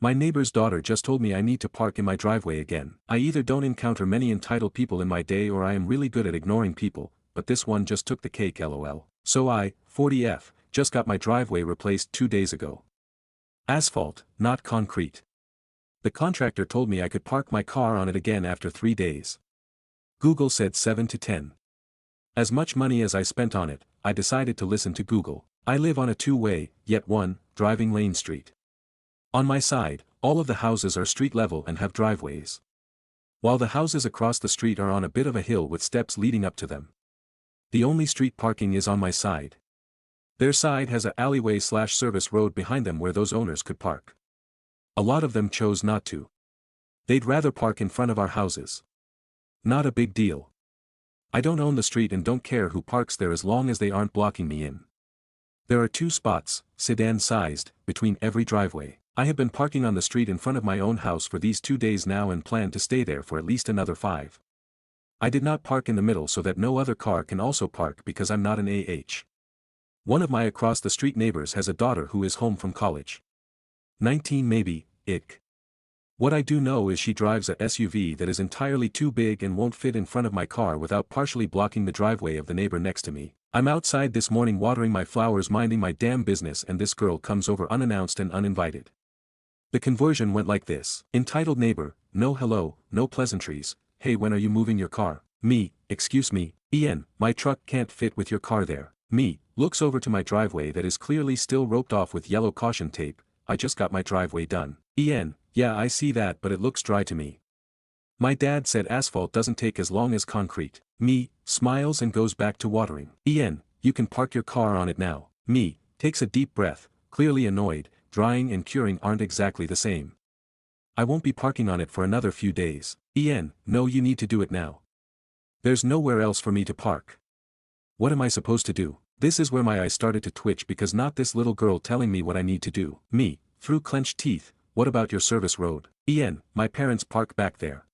My neighbor's daughter just told me I need to park in my driveway again. I either don't encounter many entitled people in my day or I am really good at ignoring people, but this one just took the cake lol. So I, 40F, just got my driveway replaced 2 days ago. Asphalt, not concrete. The contractor told me I could park my car on it again after 3 days. Google said 7 to 10. As much money as I spent on it, I decided to listen to Google. I live on a two-way, yet one, driving lane street. On my side, all of the houses are street level and have driveways. While the houses across the street are on a bit of a hill with steps leading up to them. The only street parking is on my side. Their side has a alleyway/service road behind them where those owners could park. A lot of them chose not to. They'd rather park in front of our houses. Not a big deal. I don't own the street and don't care who parks there as long as they aren't blocking me in. There are 2 spots, sedan-sized, between every driveway. I have been parking on the street in front of my own house for these 2 days now and plan to stay there for at least another 5. I did not park in the middle so that no other car can also park because I'm not an AH. One of my across the street neighbors has a daughter who is home from college. 19 maybe, ick. What I do know is she drives a SUV that is entirely too big and won't fit in front of my car without partially blocking the driveway of the neighbor next to me. I'm outside this morning watering my flowers minding my damn business and this girl comes over unannounced and uninvited. The conversion went like this. Entitled neighbor, no hello, no pleasantries, hey when are you moving your car? Me, excuse me, Ian, my truck can't fit with your car there. Me, looks over to my driveway that is clearly still roped off with yellow caution tape, I just got my driveway done. Ian, yeah I see that but it looks dry to me. My dad said asphalt doesn't take as long as concrete. Me, smiles and goes back to watering. Ian, you can park your car on it now. Me, takes a deep breath, clearly annoyed, drying and curing aren't exactly the same. I won't be parking on it for another few days. Ian, no you need to do it now. There's nowhere else for me to park. What am I supposed to do? This is where my eyes started to twitch because not this little girl telling me what I need to do. Me, through clenched teeth, what about your service road? Ian, my parents park back there.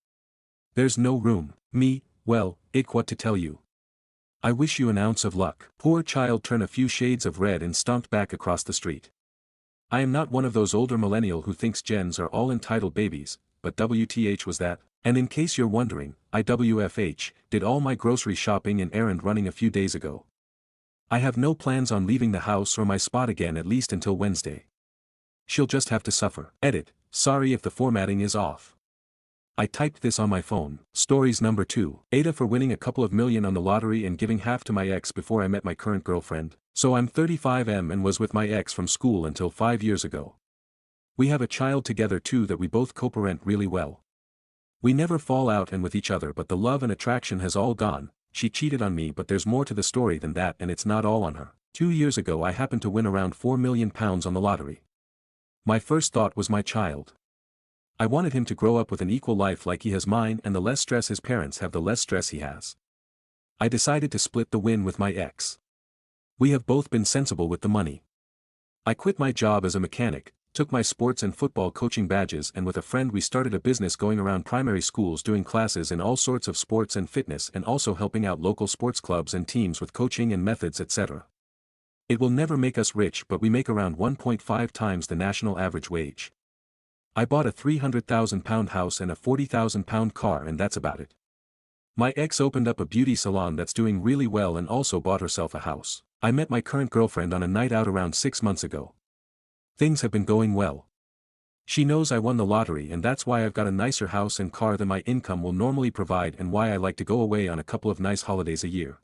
There's no room. Me, well, ick what to tell you. I wish you an ounce of luck. Poor child turned a few shades of red and stomped back across the street. I am not one of those older millennial who thinks gens are all entitled babies, but WTH was that, and in case you're wondering, IWFH, did all my grocery shopping and errand running a few days ago. I have no plans on leaving the house or my spot again at least until Wednesday. She'll just have to suffer. Edit, sorry if the formatting is off. I typed this on my phone. Stories number 2. Aita for winning a couple of million on the lottery and giving half to my ex before I met my current girlfriend. So I'm 35M and was with my ex from school until 5 years ago. We have a child together too that we both co-parent really well. We never fall out and with each other but the love and attraction has all gone. She cheated on me but there's more to the story than that and it's not all on her. 2 years ago I happened to win around £4 million on the lottery. My first thought was my child. I wanted him to grow up with an equal life like he has mine and the less stress his parents have the less stress he has. I decided to split the win with my ex. We have both been sensible with the money. I quit my job as a mechanic, took my sports and football coaching badges and with a friend we started a business going around primary schools doing classes in all sorts of sports and fitness and also helping out local sports clubs and teams with coaching and methods etc. It will never make us rich but we make around 1.5 times the national average wage. I bought a £300,000 house and a £40,000 car and that's about it. My ex opened up a beauty salon that's doing really well and also bought herself a house. I met my current girlfriend on a night out around 6 months ago. Things have been going well. She knows I won the lottery and that's why I've got a nicer house and car than my income will normally provide and why I like to go away on a couple of nice holidays a year.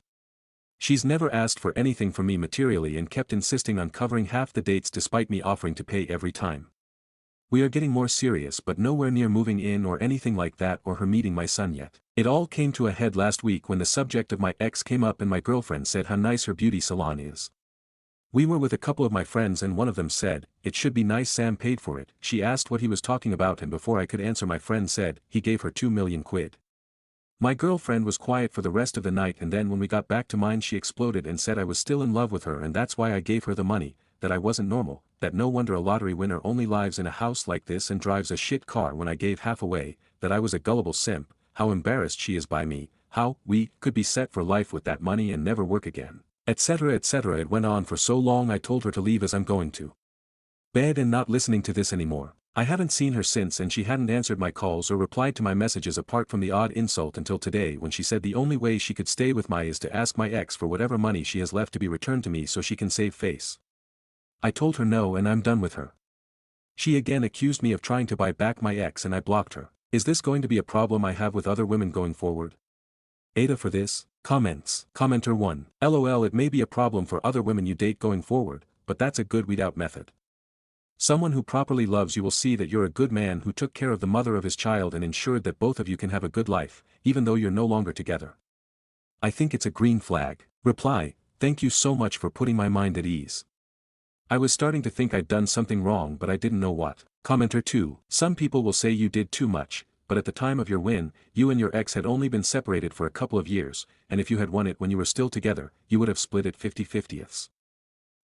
She's never asked for anything from me materially and kept insisting on covering half the dates despite me offering to pay every time. We are getting more serious but nowhere near moving in or anything like that or her meeting my son yet. It all came to a head last week when the subject of my ex came up and my girlfriend said how nice her beauty salon is. We were with a couple of my friends and one of them said, "It should be nice Sam paid for it." She asked what he was talking about and before I could answer my friend said, he gave her 2 million quid. My girlfriend was quiet for the rest of the night and then when we got back to mine she exploded and said I was still in love with her and that's why I gave her the money, that I wasn't normal, that no wonder a lottery winner only lives in a house like this and drives a shit car when I gave half away, that I was a gullible simp, how embarrassed she is by me, how we could be set for life with that money and never work again, etc. etc. It went on for so long I told her to leave as I'm going to bed and not listening to this anymore. I haven't seen her since and she hadn't answered my calls or replied to my messages apart from the odd insult until today when she said the only way she could stay with me is to ask my ex for whatever money she has left to be returned to me so she can save face. I told her no and I'm done with her. She again accused me of trying to buy back my ex and I blocked her. Is this going to be a problem I have with other women going forward? Aita for this, comments. Commenter 1. LOL, it may be a problem for other women you date going forward, but that's a good weed out method. Someone who properly loves you will see that you're a good man who took care of the mother of his child and ensured that both of you can have a good life, even though you're no longer together. I think it's a green flag. Reply, thank you so much for putting my mind at ease. I was starting to think I'd done something wrong but I didn't know what. Commenter 2. Some people will say you did too much, but at the time of your win, you and your ex had only been separated for a couple of years, and if you had won it when you were still together, you would have split it 50-50ths.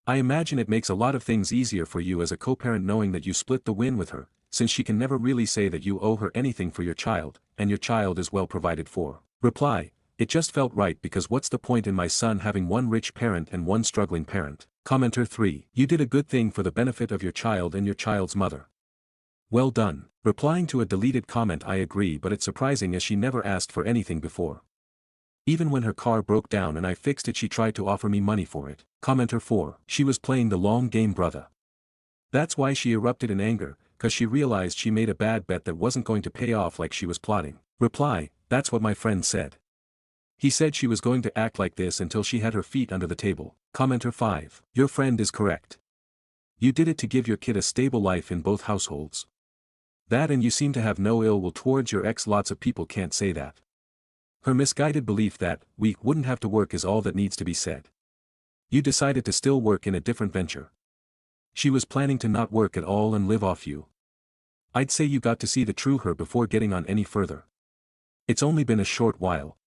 I imagine it makes a lot of things easier for you as a co-parent knowing that you split the win with her, since she can never really say that you owe her anything for your child, and your child is well provided for. Reply, it just felt right because what's the point in my son having one rich parent and one struggling parent? Commenter 3. You did a good thing for the benefit of your child and your child's mother. Well done. Replying to a deleted comment, I agree, but it's surprising as she never asked for anything before. Even when her car broke down and I fixed it she tried to offer me money for it. Commenter 4. She was playing the long game, brother. That's why she erupted in anger, cause she realized she made a bad bet that wasn't going to pay off like she was plotting. Reply, that's what my friend said. He said she was going to act like this until she had her feet under the table. Commenter 5. Your friend is correct. You did it to give your kid a stable life in both households. That and you seem to have no ill will towards your ex. Lots of people can't say that. Her misguided belief that we wouldn't have to work is all that needs to be said. You decided to still work in a different venture. She was planning to not work at all and live off you. I'd say you got to see the true her before getting on any further. It's only been a short while.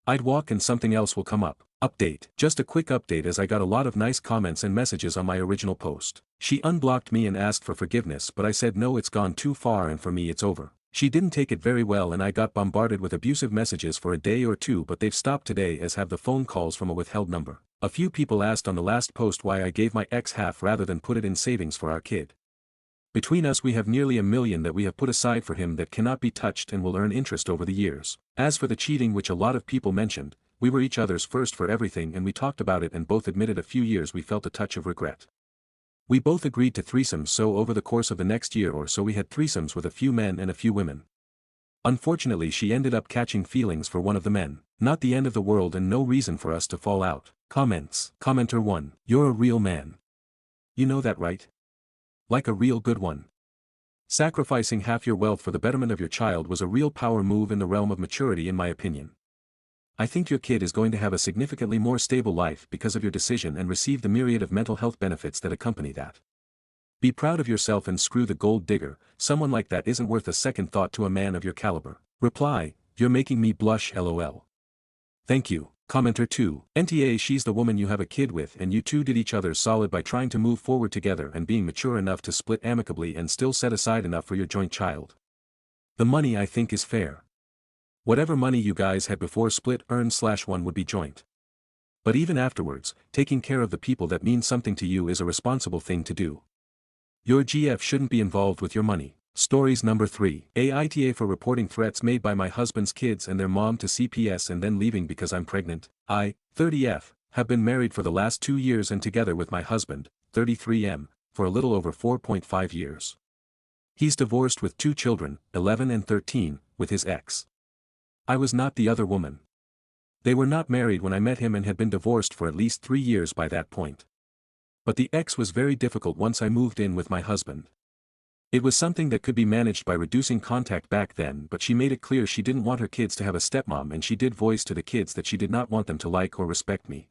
I'd walk and something else will come up. Update. Just a quick update as I got a lot of nice comments and messages on my original post. She unblocked me and asked for forgiveness but I said no, it's gone too far and for me it's over. She didn't take it very well and I got bombarded with abusive messages for a day or two, but they've stopped today as have the phone calls from a withheld number. A few people asked on the last post why I gave my ex half rather than put it in savings for our kid. Between us we have nearly $1 million that we have put aside for him that cannot be touched and will earn interest over the years. As for the cheating which a lot of people mentioned, we were each other's first for everything and we talked about it and both admitted a few years we felt a touch of regret. We both agreed to threesomes, so over the course of the next year or so we had threesomes with a few men and a few women. Unfortunately she ended up catching feelings for one of the men. Not the end of the world and no reason for us to fall out. Comments. Commenter 1. You're a real man. You know that, right? Like a real good one. Sacrificing half your wealth for the betterment of your child was a real power move in the realm of maturity in my opinion. I think your kid is going to have a significantly more stable life because of your decision and receive the myriad of mental health benefits that accompany that. Be proud of yourself and screw the gold digger. Someone like that isn't worth a second thought to a man of your caliber. Reply, you're making me blush, lol. Thank you. Commenter 2. NTA, she's the woman you have a kid with and you two did each other solid by trying to move forward together and being mature enough to split amicably and still set aside enough for your joint child. The money I think is fair. Whatever money you guys had before split earn/1 would be joint. But even afterwards, taking care of the people that mean something to you is a responsible thing to do. Your GF shouldn't be involved with your money. Stories number 3. Aita for reporting threats made by my husband's kids and their mom to CPS and then leaving because I'm pregnant. I, 30F, have been married for the last 2 years and together with my husband, 33M, for a little over 4.5 years. He's divorced with 2 children, 11 and 13, with his ex. I was not the other woman. They were not married when I met him and had been divorced for at least 3 years by that point. But the ex was very difficult once I moved in with my husband. It was something that could be managed by reducing contact back then, but she made it clear she didn't want her kids to have a stepmom and she did voice to the kids that she did not want them to like or respect me.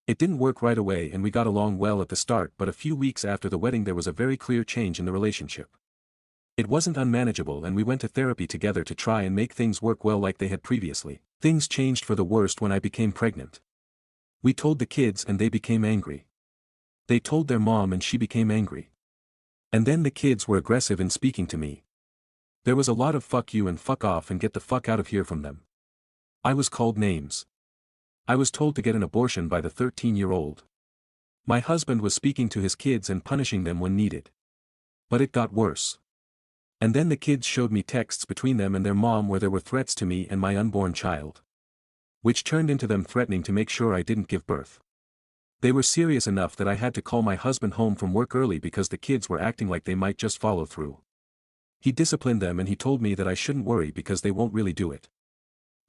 It didn't work right away and we got along well at the start, but a few weeks after the wedding there was a very clear change in the relationship. It wasn't unmanageable and we went to therapy together to try and make things work well like they had previously. Things changed for the worst when I became pregnant. We told the kids and they became angry. They told their mom and she became angry. And then the kids were aggressive in speaking to me. There was a lot of fuck you and fuck off and get the fuck out of here from them. I was called names. I was told to get an abortion by the 13-year-old. My husband was speaking to his kids and punishing them when needed. But it got worse. And then the kids showed me texts between them and their mom where there were threats to me and my unborn child. Which turned into them threatening to make sure I didn't give birth. They were serious enough that I had to call my husband home from work early because the kids were acting like they might just follow through. He disciplined them and he told me that I shouldn't worry because they won't really do it.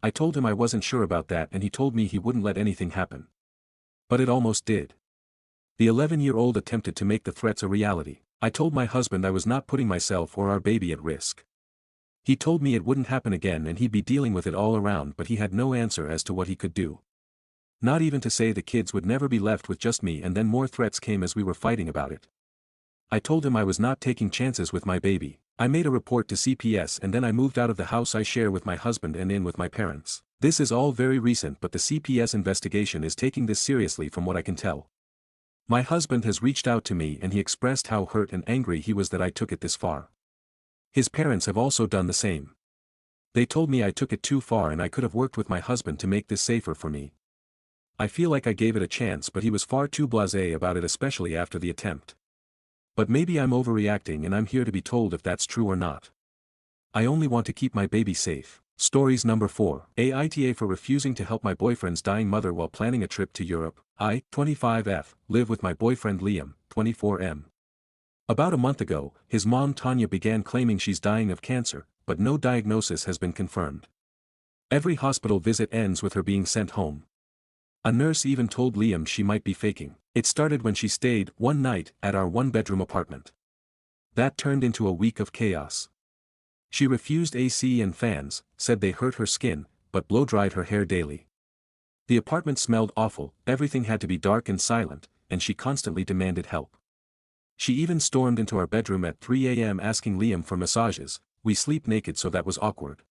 I told him I wasn't sure about that and he told me he wouldn't let anything happen. But it almost did. The 11-year-old attempted to make the threats a reality. I told my husband I was not putting myself or our baby at risk. He told me it wouldn't happen again and he'd be dealing with it all around, but he had no answer as to what he could do. Not even to say the kids would never be left with just me, and then more threats came as we were fighting about it. I told him I was not taking chances with my baby. I made a report to CPS and then I moved out of the house I share with my husband and in with my parents. This is all very recent, but the CPS investigation is taking this seriously from what I can tell. My husband has reached out to me and he expressed how hurt and angry he was that I took it this far. His parents have also done the same. They told me I took it too far and I could have worked with my husband to make this safer for me. I feel like I gave it a chance, but he was far too blasé about it, especially after the attempt. But maybe I'm overreacting and I'm here to be told if that's true or not. I only want to keep my baby safe. Stories number 4. Aita for refusing to help my boyfriend's dying mother while planning a trip to Europe. I, 25F, live with my boyfriend Liam, 24M. About a month ago, his mom Tanya began claiming she's dying of cancer, but no diagnosis has been confirmed. Every hospital visit ends with her being sent home. A nurse even told Liam she might be faking. It started when she stayed one night at our one-bedroom apartment. That turned into a week of chaos. She refused AC and fans, said they hurt her skin, but blow-dried her hair daily. The apartment smelled awful, everything had to be dark and silent, and she constantly demanded help. She even stormed into our bedroom at 3 a.m. asking Liam for massages. We sleep naked, so that was awkward.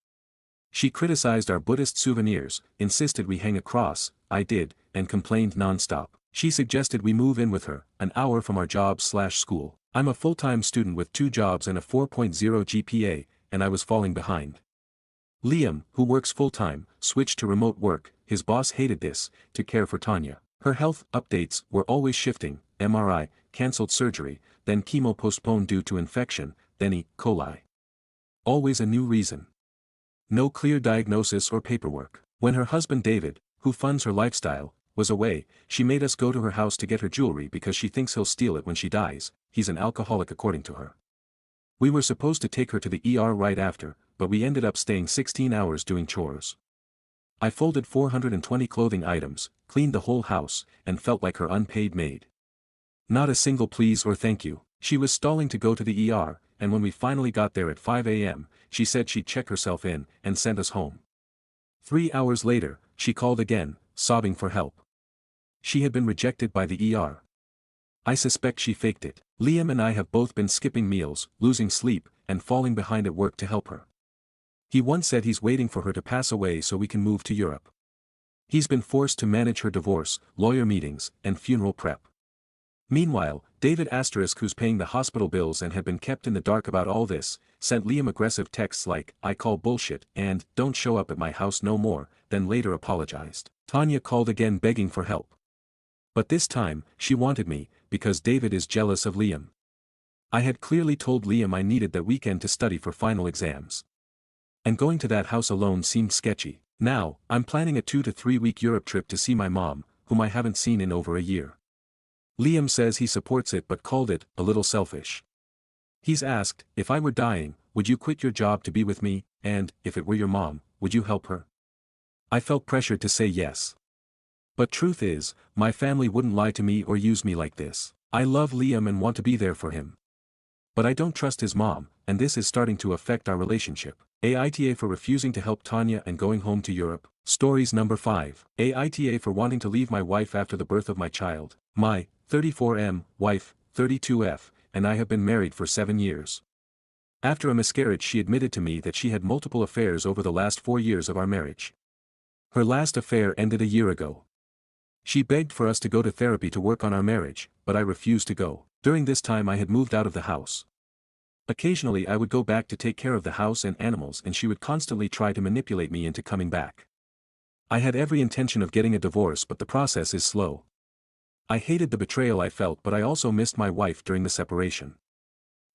She criticized our Buddhist souvenirs, insisted we hang a cross, I did, and complained non-stop. She suggested we move in with her, an hour from our job/school. I'm a full-time student with 2 jobs and a 4.0 GPA, and I was falling behind. Liam, who works full-time, switched to remote work. His boss hated this, to care for Tanya. Her health updates were always shifting: MRI, cancelled surgery, then chemo postponed due to infection, then E. coli. Always a new reason. No clear diagnosis or paperwork. When her husband David, who funds her lifestyle, was away, she made us go to her house to get her jewelry because she thinks he'll steal it when she dies. He's an alcoholic according to her. We were supposed to take her to the ER right after, but we ended up staying 16 hours doing chores. I folded 420 clothing items, cleaned the whole house, and felt like her unpaid maid. Not a single please or thank you. She was stalling to go to the ER, and when we finally got there at 5 a.m., she said she'd check herself in, and sent us home. 3 hours later, she called again, sobbing for help. She had been rejected by the ER. I suspect she faked it. Liam and I have both been skipping meals, losing sleep, and falling behind at work to help her. He once said he's waiting for her to pass away so we can move to Europe. He's been forced to manage her divorce, lawyer meetings, and funeral prep. Meanwhile, David *, who's paying the hospital bills and had been kept in the dark about all this, sent Liam aggressive texts like, "I call bullshit," and "Don't show up at my house no more," then later apologized. Tanya called again begging for help. But this time, she wanted me, because David is jealous of Liam. I had clearly told Liam I needed that weekend to study for final exams. And going to that house alone seemed sketchy. Now, I'm planning a 2 to 3 week Europe trip to see my mom, whom I haven't seen in over a year. Liam says he supports it but called it a little selfish. He's asked, if I were dying, would you quit your job to be with me, and, if it were your mom, would you help her? I felt pressured to say yes. But truth is, my family wouldn't lie to me or use me like this. I love Liam and want to be there for him. But I don't trust his mom, and this is starting to affect our relationship. Aita for refusing to help Tanya and going home to Europe. Stories number 5. Aita for wanting to leave my wife after the birth of my child. My 34M wife, 32F, and I have been married for 7 years. After a miscarriage, she admitted to me that she had multiple affairs over the last 4 years of our marriage. Her last affair ended a year ago. She begged for us to go to therapy to work on our marriage, but I refused to go. During this time I had moved out of the house. Occasionally I would go back to take care of the house and animals, and she would constantly try to manipulate me into coming back. I had every intention of getting a divorce, but the process is slow. I hated the betrayal I felt, but I also missed my wife during the separation.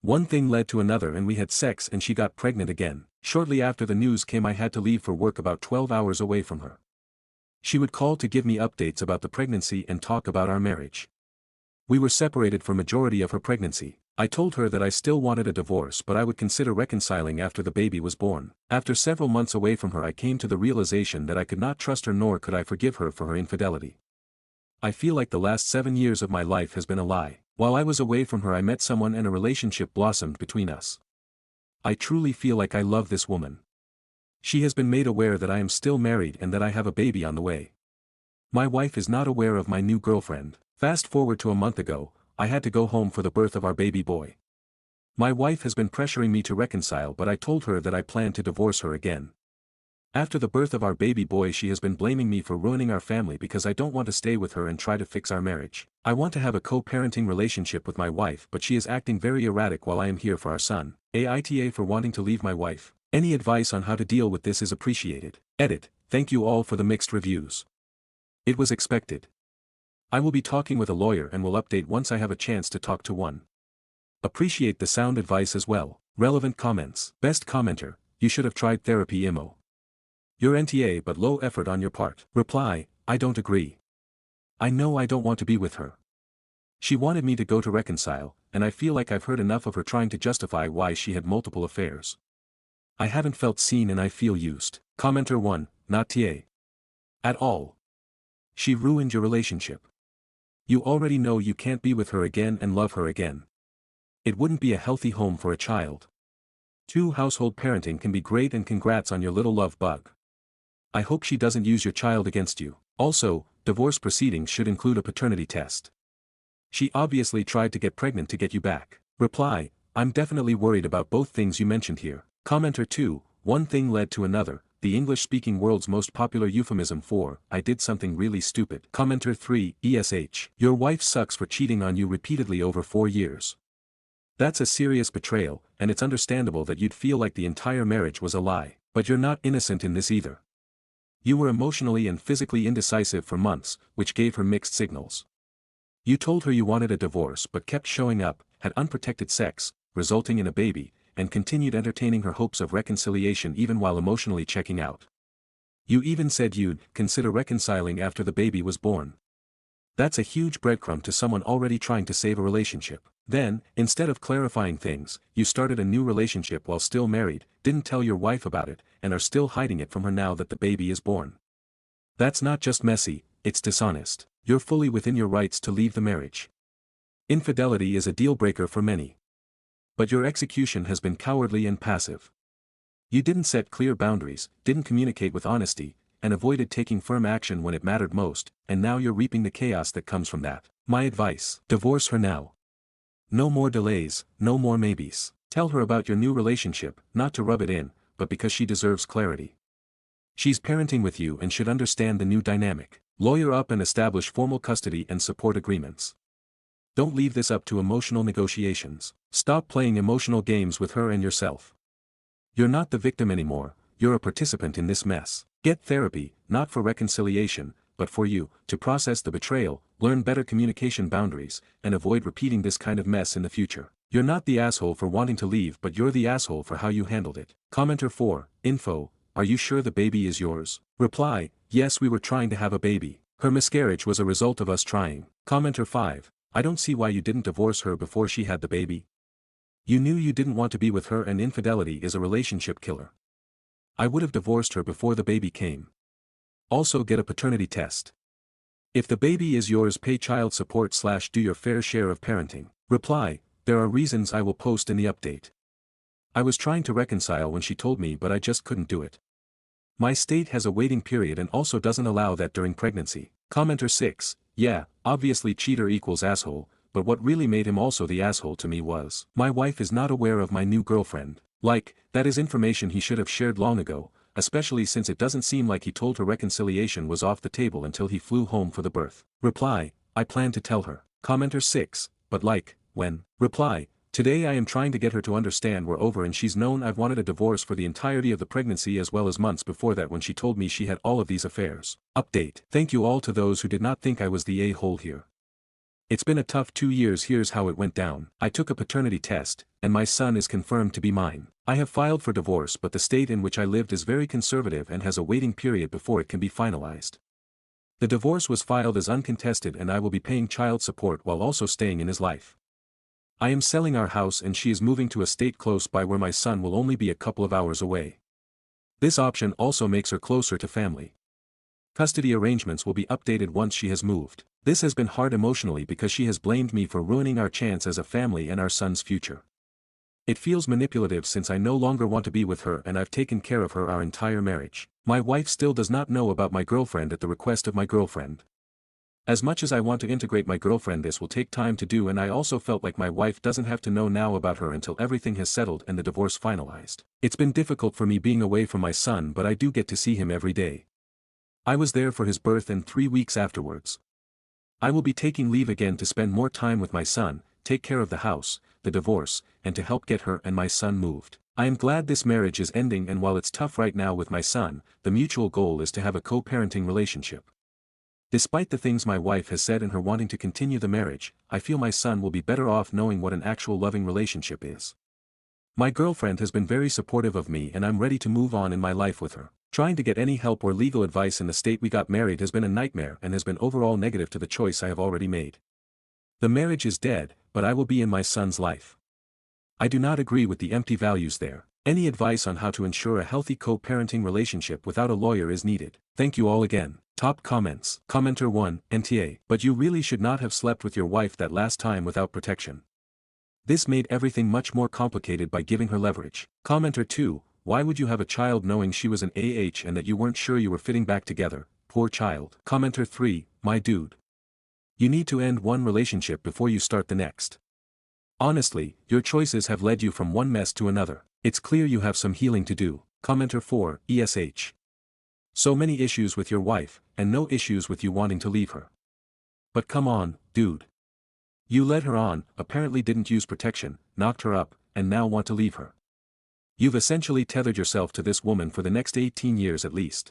One thing led to another and we had sex and she got pregnant again. Shortly after the news came I had to leave for work about 12 hours away from her. She would call to give me updates about the pregnancy and talk about our marriage. We were separated for majority of her pregnancy. I told her that I still wanted a divorce but I would consider reconciling after the baby was born. After several months away from her I came to the realization that I could not trust her nor could I forgive her for her infidelity. I feel like the last 7 years of my life has been a lie. While I was away from her I met someone and a relationship blossomed between us. I truly feel like I love this woman. She has been made aware that I am still married and that I have a baby on the way. My wife is not aware of my new girlfriend. Fast forward to a month ago, I had to go home for the birth of our baby boy. My wife has been pressuring me to reconcile but I told her that I plan to divorce her again. After the birth of our baby boy she has been blaming me for ruining our family because I don't want to stay with her and try to fix our marriage. I want to have a co-parenting relationship with my wife but she is acting very erratic while I am here for our son. Aita for wanting to leave my wife. Any advice on how to deal with this is appreciated. Edit, thank you all for the mixed reviews. It was expected. I will be talking with a lawyer and will update once I have a chance to talk to one. Appreciate the sound advice as well. Relevant comments. Best commenter, you should have tried therapy imo. Your NTA but low effort on your part. Reply, I don't agree. I know I don't want to be with her. She wanted me to go to reconcile, and I feel like I've heard enough of her trying to justify why she had multiple affairs. I haven't felt seen and I feel used. Commenter 1, not TA. At all. She ruined your relationship. You already know you can't be with her again and love her again. It wouldn't be a healthy home for a child. 2. Household parenting can be great and congrats on your little love bug. I hope she doesn't use your child against you. Also, divorce proceedings should include a paternity test. She obviously tried to get pregnant to get you back. Reply, I'm definitely worried about both things you mentioned here. Commenter 2, one thing led to another. The English-speaking world's most popular euphemism for, I did something really stupid. Commenter 3, ESH. Your wife sucks for cheating on you repeatedly over 4 years. That's a serious betrayal, and it's understandable that you'd feel like the entire marriage was a lie. But you're not innocent in this either. You were emotionally and physically indecisive for months, which gave her mixed signals. You told her you wanted a divorce but kept showing up, had unprotected sex, resulting in a baby, and continued entertaining her hopes of reconciliation even while emotionally checking out. You even said you'd consider reconciling after the baby was born. That's a huge breadcrumb to someone already trying to save a relationship. Then, instead of clarifying things, you started a new relationship while still married, didn't tell your wife about it, and are still hiding it from her now that the baby is born. That's not just messy, it's dishonest. You're fully within your rights to leave the marriage. Infidelity is a deal breaker for many. But your execution has been cowardly and passive. You didn't set clear boundaries, didn't communicate with honesty, and avoided taking firm action when it mattered most, and now you're reaping the chaos that comes from that. My advice, divorce her now. No more delays, no more maybes. Tell her about your new relationship, not to rub it in, but because she deserves clarity. She's parenting with you and should understand the new dynamic. Lawyer up and establish formal custody and support agreements. Don't leave this up to emotional negotiations. Stop playing emotional games with her and yourself. You're not the victim anymore, you're a participant in this mess. Get therapy, not for reconciliation, but for you, to process the betrayal, learn better communication boundaries, and avoid repeating this kind of mess in the future. You're not the asshole for wanting to leave but you're the asshole for how you handled it. Commenter 4, info, are you sure the baby is yours? Reply, yes, we were trying to have a baby. Her miscarriage was a result of us trying. Commenter 5, I don't see why you didn't divorce her before she had the baby. You knew you didn't want to be with her and infidelity is a relationship killer. I would have divorced her before the baby came. Also get a paternity test. If the baby is yours, pay child support / do your fair share of parenting. Reply, there are reasons I will post in the update. I was trying to reconcile when she told me but I just couldn't do it. My state has a waiting period and also doesn't allow that during pregnancy. Commenter 6, yeah, obviously cheater equals asshole, but what really made him also the asshole to me was, my wife is not aware of my new girlfriend. Like, that is information he should have shared long ago, especially since it doesn't seem like he told her reconciliation was off the table until he flew home for the birth. Reply, I plan to tell her. Commenter 6, but like, when? Reply, today I am trying to get her to understand we're over and she's known I've wanted a divorce for the entirety of the pregnancy as well as months before that when she told me she had all of these affairs. Update. Thank you all to those who did not think I was the a-hole here. It's been a tough 2 years. Here's how it went down. I took a paternity test, and my son is confirmed to be mine. I have filed for divorce, but the state in which I lived is very conservative and has a waiting period before it can be finalized. The divorce was filed as uncontested and I will be paying child support while also staying in his life. I am selling our house and she is moving to a state close by where my son will only be a couple of hours away. This option also makes her closer to family. Custody arrangements will be updated once she has moved. This has been hard emotionally because she has blamed me for ruining our chance as a family and our son's future. It feels manipulative since I no longer want to be with her and I've taken care of her our entire marriage. My wife still does not know about my girlfriend at the request of my girlfriend. As much as I want to integrate my girlfriend, this will take time to do, and I also felt like my wife doesn't have to know now about her until everything has settled and the divorce finalized. It's been difficult for me being away from my son, but I do get to see him every day. I was there for his birth and 3 weeks afterwards. I will be taking leave again to spend more time with my son, take care of the house, the divorce, and to help get her and my son moved. I am glad this marriage is ending, and while it's tough right now with my son, the mutual goal is to have a co-parenting relationship. Despite the things my wife has said and her wanting to continue the marriage, I feel my son will be better off knowing what an actual loving relationship is. My girlfriend has been very supportive of me and I'm ready to move on in my life with her. Trying to get any help or legal advice in the state we got married has been a nightmare and has been overall negative to the choice I have already made. The marriage is dead, but I will be in my son's life. I do not agree with the empty values there. Any advice on how to ensure a healthy co-parenting relationship without a lawyer is needed. Thank you all again. Top comments. Commenter 1, NTA. But you really should not have slept with your wife that last time without protection. This made everything much more complicated by giving her leverage. Commenter 2, why would you have a child knowing she was an AH and that you weren't sure you were fitting back together? Poor child. Commenter 3, my dude. You need to end one relationship before you start the next. Honestly, your choices have led you from one mess to another. It's clear you have some healing to do. Commenter 4, ESH. So many issues with your wife, and no issues with you wanting to leave her. But come on, dude. You led her on, apparently didn't use protection, knocked her up, and now want to leave her. You've essentially tethered yourself to this woman for the next 18 years at least.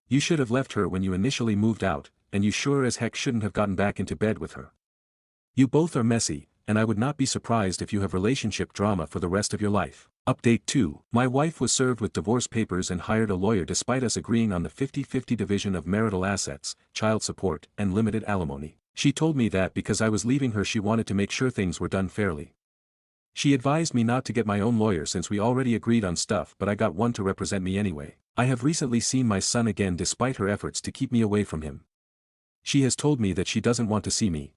You should have left her when you initially moved out, and you sure as heck shouldn't have gotten back into bed with her. You both are messy, and I would not be surprised if you have relationship drama for the rest of your life. Update 2. My wife was served with divorce papers and hired a lawyer despite us agreeing on the 50-50 division of marital assets, child support, and limited alimony. She told me that because I was leaving her she wanted to make sure things were done fairly. She advised me not to get my own lawyer since we already agreed on stuff, but I got one to represent me anyway. I have recently seen my son again despite her efforts to keep me away from him. She has told me that she doesn't want to see me.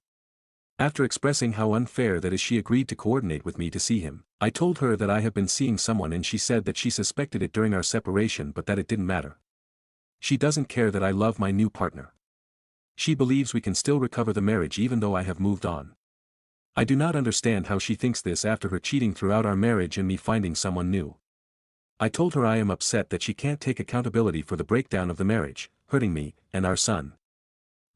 After expressing how unfair that is, she agreed to coordinate with me to see him. I told her that I have been seeing someone and she said that she suspected it during our separation but that it didn't matter. She doesn't care that I love my new partner. She believes we can still recover the marriage even though I have moved on. I do not understand how she thinks this after her cheating throughout our marriage and me finding someone new. I told her I am upset that she can't take accountability for the breakdown of the marriage, hurting me, and our son.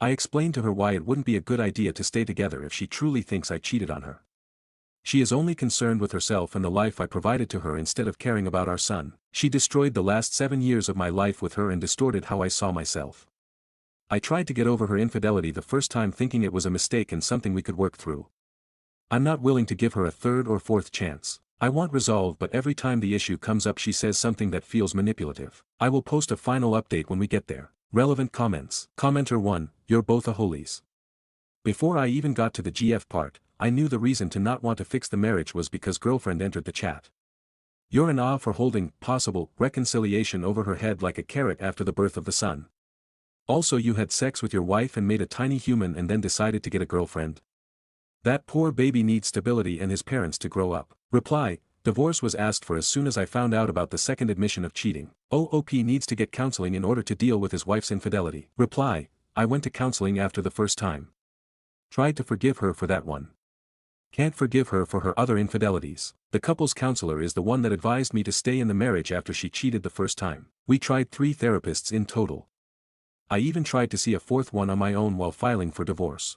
I explained to her why it wouldn't be a good idea to stay together if she truly thinks I cheated on her. She is only concerned with herself and the life I provided to her instead of caring about our son. She destroyed the last 7 years of my life with her and distorted how I saw myself. I tried to get over her infidelity the first time thinking it was a mistake and something we could work through. I'm not willing to give her a third or fourth chance. I want resolve, but every time the issue comes up she says something that feels manipulative. I will post a final update when we get there. Relevant comments. Commenter 1, you're both a holies. Before I even got to the GF part, I knew the reason to not want to fix the marriage was because girlfriend entered the chat. You're an ah for holding possible reconciliation over her head like a carrot after the birth of the son. Also, you had sex with your wife and made a tiny human and then decided to get a girlfriend. That poor baby needs stability and his parents to grow up. Reply, divorce was asked for as soon as I found out about the second admission of cheating. OOP needs to get counseling in order to deal with his wife's infidelity. Reply, I went to counseling after the first time. Tried to forgive her for that one. Can't forgive her for her other infidelities. The couples counselor is the one that advised me to stay in the marriage after she cheated the first time. We tried 3 therapists in total. I even tried to see a 4th one on my own while filing for divorce.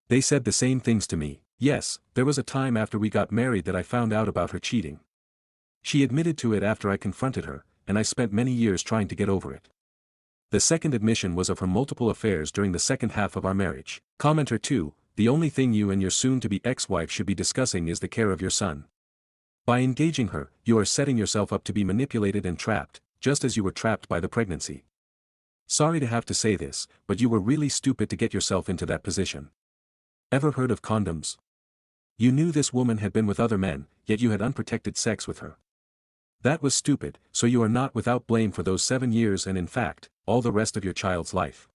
They said the same things to me. Yes, there was a time after we got married that I found out about her cheating. She admitted to it after I confronted her, and I spent many years trying to get over it. The second admission was of her multiple affairs during the second half of our marriage. Commenter 2, the only thing you and your soon-to-be ex-wife should be discussing is the care of your son. By engaging her, you are setting yourself up to be manipulated and trapped, just as you were trapped by the pregnancy. Sorry to have to say this, but you were really stupid to get yourself into that position. Ever heard of condoms? You knew this woman had been with other men, yet you had unprotected sex with her. That was stupid, so you are not without blame for those 7 years and in fact, all the rest of your child's life.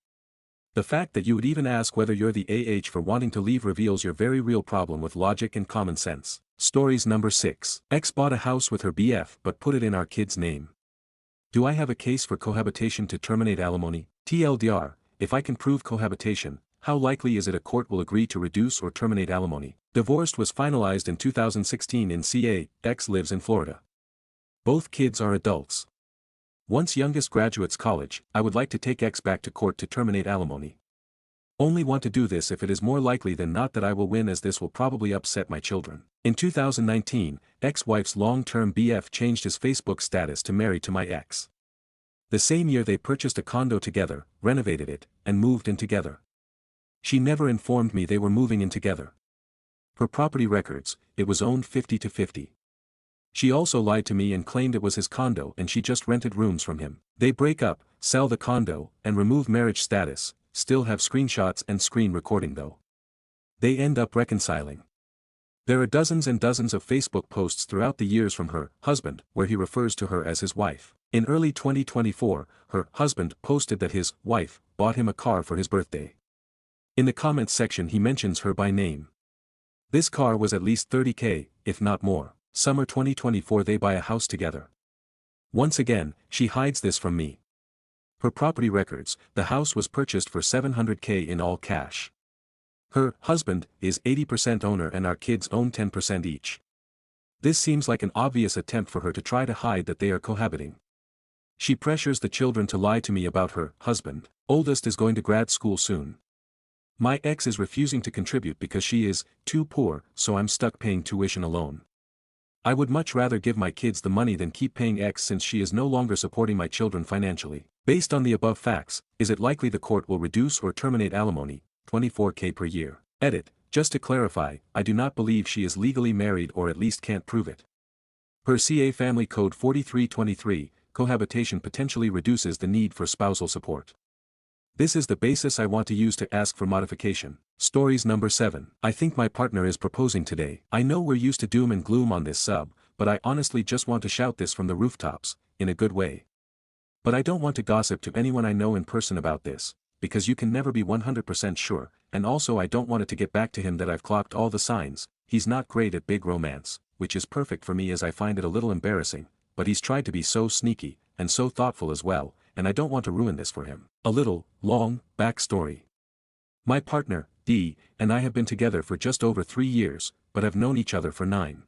The fact that you would even ask whether you're the for wanting to leave reveals your very real problem with logic and common sense. Stories number 6. Ex bought a house with her BF but put it in our kid's name. Do I have a case for cohabitation to terminate alimony? TLDR, if I can prove cohabitation, how likely is it a court will agree to reduce or terminate alimony? Divorce was finalized in 2016 in CA, ex lives in Florida. Both kids are adults. Once youngest graduates college, I would like to take ex back to court to terminate alimony. Only want to do this if it is more likely than not that I will win, as this will probably upset my children. In 2019, ex-wife's long-term BF changed his Facebook status to married to my ex. The same year they purchased a condo together, renovated it, and moved in together. She never informed me they were moving in together. Per property records, it was owned 50-50. She also lied to me and claimed it was his condo and she just rented rooms from him. They break up, sell the condo, and remove marriage status, still have screenshots and screen recording though. They end up reconciling. There are dozens and dozens of Facebook posts throughout the years from her husband where he refers to her as his wife. In early 2024, her husband posted that his wife bought him a car for his birthday. In the comments section he mentions her by name. This car was at least $30,000, if not more. Summer 2024 they buy a house together. Once again, she hides this from me. Per property records, the house was purchased for $700,000 in all cash. Her husband is 80% owner and our kids own 10% each. This seems like an obvious attempt for her to try to hide that they are cohabiting. She pressures the children to lie to me about her husband. Oldest is going to grad school soon. My ex is refusing to contribute because she is too poor, so I'm stuck paying tuition alone. I would much rather give my kids the money than keep paying ex since she is no longer supporting my children financially. Based on the above facts, is it likely the court will reduce or terminate alimony, $24,000 per year? Edit, just to clarify, I do not believe she is legally married or at least can't prove it. Per CA Family Code 4323, cohabitation potentially reduces the need for spousal support. This is the basis I want to use to ask for modification. Stories number 7. I think my partner is proposing today. I know we're used to doom and gloom on this sub, but I honestly just want to shout this from the rooftops, in a good way. But I don't want to gossip to anyone I know in person about this, because you can never be 100% sure, and also I don't want it to get back to him that I've clocked all the signs. He's not great at big romance, which is perfect for me as I find it a little embarrassing, but he's tried to be so sneaky, and so thoughtful as well, and I don't want to ruin this for him. A little, long, backstory. My partner, D, and I have been together for just over 3 years, but have known each other for 9.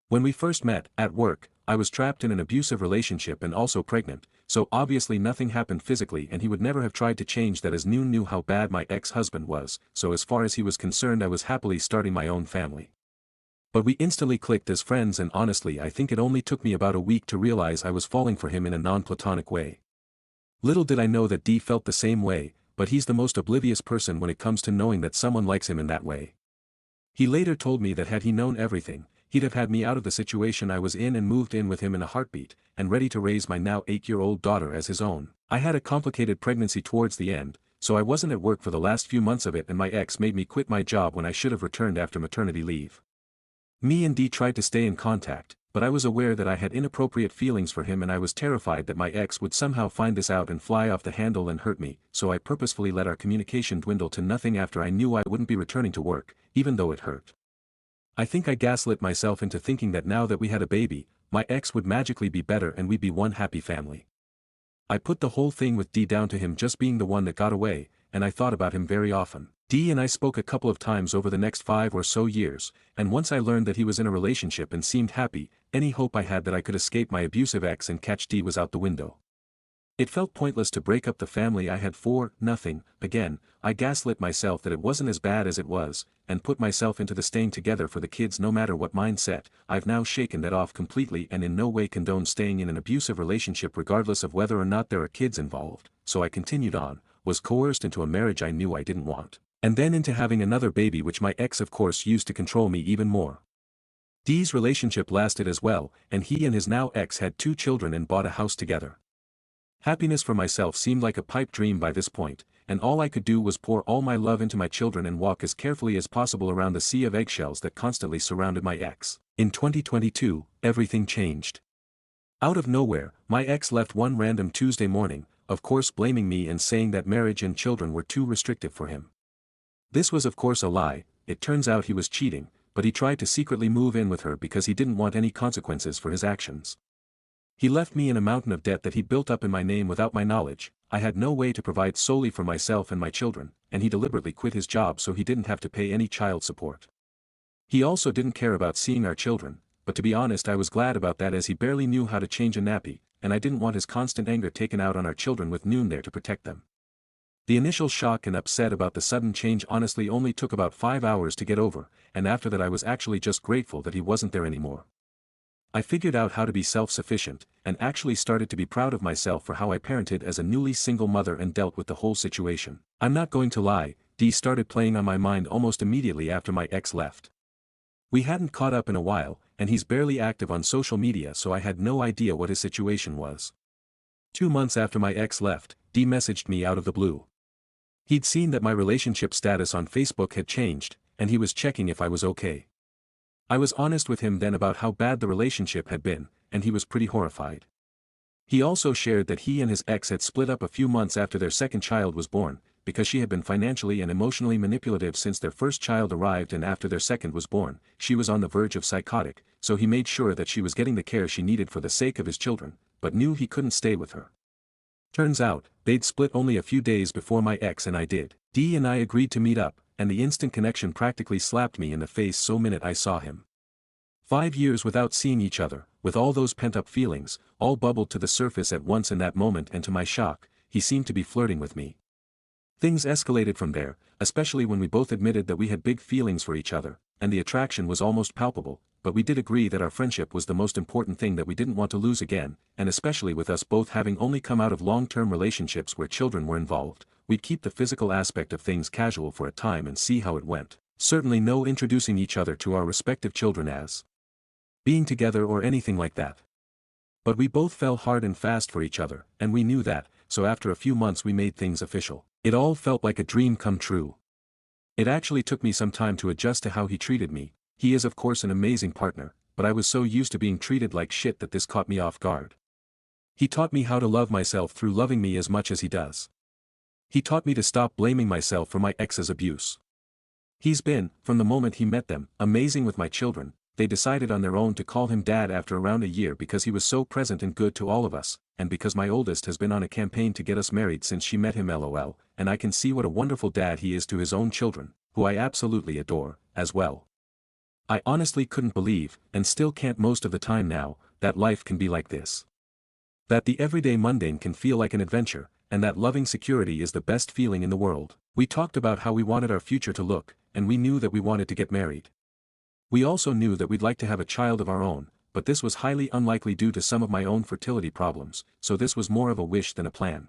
When we first met, at work, I was trapped in an abusive relationship and also pregnant, so obviously nothing happened physically and he would never have tried to change that, as knew how bad my ex-husband was, so as far as he was concerned I was happily starting my own family. But we instantly clicked as friends, and honestly I think it only took me about a week to realize I was falling for him in a non-platonic way. Little did I know that D felt the same way, but he's the most oblivious person when it comes to knowing that someone likes him in that way. He later told me that had he known everything, he'd have had me out of the situation I was in and moved in with him in a heartbeat, and ready to raise my now 8-year-old daughter as his own. I had a complicated pregnancy towards the end, so I wasn't at work for the last few months of it, and my ex made me quit my job when I should have returned after maternity leave. Me and D tried to stay in contact, but I was aware that I had inappropriate feelings for him and I was terrified that my ex would somehow find this out and fly off the handle and hurt me, so I purposefully let our communication dwindle to nothing after I knew I wouldn't be returning to work, even though it hurt. I think I gaslit myself into thinking that now that we had a baby, my ex would magically be better and we'd be one happy family. I put the whole thing with D down to him just being the one that got away, and I thought about him very often. D and I spoke a couple of times over the next 5 or so years, and once I learned that he was in a relationship and seemed happy, any hope I had that I could escape my abusive ex and catch D was out the window. It felt pointless to break up the family I had for nothing. Again, I gaslit myself that it wasn't as bad as it was, and put myself into the staying together for the kids no matter what mindset. I've now shaken that off completely and in no way condone staying in an abusive relationship regardless of whether or not there are kids involved, so I continued on, was coerced into a marriage I knew I didn't want. And then into having another baby, which my ex of course used to control me even more. D's relationship lasted as well, and he and his now ex had 2 children and bought a house together. Happiness for myself seemed like a pipe dream by this point, and all I could do was pour all my love into my children and walk as carefully as possible around the sea of eggshells that constantly surrounded my ex. In 2022, everything changed. Out of nowhere, my ex left one random Tuesday morning, of course blaming me and saying that marriage and children were too restrictive for him. This was of course a lie. It turns out he was cheating, but he tried to secretly move in with her because he didn't want any consequences for his actions. He left me in a mountain of debt that he built up in my name without my knowledge. I had no way to provide solely for myself and my children, and he deliberately quit his job so he didn't have to pay any child support. He also didn't care about seeing our children, but to be honest I was glad about that as he barely knew how to change a nappy, and I didn't want his constant anger taken out on our children with Noon there to protect them. The initial shock and upset about the sudden change honestly only took about 5 hours to get over, and after that I was actually just grateful that he wasn't there anymore. I figured out how to be self-sufficient, and actually started to be proud of myself for how I parented as a newly single mother and dealt with the whole situation. I'm not going to lie, D started playing on my mind almost immediately after my ex left. We hadn't caught up in a while, and he's barely active on social media, so I had no idea what his situation was. 2 months after my ex left, D messaged me out of the blue. He'd seen that my relationship status on Facebook had changed, and he was checking if I was okay. I was honest with him then about how bad the relationship had been, and he was pretty horrified. He also shared that he and his ex had split up a few months after their second child was born, because she had been financially and emotionally manipulative since their first child arrived, and after their second was born, she was on the verge of psychotic, so he made sure that she was getting the care she needed for the sake of his children, but knew he couldn't stay with her. Turns out, they'd split only a few days before my ex and I did. D and I agreed to meet up, and the instant connection practically slapped me in the face so minute I saw him. 5 years without seeing each other, with all those pent-up feelings, all bubbled to the surface at once in that moment, and to my shock, he seemed to be flirting with me. Things escalated from there, especially when we both admitted that we had big feelings for each other, and the attraction was almost palpable, but we did agree that our friendship was the most important thing that we didn't want to lose again, and especially with us both having only come out of long-term relationships where children were involved, we'd keep the physical aspect of things casual for a time and see how it went. Certainly no introducing each other to our respective children as being together or anything like that. But we both fell hard and fast for each other, and we knew that, so after a few months we made things official. It all felt like a dream come true. It actually took me some time to adjust to how he treated me. He is of course an amazing partner, but I was so used to being treated like shit that this caught me off guard. He taught me how to love myself through loving me as much as he does. He taught me to stop blaming myself for my ex's abuse. He's been, from the moment he met them, amazing with my children. They decided on their own to call him dad after around a year because he was so present and good to all of us, and because my oldest has been on a campaign to get us married since she met him lol, and I can see what a wonderful dad he is to his own children, who I absolutely adore, as well. I honestly couldn't believe, and still can't most of the time now, that life can be like this. That the everyday mundane can feel like an adventure, and that loving security is the best feeling in the world. We talked about how we wanted our future to look, and we knew that we wanted to get married. We also knew that we'd like to have a child of our own, but this was highly unlikely due to some of my own fertility problems, so this was more of a wish than a plan.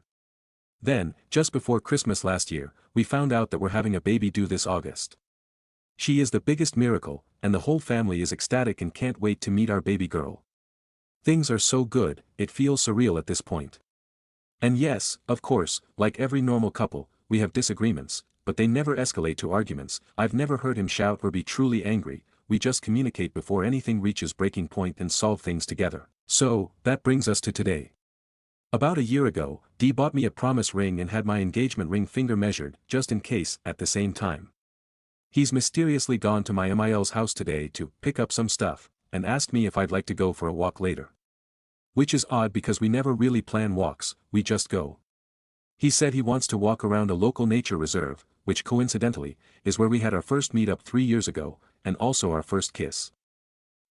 Then, just before Christmas last year, we found out that we're having a baby due this August. She is the biggest miracle, and the whole family is ecstatic and can't wait to meet our baby girl. Things are so good, it feels surreal at this point. And yes, of course, like every normal couple, we have disagreements, but they never escalate to arguments. I've never heard him shout or be truly angry. We just communicate before anything reaches breaking point and solve things together. So, that brings us to today. About a year ago, D bought me a promise ring and had my engagement ring finger measured, just in case, at the same time. He's mysteriously gone to my MIL's house today to pick up some stuff, and asked me if I'd like to go for a walk later. Which is odd because we never really plan walks, we just go. He said he wants to walk around a local nature reserve, which coincidentally, is where we had our first meetup 3 years ago, and also our first kiss.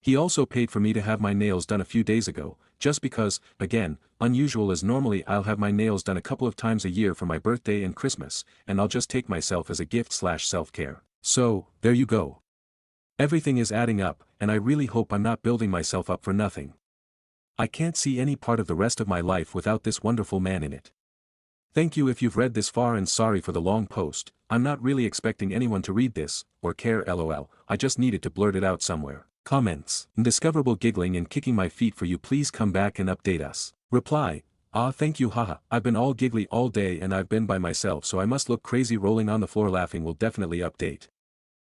He also paid for me to have my nails done a few days ago, just because, again, unusual as normally I'll have my nails done a couple of times a year for my birthday and Christmas, and I'll just take myself as a gift/self-care. So, there you go. Everything is adding up, and I really hope I'm not building myself up for nothing. I can't see any part of the rest of my life without this wonderful man in it. Thank you if you've read this far, and sorry for the long post. I'm not really expecting anyone to read this, or care lol, I just needed to blurt it out somewhere. Comments. Indiscoverable giggling and kicking my feet for you, please come back and update us. Reply. Ah, thank you, haha. I've been all giggly all day and I've been by myself, so I must look crazy rolling on the floor laughing. Will definitely update.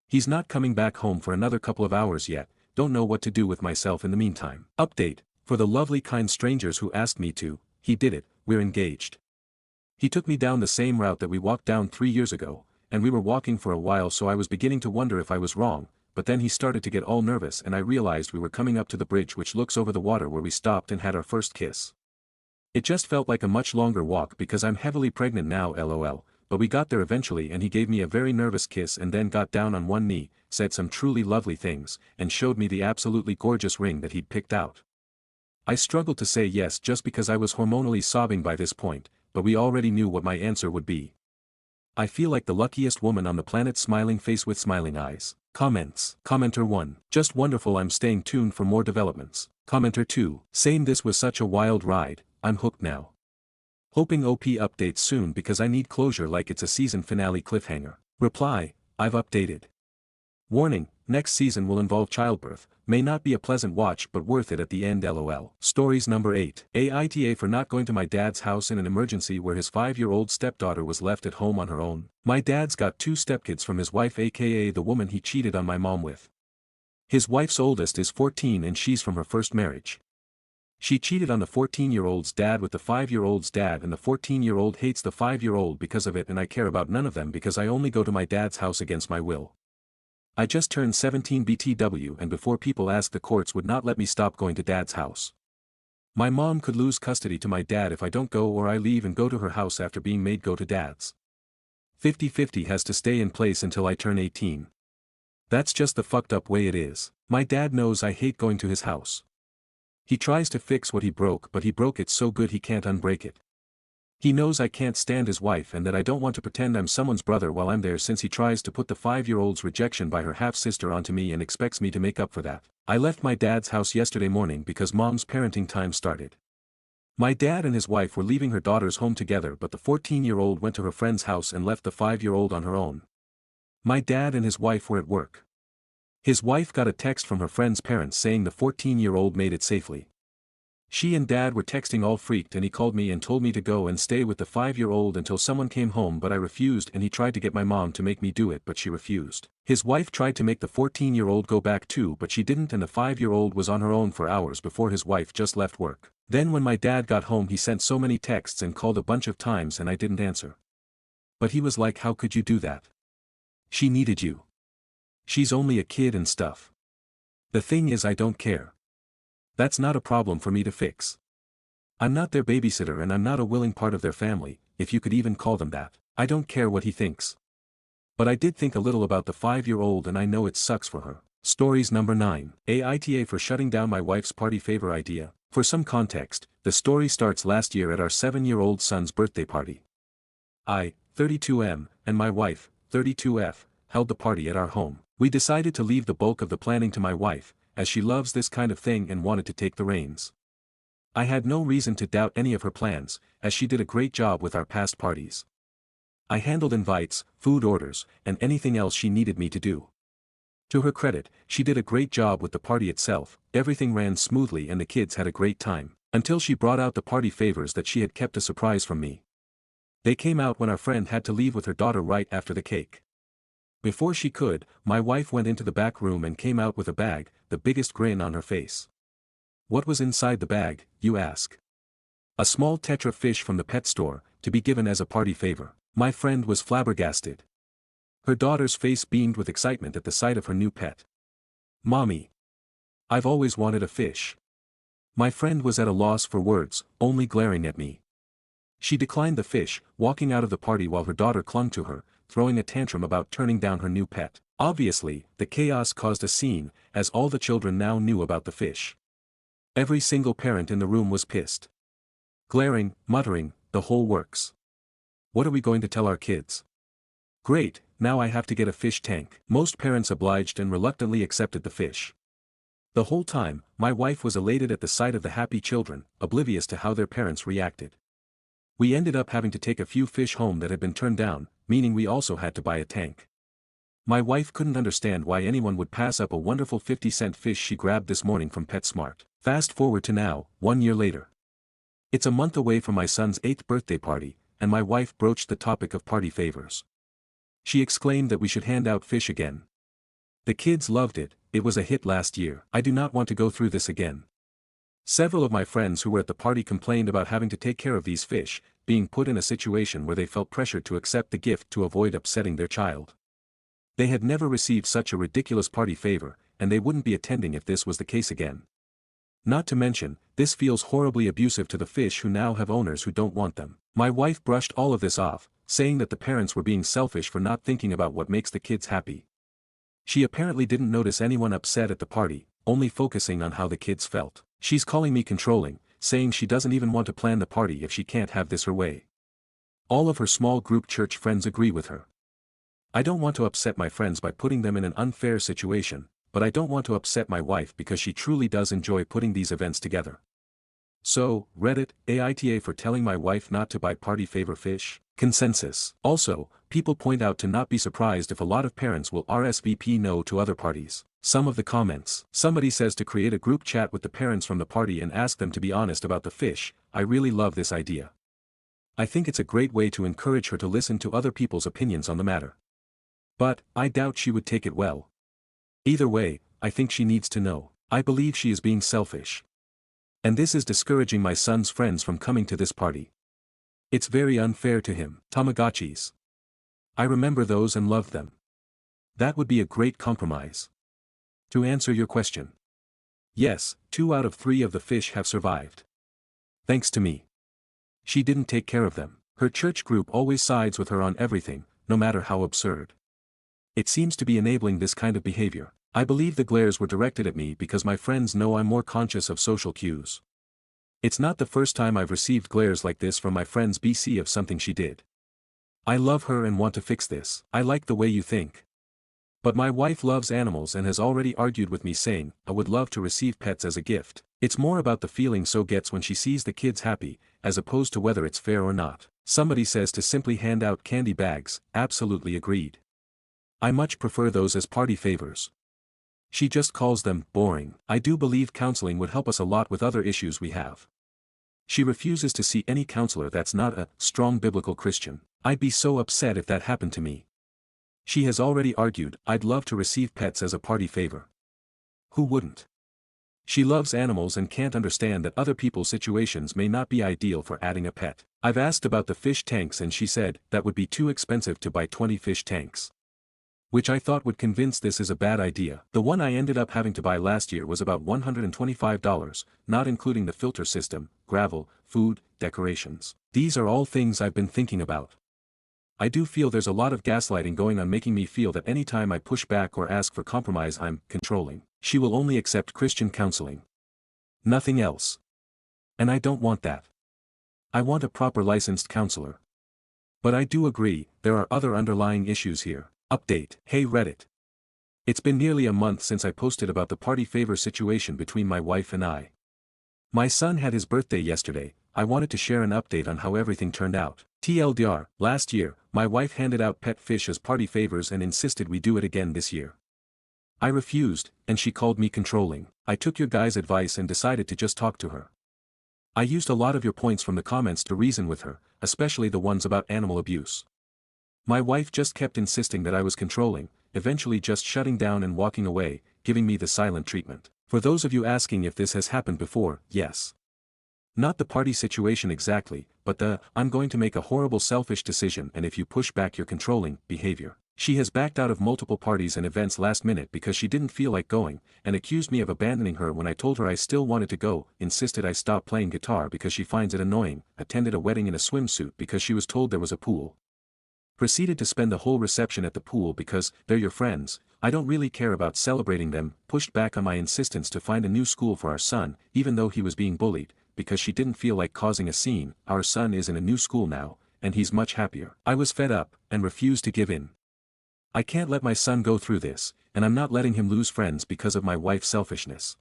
He's not coming back home for another couple of hours yet, don't know what to do with myself in the meantime. Update. For the lovely kind strangers who asked me to, he did it, we're engaged. He took me down the same route that we walked down 3 years ago, and we were walking for a while, so I was beginning to wonder if I was wrong, but then he started to get all nervous and I realized we were coming up to the bridge which looks over the water where we stopped and had our first kiss. It just felt like a much longer walk because I'm heavily pregnant now lol, but we got there eventually and he gave me a very nervous kiss and then got down on one knee, said some truly lovely things, and showed me the absolutely gorgeous ring that he'd picked out. I struggled to say yes just because I was hormonally sobbing by this point, but we already knew what my answer would be. I feel like the luckiest woman on the planet, smiling face with smiling eyes. Comments. Commenter 1. Just wonderful, I'm staying tuned for more developments. Commenter 2. Saying this was such a wild ride, I'm hooked now. Hoping OP updates soon because I need closure like it's a season finale cliffhanger. Reply. I've updated. Warning, next season will involve childbirth, may not be a pleasant watch but worth it at the end lol. Stories number 8. Aita for not going to my dad's house in an emergency where his 5-year-old stepdaughter was left at home on her own. My dad's got 2 stepkids from his wife, aka the woman he cheated on my mom with. His wife's oldest is 14 and she's from her first marriage. She cheated on the 14-year-old's dad with the 5-year-old's dad, and the 14-year-old hates the 5-year-old because of it, and I care about none of them because I only go to my dad's house against my will. I just turned 17 BTW and before people ask, the courts would not let me stop going to dad's house. My mom could lose custody to my dad if I don't go, or I leave and go to her house after being made go to dad's. 50-50 has to stay in place until I turn 18. That's just the fucked up way it is. My dad knows I hate going to his house. He tries to fix what he broke, but he broke it so good he can't unbreak it. He knows I can't stand his wife and that I don't want to pretend I'm someone's brother while I'm there, since he tries to put the 5-year-old's rejection by her half-sister onto me and expects me to make up for that. I left my dad's house yesterday morning because mom's parenting time started. My dad and his wife were leaving her daughter's home together, but the 14-year-old went to her friend's house and left the 5-year-old on her own. My dad and his wife were at work. His wife got a text from her friend's parents saying the 14-year-old made it safely. She and dad were texting all freaked and he called me and told me to go and stay with the 5-year-old until someone came home, but I refused, and he tried to get my mom to make me do it but she refused. His wife tried to make the 14-year-old go back too, but she didn't, and the 5-year-old was on her own for hours before his wife just left work. Then when my dad got home he sent so many texts and called a bunch of times and I didn't answer. But he was like, how could you do that? She needed you. She's only a kid and stuff. The thing is, I don't care. That's not a problem for me to fix. I'm not their babysitter and I'm not a willing part of their family, if you could even call them that. I don't care what he thinks. But I did think a little about the 5-year-old and I know it sucks for her. Stories number 9. Aita for shutting down my wife's party favor idea. For some context, the story starts last year at our 7-year-old son's birthday party. I, 32M, and my wife, 32F, held the party at our home. We decided to leave the bulk of the planning to my wife, as she loves this kind of thing and wanted to take the reins. I had no reason to doubt any of her plans, as she did a great job with our past parties. I handled invites, food orders, and anything else she needed me to do. To her credit, she did a great job with the party itself. Everything ran smoothly and the kids had a great time, until she brought out the party favors that she had kept a surprise from me. They came out when our friend had to leave with her daughter right after the cake. Before she could, my wife went into the back room and came out with a bag, the biggest grin on her face. What was inside the bag, you ask? A small tetra fish from the pet store, to be given as a party favor. My friend was flabbergasted. Her daughter's face beamed with excitement at the sight of her new pet. Mommy. I've always wanted a fish. My friend was at a loss for words, only glaring at me. She declined the fish, walking out of the party while her daughter clung to her, throwing a tantrum about turning down her new pet. Obviously, the chaos caused a scene, as all the children now knew about the fish. Every single parent in the room was pissed. Glaring, muttering, the whole works. What are we going to tell our kids? Great, now I have to get a fish tank. Most parents obliged and reluctantly accepted the fish. The whole time, my wife was elated at the sight of the happy children, oblivious to how their parents reacted. We ended up having to take a few fish home that had been turned down, meaning we also had to buy a tank. My wife couldn't understand why anyone would pass up a wonderful 50-cent fish she grabbed this morning from PetSmart. Fast forward to now, 1 year later. It's a month away from my son's 8th birthday party, and my wife broached the topic of party favors. She exclaimed that we should hand out fish again. The kids loved it, it was a hit last year. I do not want to go through this again. Several of my friends who were at the party complained about having to take care of these fish, being put in a situation where they felt pressured to accept the gift to avoid upsetting their child. They had never received such a ridiculous party favor, and they wouldn't be attending if this was the case again. Not to mention, this feels horribly abusive to the fish who now have owners who don't want them. My wife brushed all of this off, saying that the parents were being selfish for not thinking about what makes the kids happy. She apparently didn't notice anyone upset at the party, only focusing on how the kids felt. She's calling me controlling, saying she doesn't even want to plan the party if she can't have this her way. All of her small group church friends agree with her. I don't want to upset my friends by putting them in an unfair situation, but I don't want to upset my wife because she truly does enjoy putting these events together. So, Reddit, Aita for telling my wife not to buy party favor fish? Consensus. Also, people point out to not be surprised if a lot of parents will RSVP no to other parties. Some of the comments. Somebody says to create a group chat with the parents from the party and ask them to be honest about the fish. I really love this idea. I think it's a great way to encourage her to listen to other people's opinions on the matter. But, I doubt she would take it well. Either way, I think she needs to know. I believe she is being selfish. And this is discouraging my son's friends from coming to this party. It's very unfair to him. Tamagotchis. I remember those and loved them. That would be a great compromise. To answer your question. Yes, 2 out of 3 of the fish have survived. Thanks to me. She didn't take care of them. Her church group always sides with her on everything, no matter how absurd. It seems to be enabling this kind of behavior. I believe the glares were directed at me because my friends know I'm more conscious of social cues. It's not the first time I've received glares like this from my friends BC of something she did. I love her and want to fix this. I like the way you think. But my wife loves animals and has already argued with me saying, I would love to receive pets as a gift. It's more about the feeling so gets when she sees the kids happy, as opposed to whether it's fair or not. Somebody says to simply hand out candy bags, absolutely agreed. I much prefer those as party favors. She just calls them boring. I do believe counseling would help us a lot with other issues we have. She refuses to see any counselor that's not a strong biblical Christian. I'd be so upset if that happened to me. She has already argued, I'd love to receive pets as a party favor. Who wouldn't? She loves animals and can't understand that other people's situations may not be ideal for adding a pet. I've asked about the fish tanks and she said that would be too expensive to buy 20 fish tanks. Which I thought would convince this is a bad idea. The one I ended up having to buy last year was about $125, not including the filter system, gravel, food, decorations. These are all things I've been thinking about. I do feel there's a lot of gaslighting going on, making me feel that anytime I push back or ask for compromise I'm controlling. She will only accept Christian counseling. Nothing else. And I don't want that. I want a proper licensed counselor. But I do agree, there are other underlying issues here. Update. Hey Reddit. It's been nearly a month since I posted about the party favor situation between my wife and I. My son had his birthday yesterday. I wanted to share an update on how everything turned out. TLDR, last year, my wife handed out pet fish as party favors and insisted we do it again this year. I refused, and she called me controlling. I took your guys' advice and decided to just talk to her. I used a lot of your points from the comments to reason with her, especially the ones about animal abuse. My wife just kept insisting that I was controlling, eventually just shutting down and walking away, giving me the silent treatment. For those of you asking if this has happened before, yes. Not the party situation exactly, but the, I'm going to make a horrible selfish decision and if you push back your controlling, behavior. She has backed out of multiple parties and events last minute because she didn't feel like going, and accused me of abandoning her when I told her I still wanted to go, insisted I stop playing guitar because she finds it annoying, attended a wedding in a swimsuit because she was told there was a pool. Proceeded to spend the whole reception at the pool because they're your friends, I don't really care about celebrating them, pushed back on my insistence to find a new school for our son, even though he was being bullied, because she didn't feel like causing a scene. Our son is in a new school now, and he's much happier. I was fed up, and refused to give in. I can't let my son go through this, and I'm not letting him lose friends because of my wife's selfishness.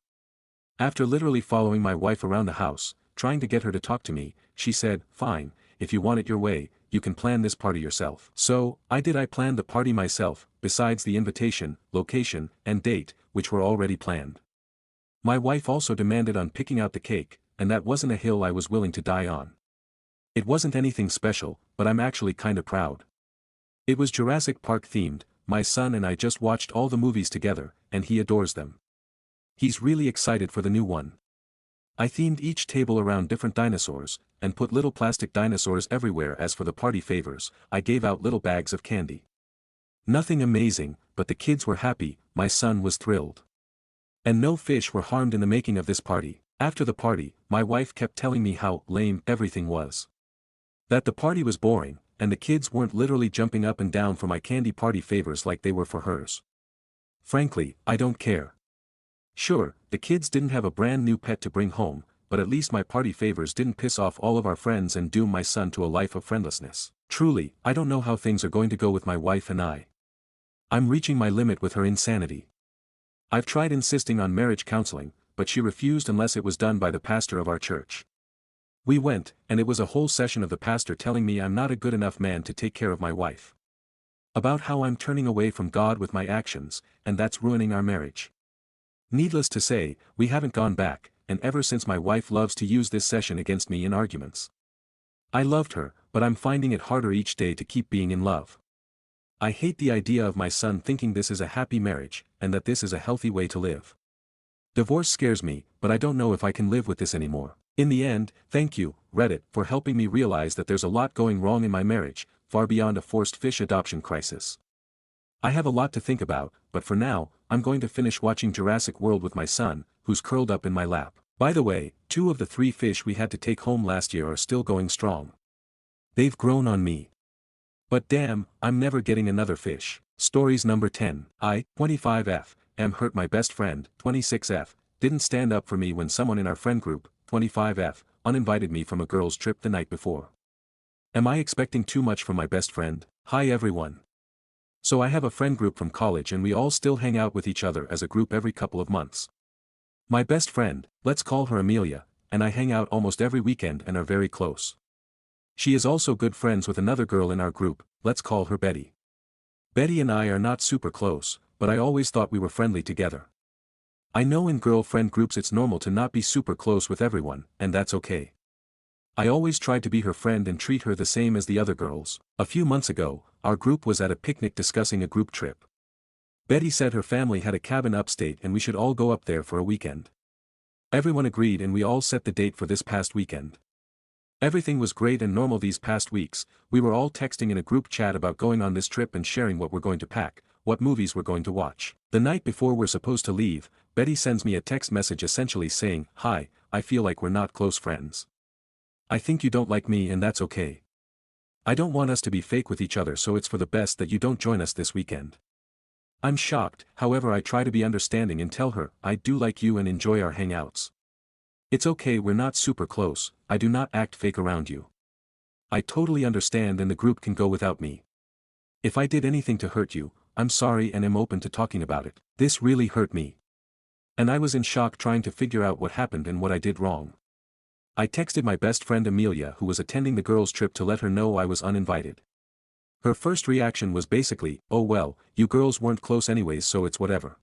After literally following my wife around the house, trying to get her to talk to me, she said, fine, if you want it your way, you can plan this party yourself. So, I planned the party myself, besides the invitation, location, and date, which were already planned. My wife also demanded on picking out the cake, and that wasn't a hill I was willing to die on. It wasn't anything special, but I'm actually kinda proud. It was Jurassic Park themed. My son and I just watched all the movies together, and he adores them. He's really excited for the new one. I themed each table around different dinosaurs, and put little plastic dinosaurs everywhere. As for the party favors, I gave out little bags of candy. Nothing amazing, but the kids were happy, my son was thrilled. And no fish were harmed in the making of this party. After the party, my wife kept telling me how lame everything was. That the party was boring, and the kids weren't literally jumping up and down for my candy party favors like they were for hers. Frankly, I don't care. Sure, the kids didn't have a brand new pet to bring home, but at least my party favors didn't piss off all of our friends and doom my son to a life of friendlessness. Truly, I don't know how things are going to go with my wife and I. I'm reaching my limit with her insanity. I've tried insisting on marriage counseling, but she refused unless it was done by the pastor of our church. We went, and it was a whole session of the pastor telling me I'm not a good enough man to take care of my wife. About how I'm turning away from God with my actions, and that's ruining our marriage. Needless to say, we haven't gone back, and ever since my wife loves to use this session against me in arguments. I loved her, but I'm finding it harder each day to keep being in love. I hate the idea of my son thinking this is a happy marriage, and that this is a healthy way to live. Divorce scares me, but I don't know if I can live with this anymore. In the end, thank you, Reddit, for helping me realize that there's a lot going wrong in my marriage, far beyond a forced fish adoption crisis. I have a lot to think about, but for now, I'm going to finish watching Jurassic World with my son, who's curled up in my lap. By the way, 2 of the 3 fish we had to take home last year are still going strong. They've grown on me. But damn, I'm never getting another fish. Stories number 10. I, 25F, am hurt. My best friend, 26F, didn't stand up for me when someone in our friend group, 25F, uninvited me from a girl's trip the night before. Am I expecting too much from my best friend? Hi everyone. So I have a friend group from college and we all still hang out with each other as a group every couple of months. My best friend, let's call her Amelia, and I hang out almost every weekend and are very close. She is also good friends with another girl in our group, let's call her Betty. Betty and I are not super close, but I always thought we were friendly together. I know in girlfriend groups it's normal to not be super close with everyone, and that's okay. I always tried to be her friend and treat her the same as the other girls. A few months ago, our group was at a picnic discussing a group trip. Betty said her family had a cabin upstate and we should all go up there for a weekend. Everyone agreed and we all set the date for this past weekend. Everything was great and normal these past weeks. We were all texting in a group chat about going on this trip and sharing what we're going to pack, what movies we're going to watch. The night before we're supposed to leave, Betty sends me a text message essentially saying, "Hi, I feel like we're not close friends. I think you don't like me and that's okay. I don't want us to be fake with each other, so it's for the best that you don't join us this weekend." I'm shocked, however I try to be understanding and tell her, I do like you and enjoy our hangouts. It's okay, we're not super close, I do not act fake around you. I totally understand and the group can go without me. If I did anything to hurt you, I'm sorry and am open to talking about it. This really hurt me. And I was in shock trying to figure out what happened and what I did wrong. I texted my best friend Amelia, who was attending the girls' trip, to let her know I was uninvited. Her first reaction was basically, "Oh well, you girls weren't close anyways, so it's whatever."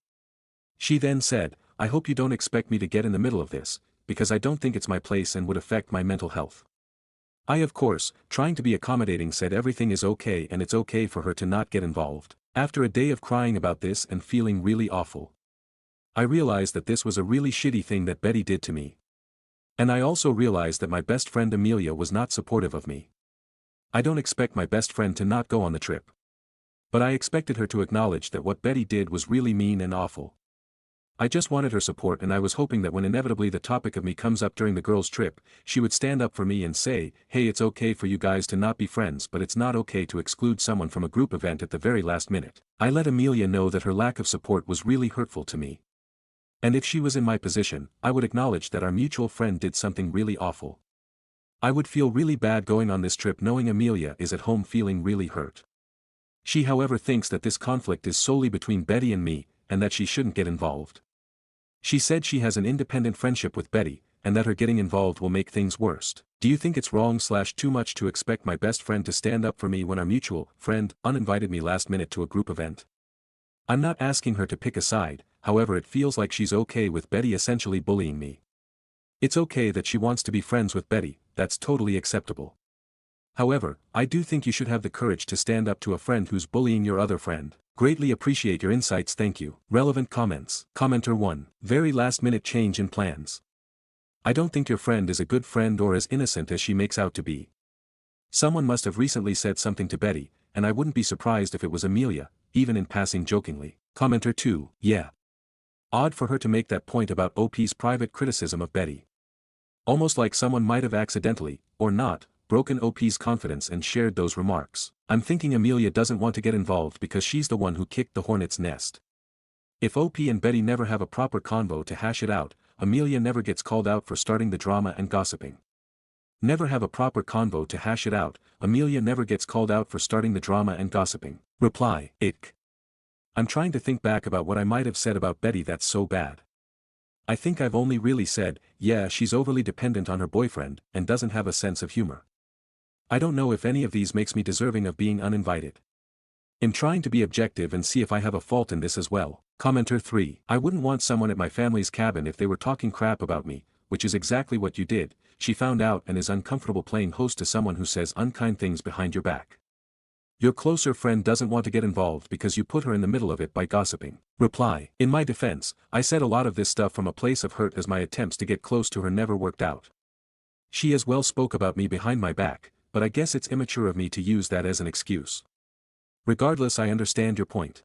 She then said, "I hope you don't expect me to get in the middle of this, because I don't think it's my place and would affect my mental health." I, of course, trying to be accommodating, said everything is okay and it's okay for her to not get involved. After a day of crying about this and feeling really awful, I realized that this was a really shitty thing that Betty did to me. And I also realized that my best friend Amelia was not supportive of me. I don't expect my best friend to not go on the trip. But I expected her to acknowledge that what Betty did was really mean and awful. I just wanted her support, and I was hoping that when inevitably the topic of me comes up during the girls' trip, she would stand up for me and say, "Hey, it's okay for you guys to not be friends, but it's not okay to exclude someone from a group event at the very last minute." I let Amelia know that her lack of support was really hurtful to me. And if she was in my position, I would acknowledge that our mutual friend did something really awful. I would feel really bad going on this trip knowing Amelia is at home feeling really hurt. She, however, thinks that this conflict is solely between Betty and me, and that she shouldn't get involved. She said she has an independent friendship with Betty, and that her getting involved will make things worse. Do you think it's wrong/too much to expect my best friend to stand up for me when our mutual friend uninvited me last minute to a group event? I'm not asking her to pick a side, however it feels like she's okay with Betty essentially bullying me. It's okay that she wants to be friends with Betty, that's totally acceptable. However, I do think you should have the courage to stand up to a friend who's bullying your other friend. Greatly appreciate your insights, thank you. Relevant comments. Commenter 1. Very last minute change in plans. I don't think your friend is a good friend or as innocent as she makes out to be. Someone must have recently said something to Betty, and I wouldn't be surprised if it was Amelia, even in passing jokingly. Commenter 2. Yeah. Odd for her to make that point about OP's private criticism of Betty. Almost like someone might have accidentally, or not, broken OP's confidence and shared those remarks. I'm thinking Amelia doesn't want to get involved because she's the one who kicked the hornet's nest. If OP and Betty never have a proper convo to hash it out, Amelia never gets called out for starting the drama and gossiping. Never have a proper convo to hash it out, Amelia never gets called out for starting the drama and gossiping. Reply, ick. I'm trying to think back about what I might have said about Betty that's so bad. I think I've only really said, yeah, she's overly dependent on her boyfriend, and doesn't have a sense of humor. I don't know if any of these makes me deserving of being uninvited. I'm trying to be objective and see if I have a fault in this as well. Commenter 3. I wouldn't want someone at my family's cabin if they were talking crap about me, which is exactly what you did. She found out and is uncomfortable playing host to someone who says unkind things behind your back. Your closer friend doesn't want to get involved because you put her in the middle of it by gossiping. Reply. In my defense, I said a lot of this stuff from a place of hurt as my attempts to get close to her never worked out. She as well spoke about me behind my back, but I guess it's immature of me to use that as an excuse. Regardless, I understand your point.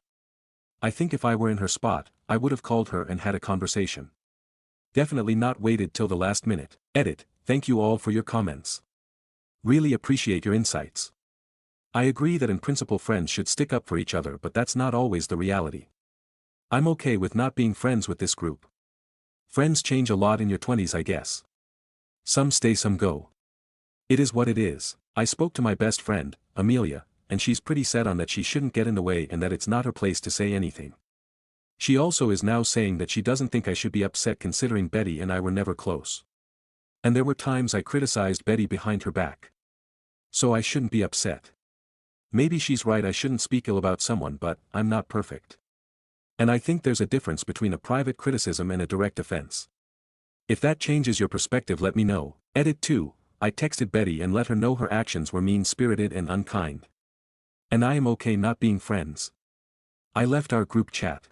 I think if I were in her spot, I would have called her and had a conversation. Definitely not waited till the last minute. Edit. Thank you all for your comments. Really appreciate your insights. I agree that in principle friends should stick up for each other, but that's not always the reality. I'm okay with not being friends with this group. Friends change a lot in your 20s, I guess. Some stay, some go. It is what it is. I spoke to my best friend, Amelia, and she's pretty set on that she shouldn't get in the way and that it's not her place to say anything. She also is now saying that she doesn't think I should be upset considering Betty and I were never close. And there were times I criticized Betty behind her back. So I shouldn't be upset. Maybe she's right, I shouldn't speak ill about someone, but I'm not perfect. And I think there's a difference between a private criticism and a direct offense. If that changes your perspective, let me know. Edit 2. I texted Betty and let her know her actions were mean-spirited and unkind. And I am okay not being friends. I left our group chat.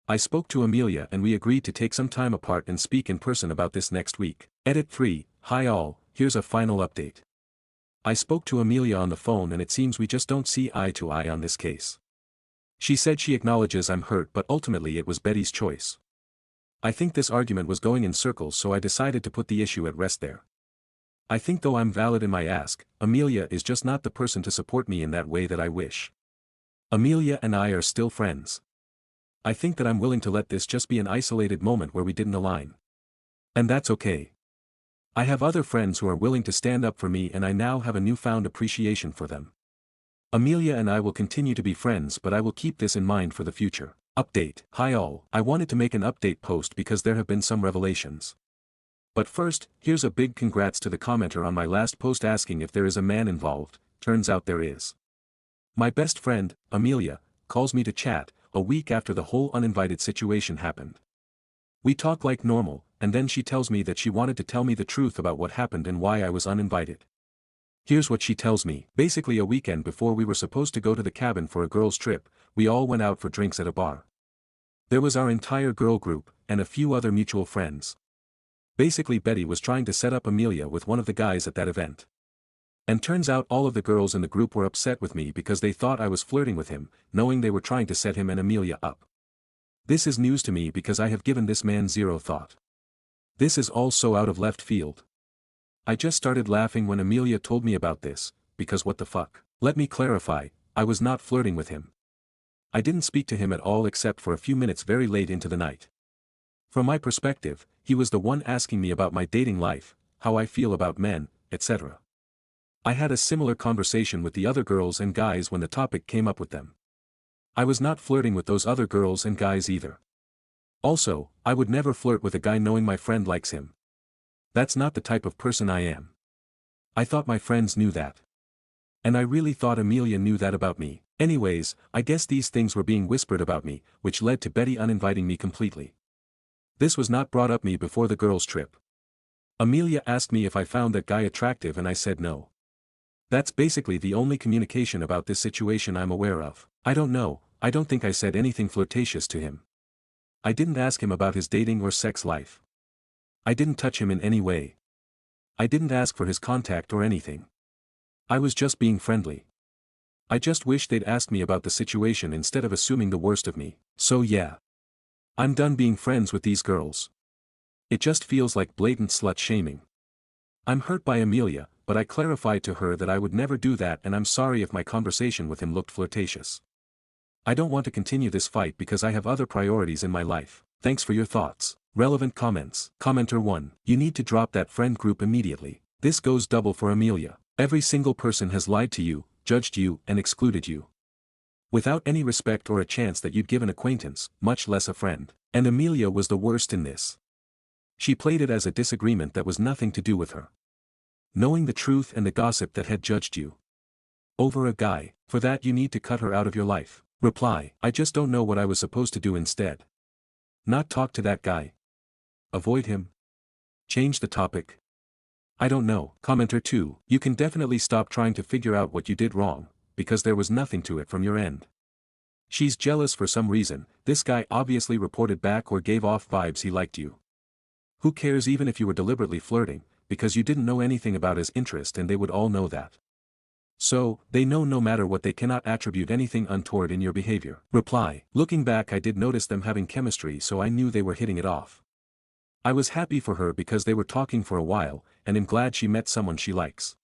I spoke to Amelia and we agreed to take some time apart and speak in person about this next week. Edit 3. Hi all, here's a final update. I spoke to Amelia on the phone and it seems we just don't see eye to eye on this case. She said she acknowledges I'm hurt, but ultimately it was Betty's choice. I think this argument was going in circles, so I decided to put the issue at rest there. I think though I'm valid in my ask, Amelia is just not the person to support me in that way that I wish. Amelia and I are still friends. I think that I'm willing to let this just be an isolated moment where we didn't align. And that's okay. I have other friends who are willing to stand up for me and I now have a newfound appreciation for them. Amelia and I will continue to be friends, but I will keep this in mind for the future. Update. Hi all. I wanted to make an update post because there have been some revelations. But first, here's a big congrats to the commenter on my last post asking if there is a man involved. Turns out there is. My best friend, Amelia, calls me to chat, a week after the whole uninvited situation happened. We talk like normal, and then she tells me that she wanted to tell me the truth about what happened and why I was uninvited. Here's what she tells me. Basically, a weekend before we were supposed to go to the cabin for a girls' trip, we all went out for drinks at a bar. There was our entire girl group, and a few other mutual friends. Basically, Betty was trying to set up Amelia with one of the guys at that event. And turns out all of the girls in the group were upset with me because they thought I was flirting with him, knowing they were trying to set him and Amelia up. This is news to me because I have given this man zero thought. This is all so out of left field. I just started laughing when Amelia told me about this, because what the fuck? Let me clarify, I was not flirting with him. I didn't speak to him at all except for a few minutes very late into the night. From my perspective, he was the one asking me about my dating life, how I feel about men, etc. I had a similar conversation with the other girls and guys when the topic came up with them. I was not flirting with those other girls and guys either. Also, I would never flirt with a guy knowing my friend likes him. That's not the type of person I am. I thought my friends knew that. And I really thought Amelia knew that about me. Anyways, I guess these things were being whispered about me, which led to Betty uninviting me completely. This was not brought up me before the girls' trip. Amelia asked me if I found that guy attractive and I said no. That's basically the only communication about this situation I'm aware of. I don't know, I don't think I said anything flirtatious to him. I didn't ask him about his dating or sex life. I didn't touch him in any way. I didn't ask for his contact or anything. I was just being friendly. I just wish they'd asked me about the situation instead of assuming the worst of me. So yeah. I'm done being friends with these girls. It just feels like blatant slut-shaming. I'm hurt by Amelia, but I clarified to her that I would never do that and I'm sorry if my conversation with him looked flirtatious. I don't want to continue this fight because I have other priorities in my life. Thanks for your thoughts. Relevant comments. Commenter 1. You need to drop that friend group immediately. This goes double for Amelia. Every single person has lied to you, judged you, and excluded you. Without any respect or a chance that you'd give an acquaintance, much less a friend. And Amelia was the worst in this. She played it as a disagreement that was nothing to do with her. Knowing the truth and the gossip that had judged you. Over a guy, for that you need to cut her out of your life. Reply, I just don't know what I was supposed to do instead. Not talk to that guy. Avoid him. Change the topic. I don't know. Commenter 2, you can definitely stop trying to figure out what you did wrong, because there was nothing to it from your end. She's jealous for some reason, this guy obviously reported back or gave off vibes he liked you. Who cares even if you were deliberately flirting, because you didn't know anything about his interest and they would all know that. So, they know no matter what they cannot attribute anything untoward in your behavior. Reply, looking back I did notice them having chemistry so I knew they were hitting it off. I was happy for her because they were talking for a while, and am glad she met someone she likes.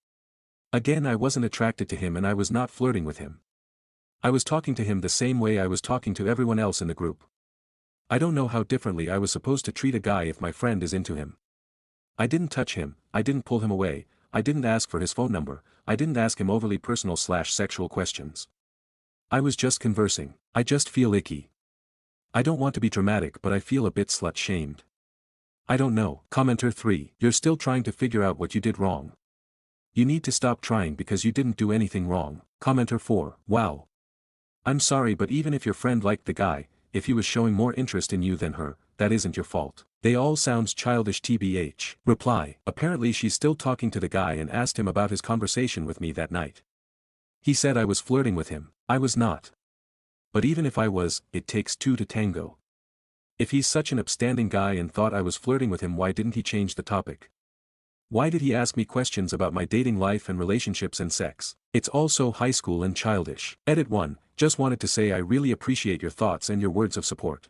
Again I wasn't attracted to him and I was not flirting with him. I was talking to him the same way I was talking to everyone else in the group. I don't know how differently I was supposed to treat a guy if my friend is into him. I didn't touch him, I didn't pull him away, I didn't ask for his phone number, I didn't ask him overly personal/sexual questions. I was just conversing. I just feel icky. I don't want to be dramatic but I feel a bit slut-shamed. I don't know. Commenter 3, you're still trying to figure out what you did wrong. You need to stop trying because you didn't do anything wrong. Commenter 4, wow. I'm sorry but even if your friend liked the guy, if he was showing more interest in you than her, that isn't your fault. They all sounds childish tbh. Reply, apparently she's still talking to the guy and asked him about his conversation with me that night. He said I was flirting with him. I was not. But even if I was, it takes two to tango. If he's such an upstanding guy and thought I was flirting with him, why didn't he change the topic? Why did he ask me questions about my dating life and relationships and sex? It's all so high school and childish. Edit 1, just wanted to say I really appreciate your thoughts and your words of support.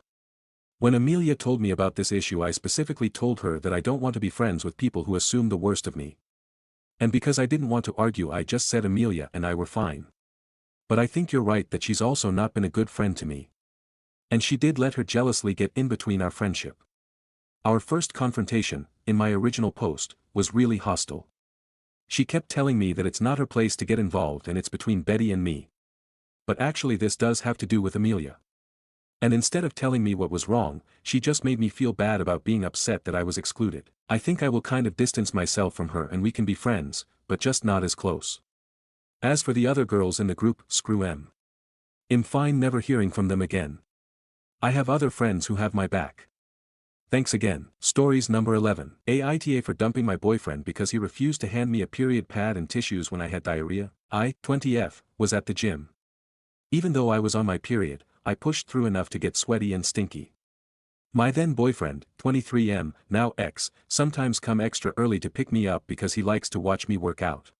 When Amelia told me about this issue I specifically told her that I don't want to be friends with people who assume the worst of me. And because I didn't want to argue I just said Amelia and I were fine. But I think you're right that she's also not been a good friend to me. And she did let her jealously get in between our friendship. Our first confrontation, in my original post, was really hostile. She kept telling me that it's not her place to get involved and it's between Betty and me. But actually this does have to do with Amelia. And instead of telling me what was wrong, she just made me feel bad about being upset that I was excluded. I think I will kind of distance myself from her and we can be friends, but just not as close. As for the other girls in the group, screw 'em. I'm fine never hearing from them again. I have other friends who have my back. Thanks again. Stories number 11. Aita for dumping my boyfriend because he refused to hand me a period pad and tissues when I had diarrhea. I, 20F, was at the gym. Even though I was on my period, I pushed through enough to get sweaty and stinky. My then boyfriend, 23M, now ex, sometimes come extra early to pick me up because he likes to watch me work out.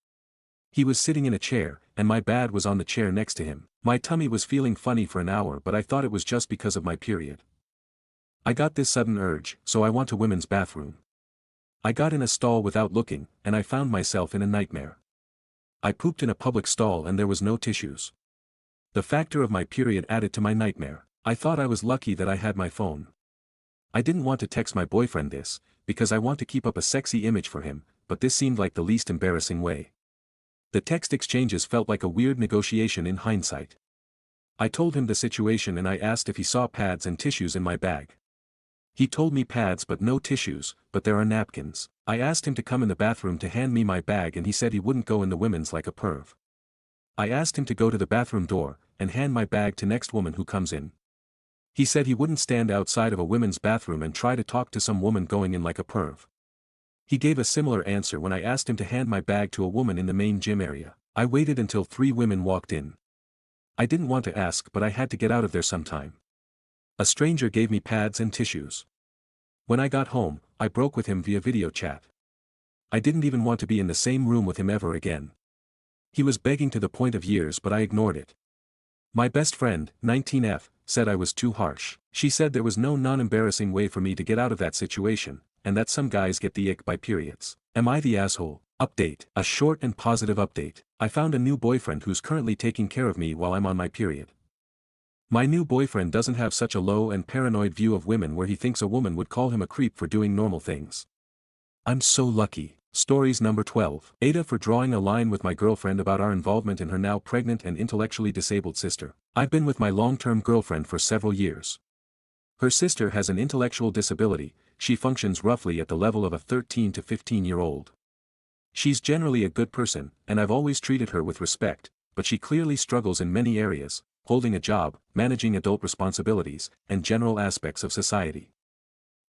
He was sitting in a chair, and my bed was on the chair next to him. My tummy was feeling funny for an hour but I thought it was just because of my period. I got this sudden urge, so I went to women's bathroom. I got in a stall without looking, and I found myself in a nightmare. I pooped in a public stall and there was no tissues. The factor of my period added to my nightmare. I thought I was lucky that I had my phone. I didn't want to text my boyfriend this, because I want to keep up a sexy image for him, but this seemed like the least embarrassing way. The text exchanges felt like a weird negotiation in hindsight. I told him the situation and I asked if he saw pads and tissues in my bag. He told me pads but no tissues, but there are napkins. I asked him to come in the bathroom to hand me my bag and he said he wouldn't go in the women's like a perv. I asked him to go to the bathroom door, and hand my bag to next woman who comes in. He said he wouldn't stand outside of a women's bathroom and try to talk to some woman going in like a perv. He gave a similar answer when I asked him to hand my bag to a woman in the main gym area. I waited until 3 women walked in. I didn't want to ask but I had to get out of there sometime. A stranger gave me pads and tissues. When I got home, I broke with him via video chat. I didn't even want to be in the same room with him ever again. He was begging to the point of years but I ignored it. My best friend, 19F, said I was too harsh. She said there was no non-embarrassing way for me to get out of that situation, and that some guys get the ick by periods. Am I the asshole? Update. A short and positive update. I found a new boyfriend who's currently taking care of me while I'm on my period. My new boyfriend doesn't have such a low and paranoid view of women where he thinks a woman would call him a creep for doing normal things. I'm so lucky. Stories number 12. Aita for drawing a line with my girlfriend about our involvement in her now pregnant and intellectually disabled sister. I've been with my long-term girlfriend for several years. Her sister has an intellectual disability. She functions roughly at the level of a 13 to 15-year-old. She's generally a good person, and I've always treated her with respect, but she clearly struggles in many areas, holding a job, managing adult responsibilities, and general aspects of society.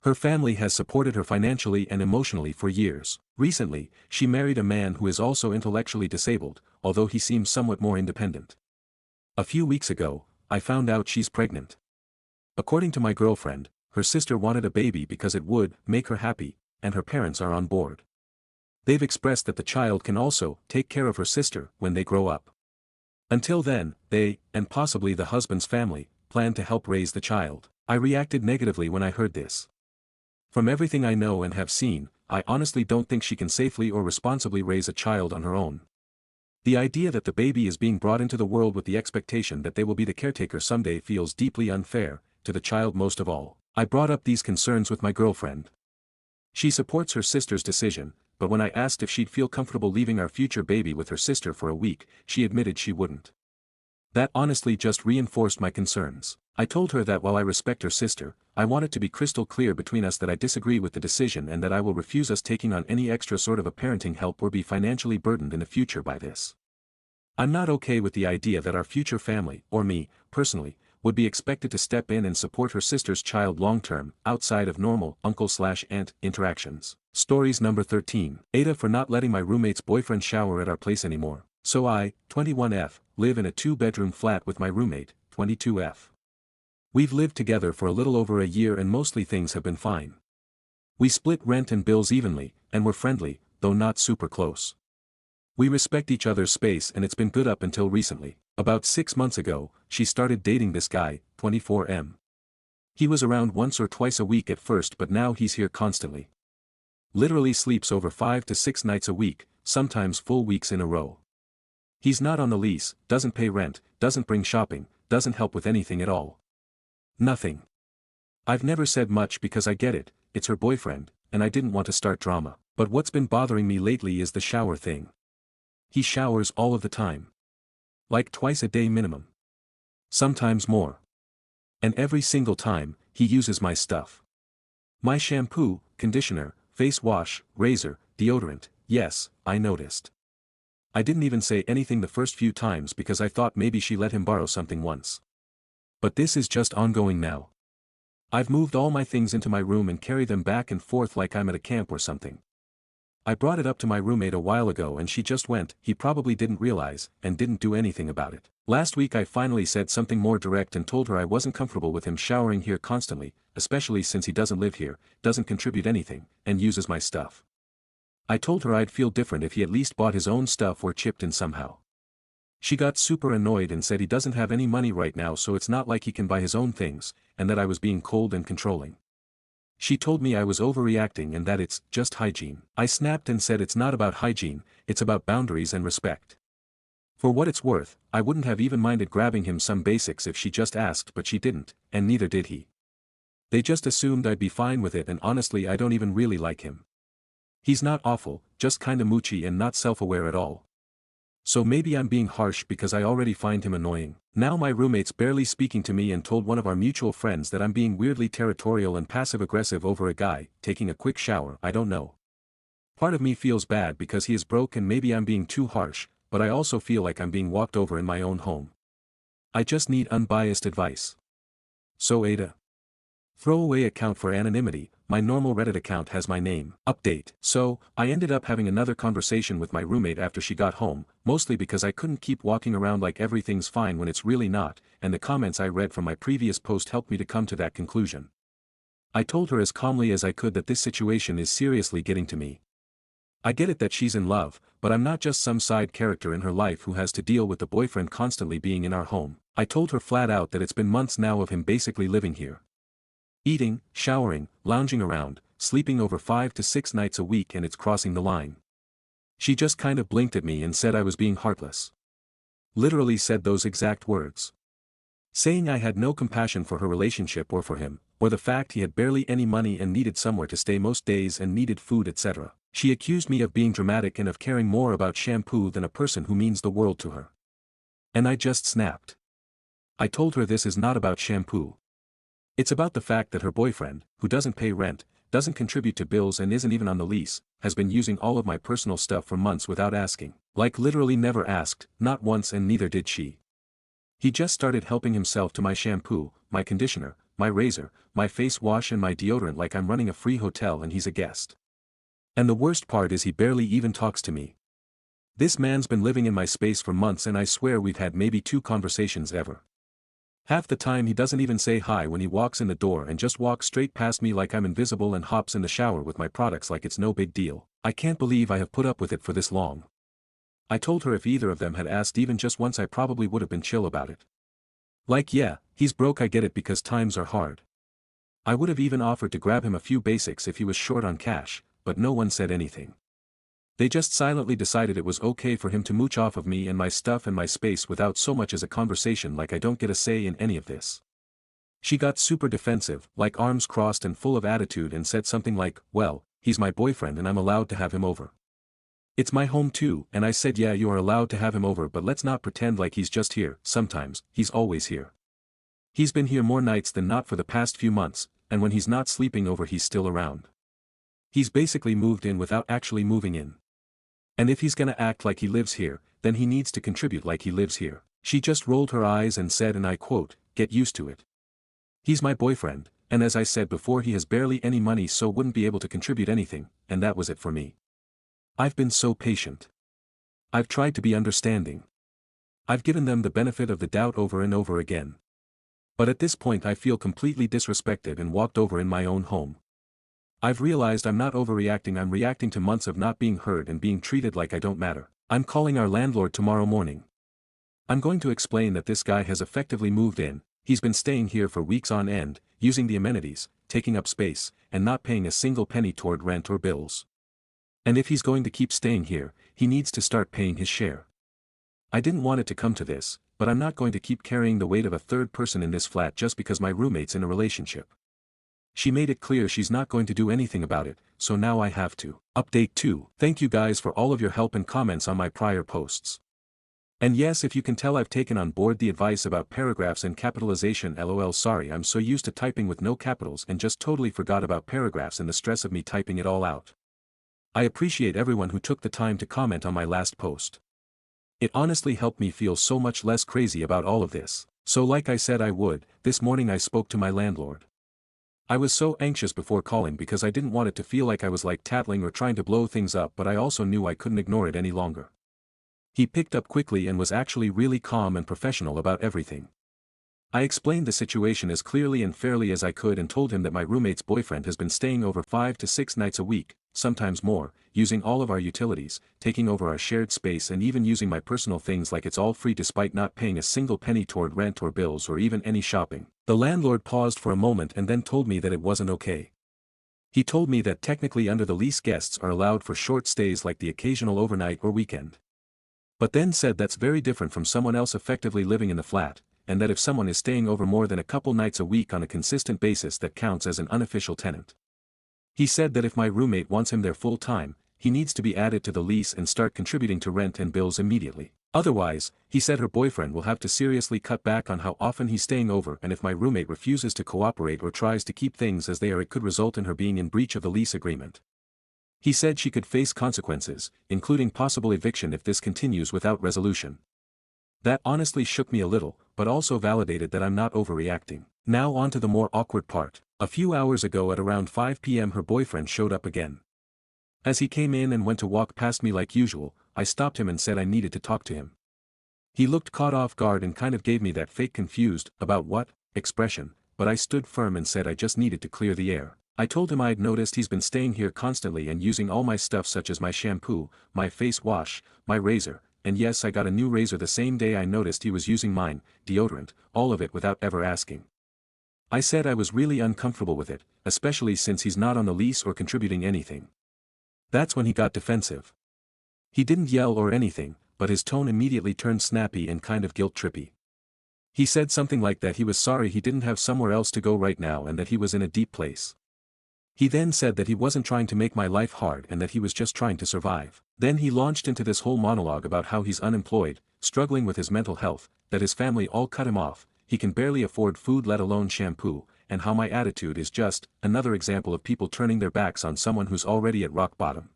Her family has supported her financially and emotionally for years. Recently, she married a man who is also intellectually disabled, although he seems somewhat more independent. A few weeks ago, I found out she's pregnant. According to my girlfriend, her sister wanted a baby because it would make her happy, and her parents are on board. They've expressed that the child can also take care of her sister when they grow up. Until then, they, and possibly the husband's family, plan to help raise the child. I reacted negatively when I heard this. From everything I know and have seen, I honestly don't think she can safely or responsibly raise a child on her own. The idea that the baby is being brought into the world with the expectation that they will be the caretaker someday feels deeply unfair, to the child most of all. I brought up these concerns with my girlfriend. She supports her sister's decision, but when I asked if she'd feel comfortable leaving our future baby with her sister for a week, she admitted she wouldn't. That honestly just reinforced my concerns. I told her that while I respect her sister, I want it to be crystal clear between us that I disagree with the decision and that I will refuse us taking on any extra sort of a parenting help or be financially burdened in the future by this. I'm not okay with the idea that our future family, or me, personally, would be expected to step in and support her sister's child long-term, outside of normal uncle/aunt interactions. Stories number 13. Aita for not letting my roommate's boyfriend shower at our place anymore. So I, 21F, live in a 2-bedroom flat with my roommate, 22F. We've lived together for a little over a year and mostly things have been fine. We split rent and bills evenly, and we're friendly, though not super close. We respect each other's space and it's been good up until recently. About 6 months ago, she started dating this guy, 24M. He was around once or twice a week at first but now he's here constantly. Literally sleeps over 5 to 6 nights a week, sometimes full weeks in a row. He's not on the lease, doesn't pay rent, doesn't bring shopping, doesn't help with anything at all. Nothing. I've never said much because I get it, it's her boyfriend, and I didn't want to start drama. But what's been bothering me lately is the shower thing. He showers all of the time. Like twice a day minimum. Sometimes more. And every single time, he uses my stuff. My shampoo, conditioner, face wash, razor, deodorant, yes, I noticed. I didn't even say anything the first few times because I thought maybe she let him borrow something once. But this is just ongoing now. I've moved all my things into my room and carry them back and forth like I'm at a camp or something. I brought it up to my roommate a while ago and she just went, he probably didn't realize, and didn't do anything about it. Last week I finally said something more direct and told her I wasn't comfortable with him showering here constantly, especially since he doesn't live here, doesn't contribute anything, and uses my stuff. I told her I'd feel different if he at least bought his own stuff or chipped in somehow. She got super annoyed and said he doesn't have any money right now so it's not like he can buy his own things, and that I was being cold and controlling. She told me I was overreacting and that it's just hygiene. I snapped and said it's not about hygiene, it's about boundaries and respect. For what it's worth, I wouldn't have even minded grabbing him some basics if she just asked but she didn't, and neither did he. They just assumed I'd be fine with it and honestly I don't even really like him. He's not awful, just kinda moochy and not self-aware at all. So maybe I'm being harsh because I already find him annoying. Now my roommate's barely speaking to me and told one of our mutual friends that I'm being weirdly territorial and passive-aggressive over a guy taking a quick shower. I don't know. Part of me feels bad because he is broke and maybe I'm being too harsh, but I also feel like I'm being walked over in my own home. I just need unbiased advice. So Aita. Throwaway account for anonymity, my normal Reddit account has my name. Update. So, I ended up having another conversation with my roommate after she got home, mostly because I couldn't keep walking around like everything's fine when it's really not, and the comments I read from my previous post helped me to come to that conclusion. I told her as calmly as I could that this situation is seriously getting to me. I get it that she's in love, but I'm not just some side character in her life who has to deal with the boyfriend constantly being in our home. I told her flat out that it's been months now of him basically living here. Eating, showering, lounging around, sleeping over 5 to 6 nights a week, and it's crossing the line. She just kind of blinked at me and said I was being heartless. Literally said those exact words. Saying I had no compassion for her relationship or for him, or the fact he had barely any money and needed somewhere to stay most days and needed food, etc. She accused me of being dramatic and of caring more about shampoo than a person who means the world to her. And I just snapped. I told her this is not about shampoo. It's about the fact that her boyfriend, who doesn't pay rent, doesn't contribute to bills and isn't even on the lease, has been using all of my personal stuff for months without asking. Like literally never asked, not once, and neither did she. He just started helping himself to my shampoo, my conditioner, my razor, my face wash and my deodorant like I'm running a free hotel and he's a guest. And the worst part is he barely even talks to me. This man's been living in my space for months and I swear we've had maybe 2 conversations ever. Half the time he doesn't even say hi when he walks in the door and just walks straight past me like I'm invisible and hops in the shower with my products like it's no big deal. I can't believe I have put up with it for this long. I told her if either of them had asked even just once I probably would have been chill about it. Like yeah, he's broke, I get it because times are hard. I would have even offered to grab him a few basics if he was short on cash, but no one said anything. They just silently decided it was okay for him to mooch off of me and my stuff and my space without so much as a conversation, like I don't get a say in any of this. She got super defensive, like arms crossed and full of attitude, and said something like, well, he's my boyfriend and I'm allowed to have him over. It's my home too, and I said yeah, you are allowed to have him over, but let's not pretend like he's just here. Sometimes, he's always here. He's been here more nights than not for the past few months, and when he's not sleeping over he's still around. He's basically moved in without actually moving in. And if he's gonna act like he lives here, then he needs to contribute like he lives here. She just rolled her eyes and said, and I quote, get used to it. He's my boyfriend, and as I said before, he has barely any money, so wouldn't be able to contribute anything, and that was it for me. I've been so patient. I've tried to be understanding. I've given them the benefit of the doubt over and over again. But at this point I feel completely disrespected and walked over in my own home. I've realized I'm not overreacting, I'm reacting to months of not being heard and being treated like I don't matter. I'm calling our landlord tomorrow morning. I'm going to explain that this guy has effectively moved in, he's been staying here for weeks on end, using the amenities, taking up space, and not paying a single penny toward rent or bills. And if he's going to keep staying here, he needs to start paying his share. I didn't want it to come to this, but I'm not going to keep carrying the weight of a third person in this flat just because my roommate's in a relationship. She made it clear she's not going to do anything about it, so now I have to. Update 2. Thank you guys for all of your help and comments on my prior posts. And yes, if you can tell, I've taken on board the advice about paragraphs and capitalization. LOL, sorry, I'm so used to typing with no capitals and just totally forgot about paragraphs in the stress of me typing it all out. I appreciate everyone who took the time to comment on my last post. It honestly helped me feel so much less crazy about all of this. So like I said I would, this morning I spoke to my landlord. I was so anxious before calling because I didn't want it to feel like I was like tattling or trying to blow things up, but I also knew I couldn't ignore it any longer. He picked up quickly and was actually really calm and professional about everything. I explained the situation as clearly and fairly as I could and told him that my roommate's boyfriend has been staying over 5 to 6 nights a week, sometimes more, using all of our utilities, taking over our shared space, and even using my personal things like it's all free despite not paying a single penny toward rent or bills or even any shopping. The landlord paused for a moment and then told me that it wasn't okay. He told me that technically under the lease guests are allowed for short stays like the occasional overnight or weekend. But then said that's very different from someone else effectively living in the flat, and that if someone is staying over more than a couple nights a week on a consistent basis, that counts as an unofficial tenant. He said that if my roommate wants him there full time, he needs to be added to the lease and start contributing to rent and bills immediately. Otherwise, he said her boyfriend will have to seriously cut back on how often he's staying over, and if my roommate refuses to cooperate or tries to keep things as they are, it could result in her being in breach of the lease agreement. He said she could face consequences, including possible eviction if this continues without resolution. That honestly shook me a little, but also validated that I'm not overreacting. Now on to the more awkward part. A few hours ago at around 5 p.m. her boyfriend showed up again. As he came in and went to walk past me like usual, I stopped him and said I needed to talk to him. He looked caught off guard and kind of gave me that fake confused, about what, expression, but I stood firm and said I just needed to clear the air. I told him I had noticed he's been staying here constantly and using all my stuff such as my shampoo, my face wash, my razor, and yes, I got a new razor the same day I noticed he was using mine, deodorant, all of it without ever asking. I said I was really uncomfortable with it, especially since he's not on the lease or contributing anything. That's when he got defensive. He didn't yell or anything, but his tone immediately turned snappy and kind of guilt-trippy. He said something like that he was sorry he didn't have somewhere else to go right now and that he was in a deep place. He then said that he wasn't trying to make my life hard and that he was just trying to survive. Then he launched into this whole monologue about how he's unemployed, struggling with his mental health, that his family all cut him off, he can barely afford food let alone shampoo, and how my attitude is just another example of people turning their backs on someone who's already at rock bottom.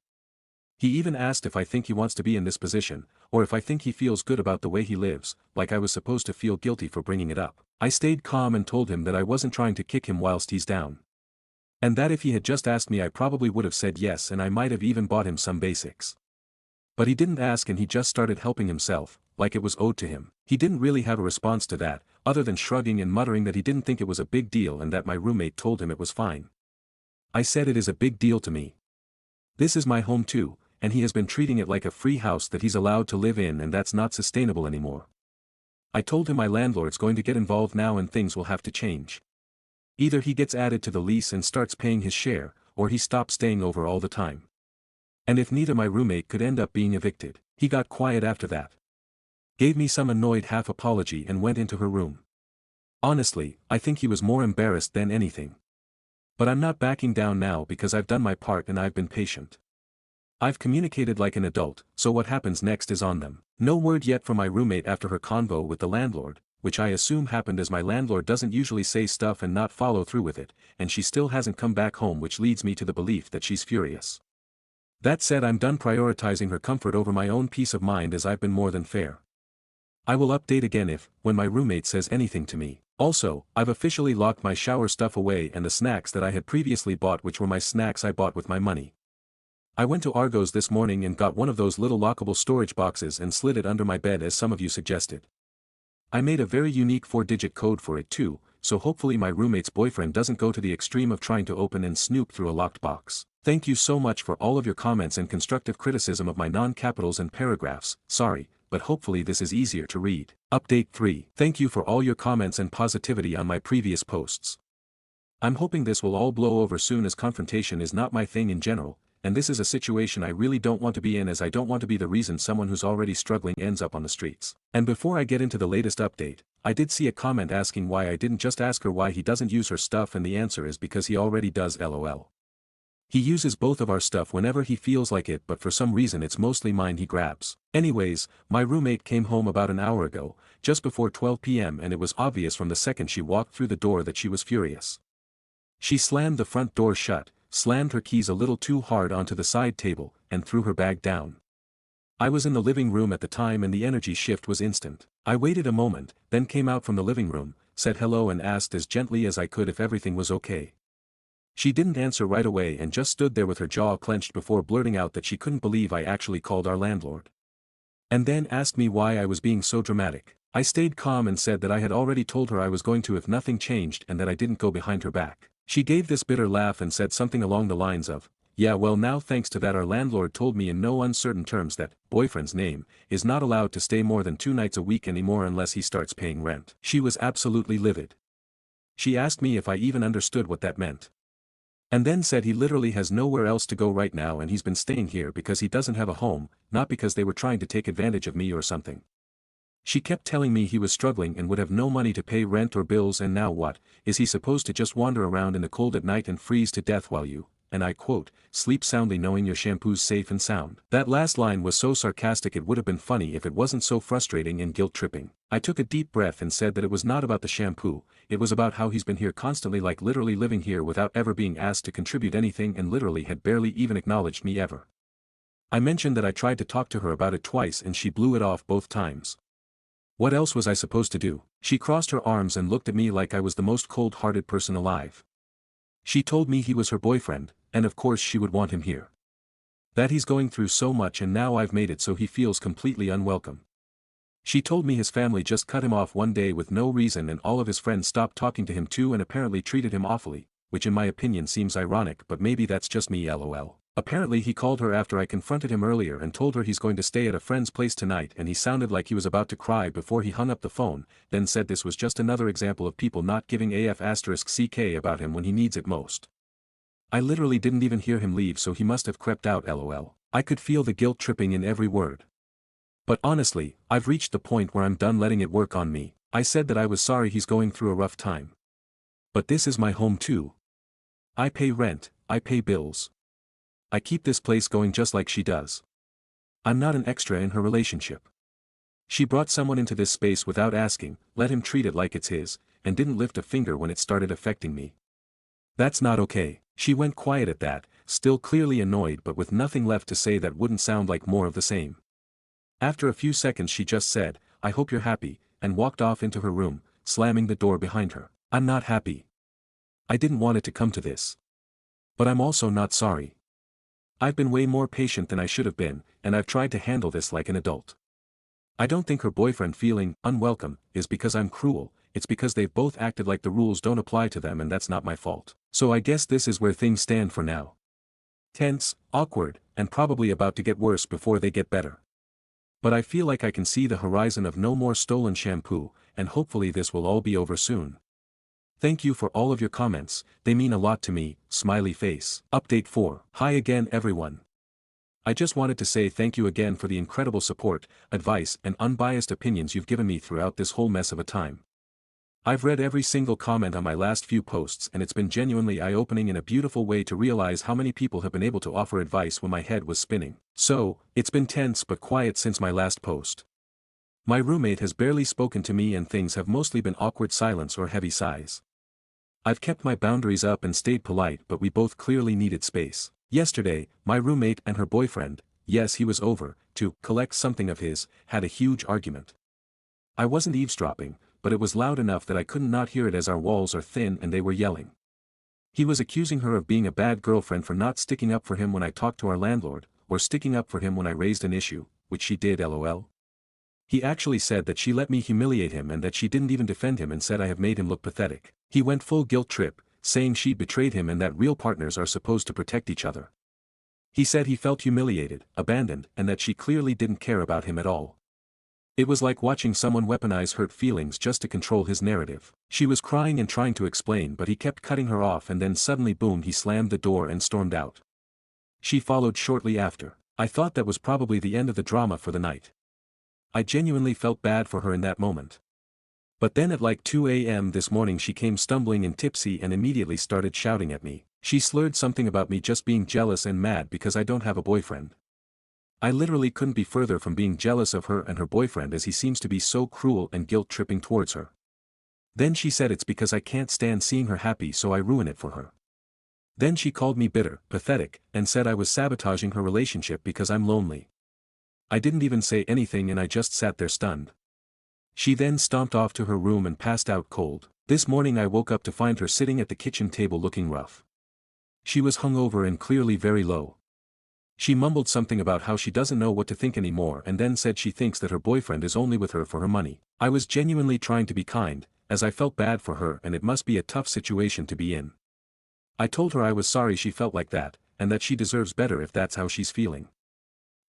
He even asked if I think he wants to be in this position, or if I think he feels good about the way he lives, like I was supposed to feel guilty for bringing it up. I stayed calm and told him that I wasn't trying to kick him whilst he's down. And that if he had just asked me I probably would have said yes and I might have even bought him some basics. But he didn't ask and he just started helping himself, like it was owed to him. He didn't really have a response to that, other than shrugging and muttering that he didn't think it was a big deal and that my roommate told him it was fine. I said it is a big deal to me. This is my home too, and he has been treating it like a free house that he's allowed to live in, and that's not sustainable anymore. I told him my landlord's going to get involved now and things will have to change. Either he gets added to the lease and starts paying his share, or he stops staying over all the time. And if neither, my roommate could end up being evicted. He got quiet after that. Gave me some annoyed half apology and went into her room. Honestly, I think he was more embarrassed than anything. But I'm not backing down now because I've done my part and I've been patient. I've communicated like an adult, so what happens next is on them. No word yet from my roommate after her convo with the landlord, which I assume happened as my landlord doesn't usually say stuff and not follow through with it, and she still hasn't come back home, which leads me to the belief that she's furious. That said, I'm done prioritizing her comfort over my own peace of mind as I've been more than fair. I will update again when my roommate says anything to me. Also, I've officially locked my shower stuff away and the snacks that I had previously bought, which were my snacks I bought with my money. I went to Argos this morning and got one of those little lockable storage boxes and slid it under my bed as some of you suggested. I made a very unique 4-digit code for it too, so hopefully my roommate's boyfriend doesn't go to the extreme of trying to open and snoop through a locked box. Thank you so much for all of your comments and constructive criticism of my non-capitals and paragraphs. Sorry, but hopefully this is easier to read. Update 3. Thank you for all your comments and positivity on my previous posts. I'm hoping this will all blow over soon, as confrontation is not my thing in general, and this is a situation I really don't want to be in, as I don't want to be the reason someone who's already struggling ends up on the streets. And before I get into the latest update, I did see a comment asking why I didn't just ask her why he doesn't use her stuff, and the answer is because he already does, lol. He uses both of our stuff whenever he feels like it, but for some reason it's mostly mine he grabs. Anyways, my roommate came home about an hour ago, just before 12 p.m. and it was obvious from the second she walked through the door that she was furious. She slammed the front door shut, slammed her keys a little too hard onto the side table, and threw her bag down. I was in the living room at the time and the energy shift was instant. I waited a moment, then came out from the living room, said hello and asked as gently as I could if everything was okay. She didn't answer right away and just stood there with her jaw clenched before blurting out that she couldn't believe I actually called our landlord. And then asked me why I was being so dramatic. I stayed calm and said that I had already told her I was going to if nothing changed and that I didn't go behind her back. She gave this bitter laugh and said something along the lines of, "Yeah, well, now thanks to that our landlord told me in no uncertain terms that boyfriend's name is not allowed to stay more than 2 nights a week anymore unless he starts paying rent." She was absolutely livid. She asked me if I even understood what that meant. And then said he literally has nowhere else to go right now and he's been staying here because he doesn't have a home, not because they were trying to take advantage of me or something. She kept telling me he was struggling and would have no money to pay rent or bills, and now what, is he supposed to just wander around in the cold at night and freeze to death while you, and I quote, sleep soundly knowing your shampoo's safe and sound. That last line was so sarcastic it would have been funny if it wasn't so frustrating and guilt-tripping. I took a deep breath and said that it was not about the shampoo, it was about how he's been here constantly, like literally living here without ever being asked to contribute anything, and literally had barely even acknowledged me ever. I mentioned that I tried to talk to her about it twice and she blew it off both times. What else was I supposed to do? She crossed her arms and looked at me like I was the most cold-hearted person alive. She told me he was her boyfriend, and of course she would want him here. That he's going through so much and now I've made it so he feels completely unwelcome. She told me his family just cut him off one day with no reason and all of his friends stopped talking to him too and apparently treated him awfully, which in my opinion seems ironic, but maybe that's just me, lol. Apparently he called her after I confronted him earlier and told her he's going to stay at a friend's place tonight, and he sounded like he was about to cry before he hung up the phone, then said this was just another example of people not giving AF***ck about him when he needs it most. I literally didn't even hear him leave, so he must have crept out, lol. I could feel the guilt tripping in every word. But honestly, I've reached the point where I'm done letting it work on me. I said that I was sorry he's going through a rough time. But this is my home too. I pay rent, I pay bills. I keep this place going just like she does. I'm not an extra in her relationship. She brought someone into this space without asking, let him treat it like it's his, and didn't lift a finger when it started affecting me. That's not okay. She went quiet at that, still clearly annoyed but with nothing left to say that wouldn't sound like more of the same. After a few seconds she just said, I hope you're happy, and walked off into her room, slamming the door behind her. I'm not happy. I didn't want it to come to this. But I'm also not sorry. I've been way more patient than I should have been, and I've tried to handle this like an adult. I don't think her boyfriend feeling unwelcome is because I'm cruel, it's because they've both acted like the rules don't apply to them, and that's not my fault. So I guess this is where things stand for now. Tense, awkward, and probably about to get worse before they get better. But I feel like I can see the horizon of no more stolen shampoo, and hopefully this will all be over soon. Thank you for all of your comments, they mean a lot to me, smiley face. Update 4. Hi again everyone. I just wanted to say thank you again for the incredible support, advice and unbiased opinions you've given me throughout this whole mess of a time. I've read every single comment on my last few posts and it's been genuinely eye-opening in a beautiful way to realize how many people have been able to offer advice when my head was spinning. So, it's been tense but quiet since my last post. My roommate has barely spoken to me and things have mostly been awkward silence or heavy sighs. I've kept my boundaries up and stayed polite, but we both clearly needed space. Yesterday, my roommate and her boyfriend, yes he was over, to collect something of his, had a huge argument. I wasn't eavesdropping, but it was loud enough that I couldn't not hear it as our walls are thin and they were yelling. He was accusing her of being a bad girlfriend for not sticking up for him when I talked to our landlord, or sticking up for him when I raised an issue, which she did, lol. He actually said that she let me humiliate him and that she didn't even defend him, and said I have made him look pathetic. He went full guilt trip, saying she betrayed him and that real partners are supposed to protect each other. He said he felt humiliated, abandoned, and that she clearly didn't care about him at all. It was like watching someone weaponize hurt feelings just to control his narrative. She was crying and trying to explain, but he kept cutting her off, and then suddenly boom, he slammed the door and stormed out. She followed shortly after. I thought that was probably the end of the drama for the night. I genuinely felt bad for her in that moment. But then at like 2 a.m. this morning she came stumbling and tipsy and immediately started shouting at me. She slurred something about me just being jealous and mad because I don't have a boyfriend. I literally couldn't be further from being jealous of her and her boyfriend, as he seems to be so cruel and guilt-tripping towards her. Then she said it's because I can't stand seeing her happy, so I ruin it for her. Then she called me bitter, pathetic, and said I was sabotaging her relationship because I'm lonely. I didn't even say anything and I just sat there stunned. She then stomped off to her room and passed out cold. This morning I woke up to find her sitting at the kitchen table looking rough. She was hungover and clearly very low. She mumbled something about how she doesn't know what to think anymore, and then said she thinks that her boyfriend is only with her for her money. I was genuinely trying to be kind, as I felt bad for her and it must be a tough situation to be in. I told her I was sorry she felt like that, and that she deserves better if that's how she's feeling.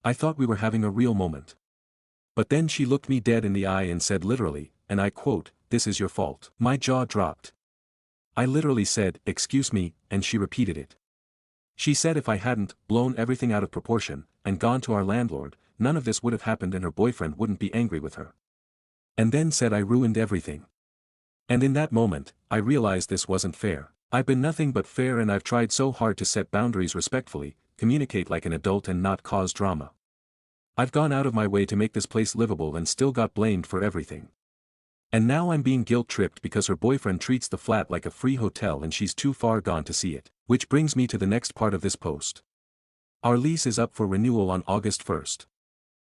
I thought we were having a real moment. But then she looked me dead in the eye and said literally, and I quote, "This is your fault." My jaw dropped. I literally said, "Excuse me," and she repeated it. She said if I hadn't blown everything out of proportion and gone to our landlord, none of this would have happened and her boyfriend wouldn't be angry with her. And then said I ruined everything. And in that moment, I realized this wasn't fair. I've been nothing but fair and I've tried so hard to set boundaries respectfully, communicate like an adult and not cause drama. I've gone out of my way to make this place livable and still got blamed for everything. And now I'm being guilt-tripped because her boyfriend treats the flat like a free hotel and she's too far gone to see it. Which brings me to the next part of this post. Our lease is up for renewal on August 1st.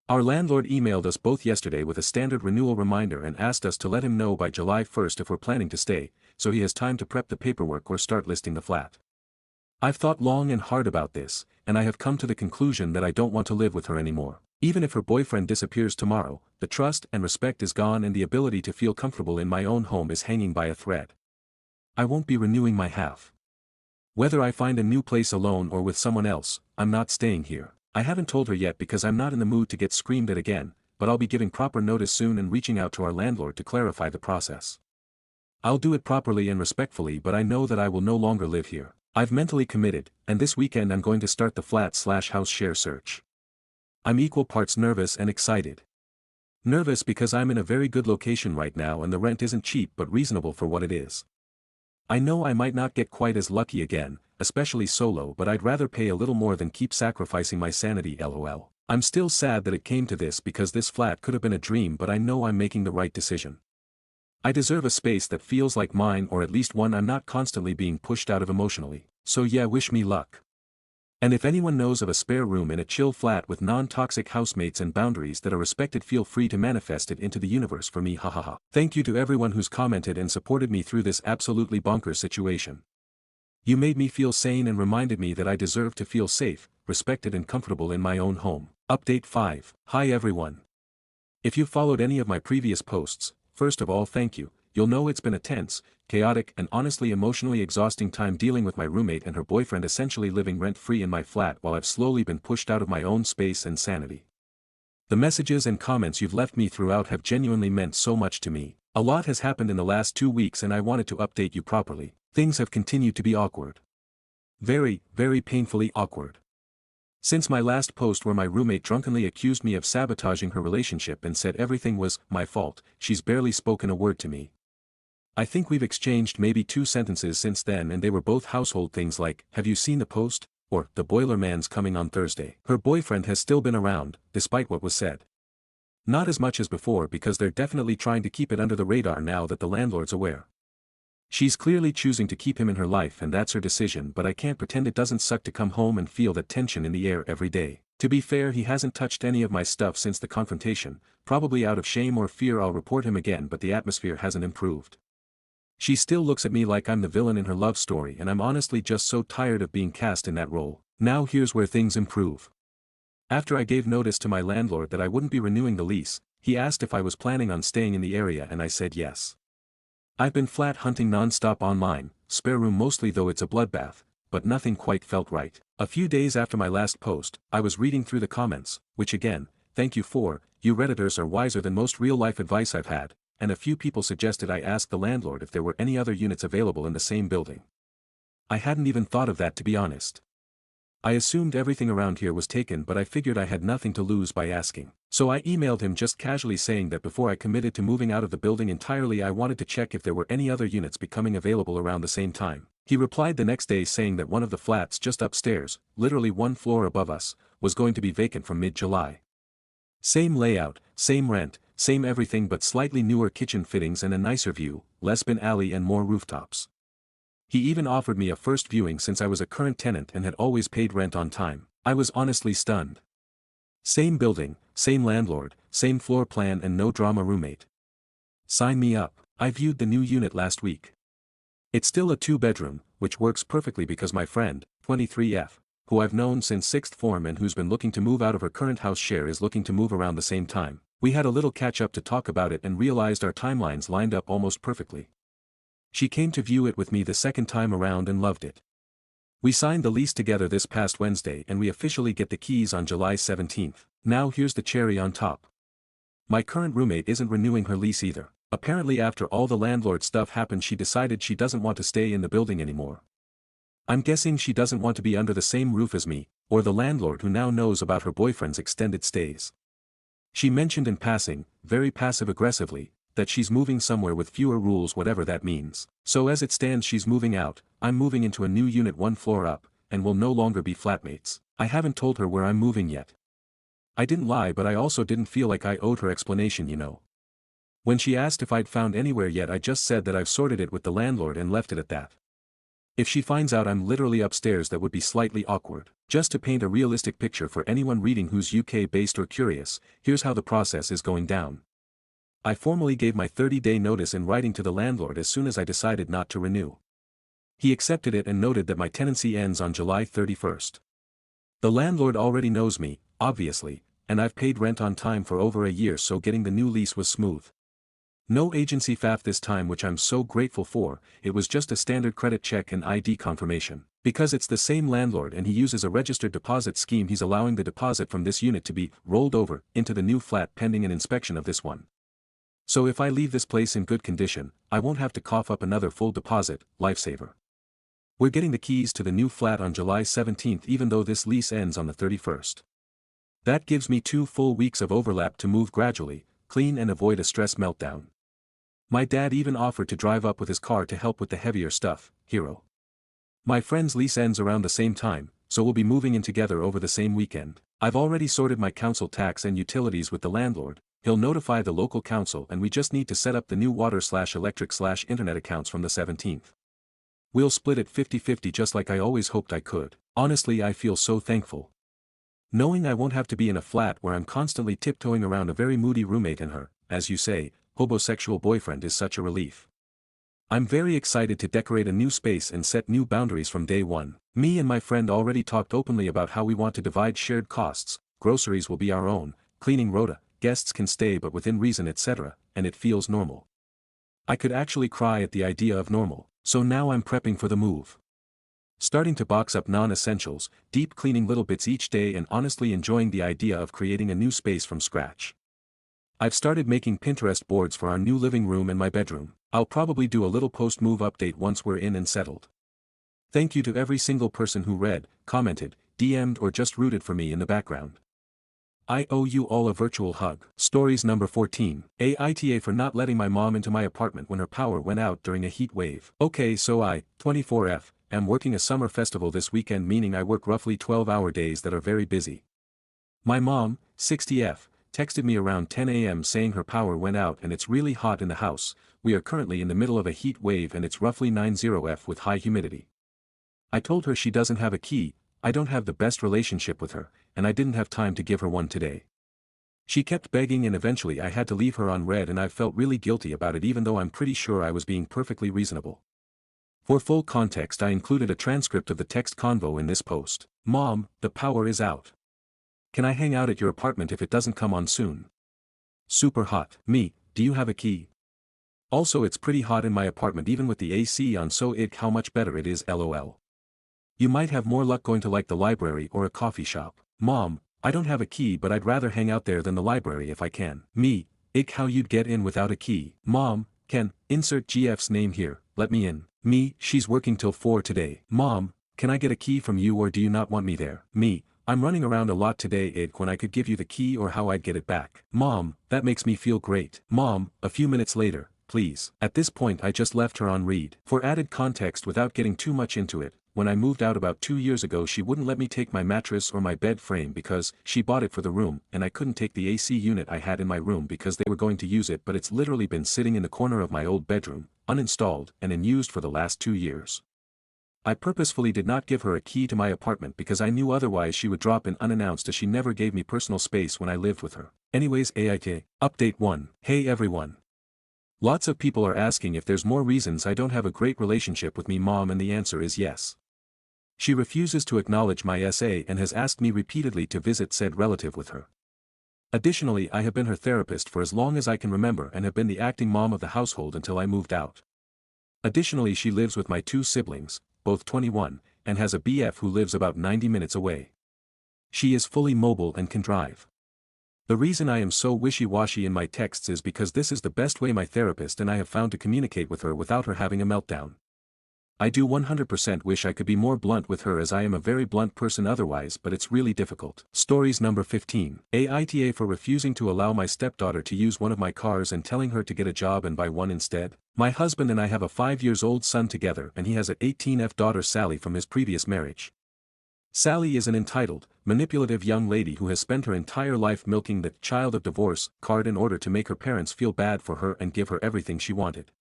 Our landlord emailed us both yesterday with a standard renewal reminder and asked us to let him know by July 1st if we're planning to stay, so he has time to prep the paperwork or start listing the flat. I've thought long and hard about this, and I have come to the conclusion that I don't want to live with her anymore. Even if her boyfriend disappears tomorrow, the trust and respect is gone and the ability to feel comfortable in my own home is hanging by a thread. I won't be renewing my half. Whether I find a new place alone or with someone else, I'm not staying here. I haven't told her yet because I'm not in the mood to get screamed at again, but I'll be giving proper notice soon and reaching out to our landlord to clarify the process. I'll do it properly and respectfully, but I know that I will no longer live here. I've mentally committed, and this weekend I'm going to start the flat/house share search. I'm equal parts nervous and excited. Nervous because I'm in a very good location right now and the rent isn't cheap but reasonable for what it is. I know I might not get quite as lucky again, especially solo, but I'd rather pay a little more than keep sacrificing my sanity, lol. I'm still sad that it came to this because this flat could have been a dream, but I know I'm making the right decision. I deserve a space that feels like mine, or at least one I'm not constantly being pushed out of emotionally. So yeah, wish me luck. And if anyone knows of a spare room in a chill flat with non-toxic housemates and boundaries that are respected, feel free to manifest it into the universe for me, hahaha. Thank you to everyone who's commented and supported me through this absolutely bonkers situation. You made me feel sane and reminded me that I deserve to feel safe, respected and comfortable in my own home. Update 5. Hi everyone. If you followed any of my previous posts, first of all thank you. You'll know it's been a tense, chaotic and honestly emotionally exhausting time dealing with my roommate and her boyfriend essentially living rent-free in my flat while I've slowly been pushed out of my own space and sanity. The messages and comments you've left me throughout have genuinely meant so much to me. A lot has happened in the last 2 weeks and I wanted to update you properly. Things have continued to be awkward. Very, very painfully awkward. Since my last post where my roommate drunkenly accused me of sabotaging her relationship and said everything was my fault, she's barely spoken a word to me. I think we've exchanged maybe 2 sentences since then and they were both household things like, "Have you seen the post?" or "The boiler man's coming on Thursday." Her boyfriend has still been around, despite what was said. Not as much as before because they're definitely trying to keep it under the radar now that the landlord's aware. She's clearly choosing to keep him in her life and that's her decision, but I can't pretend it doesn't suck to come home and feel that tension in the air every day. To be fair, he hasn't touched any of my stuff since the confrontation, probably out of shame or fear I'll report him again, but the atmosphere hasn't improved. She still looks at me like I'm the villain in her love story and I'm honestly just so tired of being cast in that role. Now here's where things improve. After I gave notice to my landlord that I wouldn't be renewing the lease, he asked if I was planning on staying in the area and I said yes. I've been flat hunting non-stop online, spare room mostly though it's a bloodbath, but nothing quite felt right. A few days after my last post, I was reading through the comments, which again, thank you for, you Redditors are wiser than most real-life advice I've had, and a few people suggested I ask the landlord if there were any other units available in the same building. I hadn't even thought of that, to be honest. I assumed everything around here was taken, but I figured I had nothing to lose by asking. So I emailed him just casually saying that before I committed to moving out of the building entirely I wanted to check if there were any other units becoming available around the same time. He replied the next day saying that one of the flats just upstairs, literally 1 floor above us, was going to be vacant from mid-July. Same layout, same rent, same everything, but slightly newer kitchen fittings and a nicer view, less bin alley and more rooftops. He even offered me a first viewing since I was a current tenant and had always paid rent on time. I was honestly stunned. Same building, same landlord, same floor plan and no drama roommate. Sign me up. I viewed the new unit last week. It's still a 2-bedroom, which works perfectly because my friend, 23F, who I've known since 6th form and who's been looking to move out of her current house share is looking to move around the same time. We had a little catch up to talk about it and realized our timelines lined up almost perfectly. She came to view it with me the second time around and loved it. We signed the lease together this past Wednesday and we officially get the keys on July 17th. Now here's the cherry on top. My current roommate isn't renewing her lease either. Apparently after all the landlord stuff happened she decided she doesn't want to stay in the building anymore. I'm guessing she doesn't want to be under the same roof as me, or the landlord who now knows about her boyfriend's extended stays. She mentioned in passing, very passive-aggressively, that she's moving somewhere with fewer rules, whatever that means. So as it stands, she's moving out, I'm moving into a new unit 1 floor up, and will no longer be flatmates. I haven't told her where I'm moving yet. I didn't lie, but I also didn't feel like I owed her explanation, you know. When she asked if I'd found anywhere yet, I just said that I've sorted it with the landlord and left it at that. If she finds out I'm literally upstairs, that would be slightly awkward. Just to paint a realistic picture for anyone reading who's UK-based or curious, here's how the process is going down. I formally gave my 30-day notice in writing to the landlord as soon as I decided not to renew. He accepted it and noted that my tenancy ends on July 31st. The landlord already knows me, obviously, and I've paid rent on time for over a year, so getting the new lease was smooth. No agency faff this time, which I'm so grateful for. It was just a standard credit check and ID confirmation. Because it's the same landlord and he uses a registered deposit scheme, he's allowing the deposit from this unit to be rolled over into the new flat pending an inspection of this one. So if I leave this place in good condition, I won't have to cough up another full deposit, lifesaver. We're getting the keys to the new flat on July 17th, even though this lease ends on the 31st. That gives me 2 full weeks of overlap to move gradually, clean and avoid a stress meltdown. My dad even offered to drive up with his car to help with the heavier stuff, hero. My friend's lease ends around the same time, so we'll be moving in together over the same weekend. I've already sorted my council tax and utilities with the landlord. He'll notify the local council and we just need to set up the new water/electric/internet accounts from the 17th. We'll split it 50-50 just like I always hoped I could. Honestly, I feel so thankful. Knowing I won't have to be in a flat where I'm constantly tiptoeing around a very moody roommate and her, as you say, homosexual boyfriend is such a relief. I'm very excited to decorate a new space and set new boundaries from day one. Me and my friend already talked openly about how we want to divide shared costs, groceries will be our own, cleaning rota, guests can stay but within reason, etc., and it feels normal. I could actually cry at the idea of normal, so now I'm prepping for the move. Starting to box up non-essentials, deep cleaning little bits each day, and honestly enjoying the idea of creating a new space from scratch. I've started making Pinterest boards for our new living room and my bedroom. I'll probably do a little post-move update once we're in and settled. Thank you to every single person who read, commented, DM'd or just rooted for me in the background. I owe you all a virtual hug. Stories number 14. Aita for not letting my mom into my apartment when her power went out during a heat wave. Okay, so I, 24F, am working a summer festival this weekend, meaning I work roughly 12-hour days that are very busy. My mom, 60F, texted me around 10 a.m. saying her power went out and it's really hot in the house. We are currently in the middle of a heat wave and it's roughly 90F with high humidity. I told her she doesn't have a key, I don't have the best relationship with her, and I didn't have time to give her one today. She kept begging and eventually I had to leave her on red, and I felt really guilty about it even though I'm pretty sure I was being perfectly reasonable. For full context, I included a transcript of the text convo in this post. Mom, the power is out. Can I hang out at your apartment if it doesn't come on soon? Super hot. Me, do you have a key? Also, it's pretty hot in my apartment even with the AC on, so how much better it is, lol. You might have more luck going to like the library or a coffee shop. Mom, I don't have a key but I'd rather hang out there than the library if I can. Me, how you'd get in without a key. Mom, can, insert GF's name here, let me in. Me, she's working till 4 today. Mom, can I get a key from you or do you not want me there? Me, I'm running around a lot today, when I could give you the key or how I'd get it back. Mom, that makes me feel great. Mom, a few minutes later, please. At this point I just left her on read. For added context without getting too much into it, when I moved out about 2 years ago she wouldn't let me take my mattress or my bed frame because she bought it for the room, and I couldn't take the AC unit I had in my room because they were going to use it, but it's literally been sitting in the corner of my old bedroom, uninstalled and unused for the last 2 years. I purposefully did not give her a key to my apartment because I knew otherwise she would drop in unannounced, as she never gave me personal space when I lived with her. Anyways, Aita, update 1. Hey everyone. Lots of people are asking if there's more reasons I don't have a great relationship with me mom, and the answer is yes. She refuses to acknowledge my SA and has asked me repeatedly to visit said relative with her. Additionally, I have been her therapist for as long as I can remember and have been the acting mom of the household until I moved out. Additionally, she lives with my 2 siblings, both 21, and has a BF who lives about 90 minutes away. She is fully mobile and can drive. The reason I am so wishy-washy in my texts is because this is the best way my therapist and I have found to communicate with her without her having a meltdown. I do 100% wish I could be more blunt with her as I am a very blunt person otherwise, but it's really difficult. Stories number 15. Aita for refusing to allow my stepdaughter to use one of my cars and telling her to get a job and buy one instead. My husband and I have a 5-year-old son together and he has an 18F daughter Sally from his previous marriage. Sally is an entitled, manipulative young lady who has spent her entire life milking the child of divorce card in order to make her parents feel bad for her and give her everything she wanted.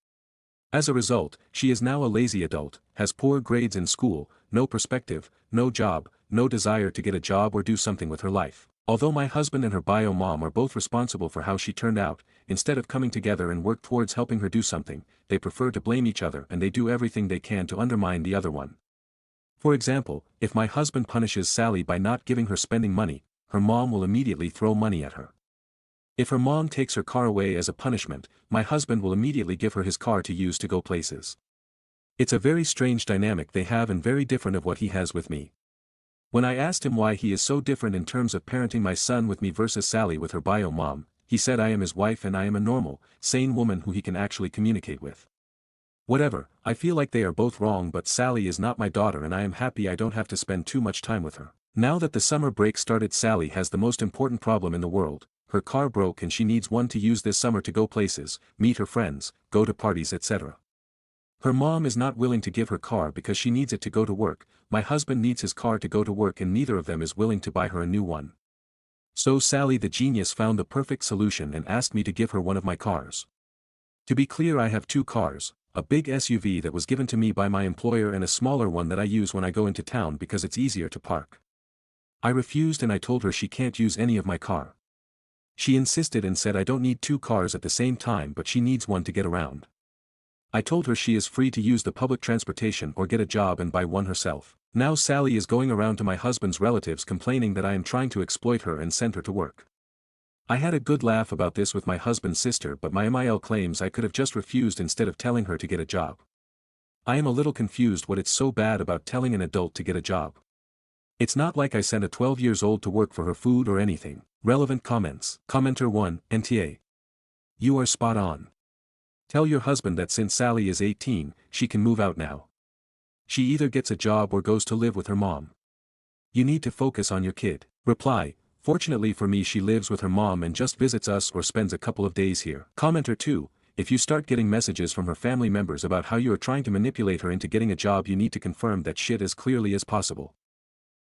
As a result, she is now a lazy adult, has poor grades in school, no perspective, no job, no desire to get a job or do something with her life. Although my husband and her bio mom are both responsible for how she turned out, instead of coming together and work towards helping her do something, they prefer to blame each other and they do everything they can to undermine the other one. For example, if my husband punishes Sally by not giving her spending money, her mom will immediately throw money at her. If her mom takes her car away as a punishment, my husband will immediately give her his car to use to go places. It's a very strange dynamic they have and very different of what he has with me. When I asked him why he is so different in terms of parenting my son with me versus Sally with her bio mom, he said I am his wife and I am a normal, sane woman who he can actually communicate with. Whatever, I feel like they are both wrong, but Sally is not my daughter and I am happy I don't have to spend too much time with her. Now that the summer break started, Sally has the most important problem in the world. Her car broke and she needs one to use this summer to go places, meet her friends, go to parties, etc. Her mom is not willing to give her car because she needs it to go to work. My husband needs his car to go to work and neither of them is willing to buy her a new one. So Sally the genius found the perfect solution and asked me to give her one of my cars. To be clear, I have 2 cars, a big SUV that was given to me by my employer and a smaller one that I use when I go into town because it's easier to park. I refused and I told her she can't use any of my car. She insisted and said I don't need 2 cars at the same time, but she needs one to get around. I told her she is free to use the public transportation or get a job and buy one herself. Now Sally is going around to my husband's relatives complaining that I am trying to exploit her and send her to work. I had a good laugh about this with my husband's sister, but my MIL claims I could have just refused instead of telling her to get a job. I am a little confused what it's so bad about telling an adult to get a job. It's not like I sent a 12-year-old to work for her food or anything. Relevant comments. Commenter 1, NTA. You are spot on. Tell your husband that since Sally is 18, she can move out now. She either gets a job or goes to live with her mom. You need to focus on your kid. Reply. Fortunately for me, she lives with her mom and just visits us or spends a couple of days here. Commenter 2. If you start getting messages from her family members about how you are trying to manipulate her into getting a job, you need to confirm that shit as clearly as possible.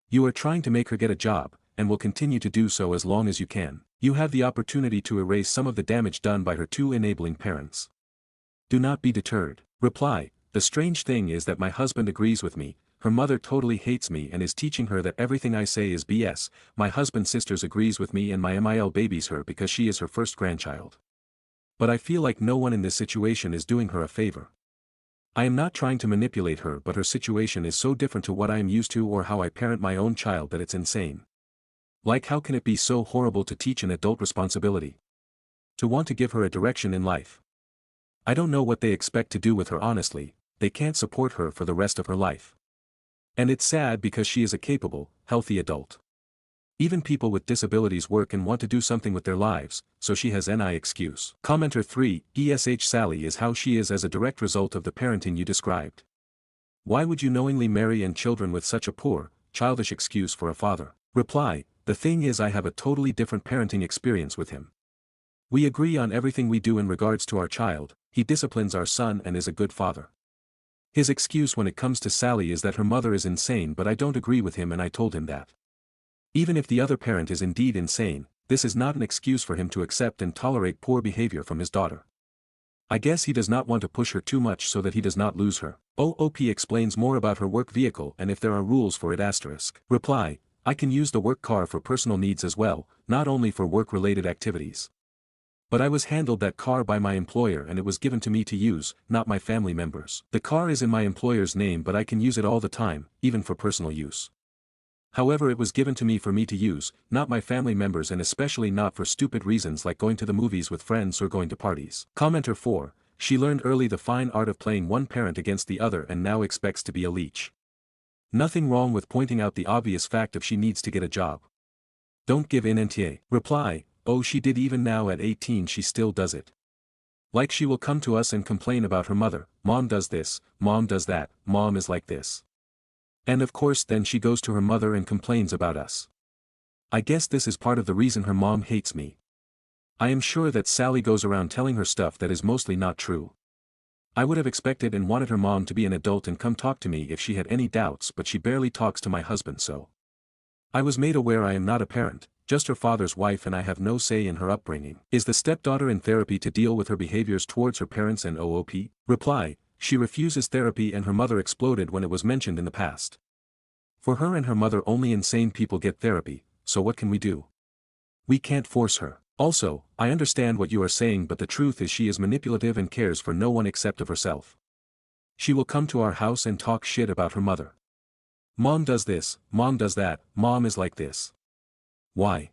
You are trying to make her get a job, and will continue to do so as long as you can. You have the opportunity to erase some of the damage done by her 2 enabling parents. Do not be deterred. Reply. The strange thing is that my husband agrees with me. Her mother totally hates me and is teaching her that everything I say is BS. My husband's sisters agrees with me and my MIL babies her because she is her first grandchild. But I feel like no one in this situation is doing her a favor. I am not trying to manipulate her, but her situation is so different to what I am used to or how I parent my own child that it's insane. Like, how can it be so horrible to teach an adult responsibility? To want to give her a direction in life. I don't know what they expect to do with her, honestly. They can't support her for the rest of her life. And it's sad because she is a capable, healthy adult. Even people with disabilities work and want to do something with their lives, so she has any excuse. Commenter 3, Sally is how she is as a direct result of the parenting you described. Why would you knowingly marry and children with such a poor, childish excuse for a father? Reply, the thing is I have a totally different parenting experience with him. We agree on everything we do in regards to our child, he disciplines our son and is a good father. His excuse when it comes to Sally is that her mother is insane, but I don't agree with him and I told him that. Even if the other parent is indeed insane, this is not an excuse for him to accept and tolerate poor behavior from his daughter. I guess he does not want to push her too much so that he does not lose her. OOP explains more about her work vehicle and if there are rules for it. Reply, I can use the work car for personal needs as well, not only for work-related activities. But I was handled that car by my employer and it was given to me to use, not my family members. The car is in my employer's name but I can use it all the time, even for personal use. However, it was given to me to use, not my family members, and especially not for stupid reasons like going to the movies with friends or going to parties. Commenter 4, she learned early the fine art of playing one parent against the other and now expects to be a leech. Nothing wrong with pointing out the obvious fact if she needs to get a job. Don't give in. NTA. Reply, oh, she did, even now at 18 she still does it. Like she will come to us and complain about her mother, mom does this, mom does that, mom is like this. And of course then she goes to her mother and complains about us. I guess this is part of the reason her mom hates me. I am sure that Sally goes around telling her stuff that is mostly not true. I would have expected and wanted her mom to be an adult and come talk to me if she had any doubts, but she barely talks to my husband, so. I was made aware I am not a parent, just her father's wife, and I have no say in her upbringing. Is the stepdaughter in therapy to deal with her behaviors towards her parents and OOP? Reply: she refuses therapy and her mother exploded when it was mentioned in the past. For her and her mother only insane people get therapy, so what can we do? We can't force her. Also, I understand what you are saying, but the truth is she is manipulative and cares for no one except of herself. She will come to our house and talk shit about her mother. Mom does this, mom does that, mom is like this. Why?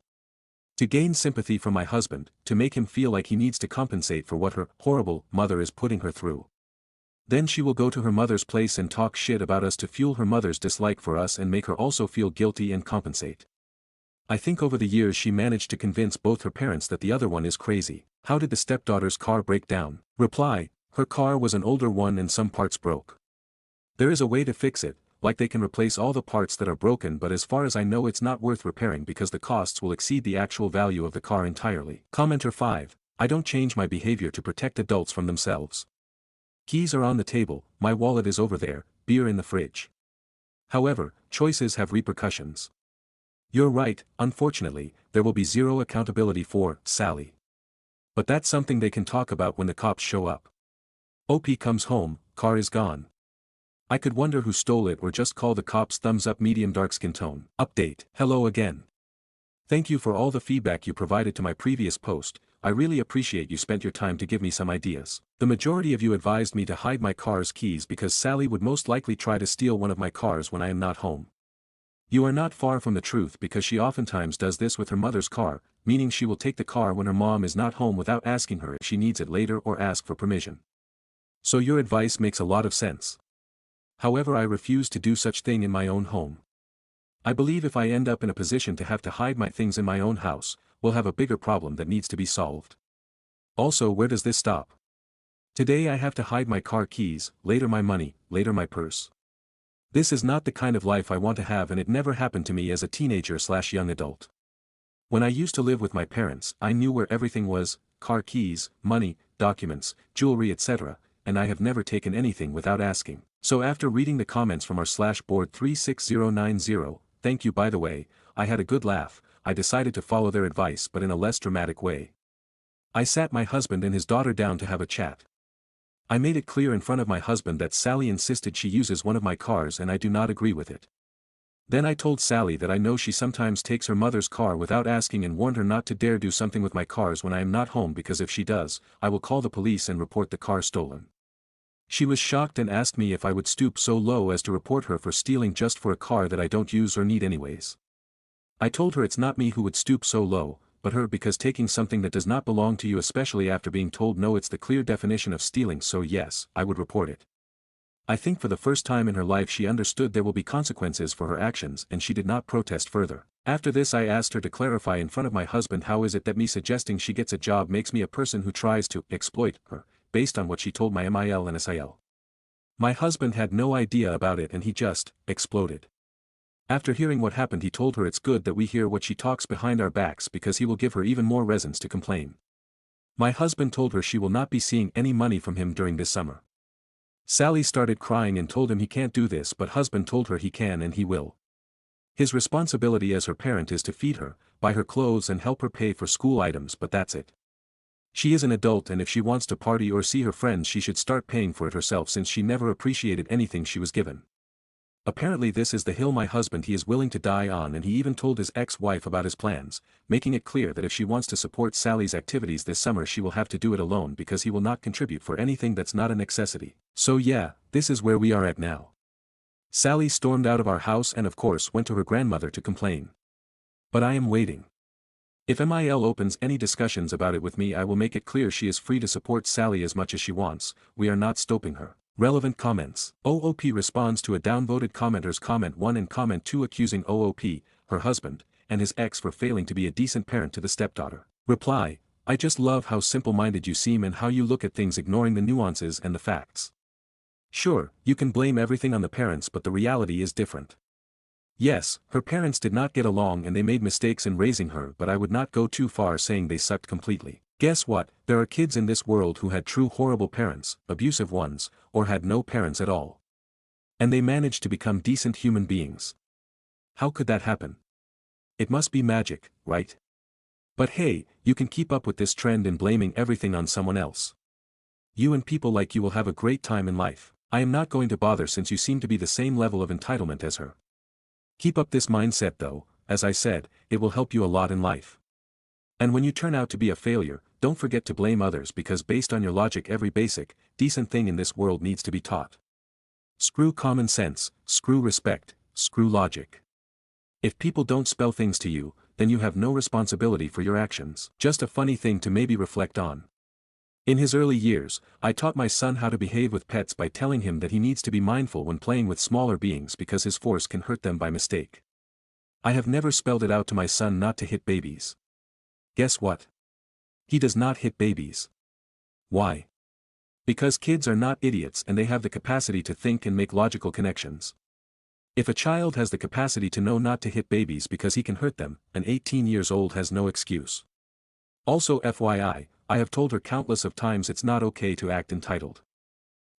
To gain sympathy from my husband, to make him feel like he needs to compensate for what her horrible mother is putting her through. Then she will go to her mother's place and talk shit about us to fuel her mother's dislike for us and make her also feel guilty and compensate. I think over the years she managed to convince both her parents that the other one is crazy. How did the stepdaughter's car break down? Reply: her car was an older one and some parts broke. There is a way to fix it, like they can replace all the parts that are broken, but as far as I know it's not worth repairing because the costs will exceed the actual value of the car entirely. Commenter 5: I don't change my behavior to protect adults from themselves. Keys are on the table, my wallet is over there, beer in the fridge. However, choices have repercussions. You're right, unfortunately, there will be zero accountability for Sally. But that's something they can talk about when the cops show up. OP comes home, car is gone. I could wonder who stole it or just call the cops. Thumbs up medium dark skin tone. Update. Hello again. Thank you for all the feedback you provided to my previous post. I really appreciate you spent your time to give me some ideas. The majority of you advised me to hide my car's keys because Sally would most likely try to steal one of my cars when I am not home. You are not far from the truth because she oftentimes does this with her mother's car, meaning she will take the car when her mom is not home without asking her if she needs it later or ask for permission. So your advice makes a lot of sense. However, I refuse to do such thing in my own home. I believe if I end up in a position to have to hide my things in my own house, we'll have a bigger problem that needs to be solved. Also, where does this stop? Today I have to hide my car keys, later my money, later my purse. This is not the kind of life I want to have, and it never happened to me as a teenager/young adult. When I used to live with my parents, I knew where everything was: car keys, money, documents, jewelry, etc., and I have never taken anything without asking. So after reading the comments from our /board 36090, thank you by the way, I had a good laugh. I decided to follow their advice but in a less dramatic way. I sat my husband and his daughter down to have a chat. I made it clear in front of my husband that Sally insisted she uses one of my cars and I do not agree with it. Then I told Sally that I know she sometimes takes her mother's car without asking and warned her not to dare do something with my cars when I am not home because if she does, I will call the police and report the car stolen. She was shocked and asked me if I would stoop so low as to report her for stealing just for a car that I don't use or need anyways. I told her it's not me who would stoop so low, but her, because taking something that does not belong to you, especially after being told no, it's the clear definition of stealing, so yes, I would report it. I think for the first time in her life she understood there will be consequences for her actions and she did not protest further. After this I asked her to clarify in front of my husband how is it that me suggesting she gets a job makes me a person who tries to exploit her, based on what she told my MIL and SIL. My husband had no idea about it and he just exploded. After hearing what happened he told her it's good that we hear what she talks behind our backs because he will give her even more reasons to complain. My husband told her she will not be seeing any money from him during this summer. Sally started crying and told him he can't do this, but husband told her he can and he will. His responsibility as her parent is to feed her, buy her clothes and help her pay for school items, but that's it. She is an adult and if she wants to party or see her friends she should start paying for it herself since she never appreciated anything she was given. Apparently this is the hill my husband he is willing to die on, and he even told his ex-wife about his plans, making it clear that if she wants to support Sally's activities this summer she will have to do it alone because he will not contribute for anything that's not a necessity. So yeah, this is where we are at now. Sally stormed out of our house and of course went to her grandmother to complain. But I am waiting. If MIL opens any discussions about it with me I will make it clear she is free to support Sally as much as she wants, we are not stopping her. Relevant comments. OOP responds to a downvoted commenter's comment 1 and comment 2 accusing OOP, her husband, and his ex for failing to be a decent parent to the stepdaughter. Reply: I just love how simple-minded you seem and how you look at things ignoring the nuances and the facts. Sure, you can blame everything on the parents, but the reality is different. Yes, her parents did not get along and they made mistakes in raising her, but I would not go too far saying they sucked completely. Guess what, there are kids in this world who had true horrible parents, abusive ones, or had no parents at all. And they managed to become decent human beings. How could that happen? It must be magic, right? But hey, you can keep up with this trend in blaming everything on someone else. You and people like you will have a great time in life. I am not going to bother since you seem to be the same level of entitlement as her. Keep up this mindset though, as I said, it will help you a lot in life. And when you turn out to be a failure, don't forget to blame others because based on your logic every basic, decent thing in this world needs to be taught. Screw common sense, screw respect, screw logic. If people don't spell things to you, then you have no responsibility for your actions. Just a funny thing to maybe reflect on. In his early years, I taught my son how to behave with pets by telling him that he needs to be mindful when playing with smaller beings because his force can hurt them by mistake. I have never spelled it out to my son not to hit babies. Guess what? He does not hit babies. Why? Because kids are not idiots and they have the capacity to think and make logical connections. If a child has the capacity to know not to hit babies because he can hurt them, an 18 years old has no excuse. Also FYI, I have told her countless of times it's not okay to act entitled.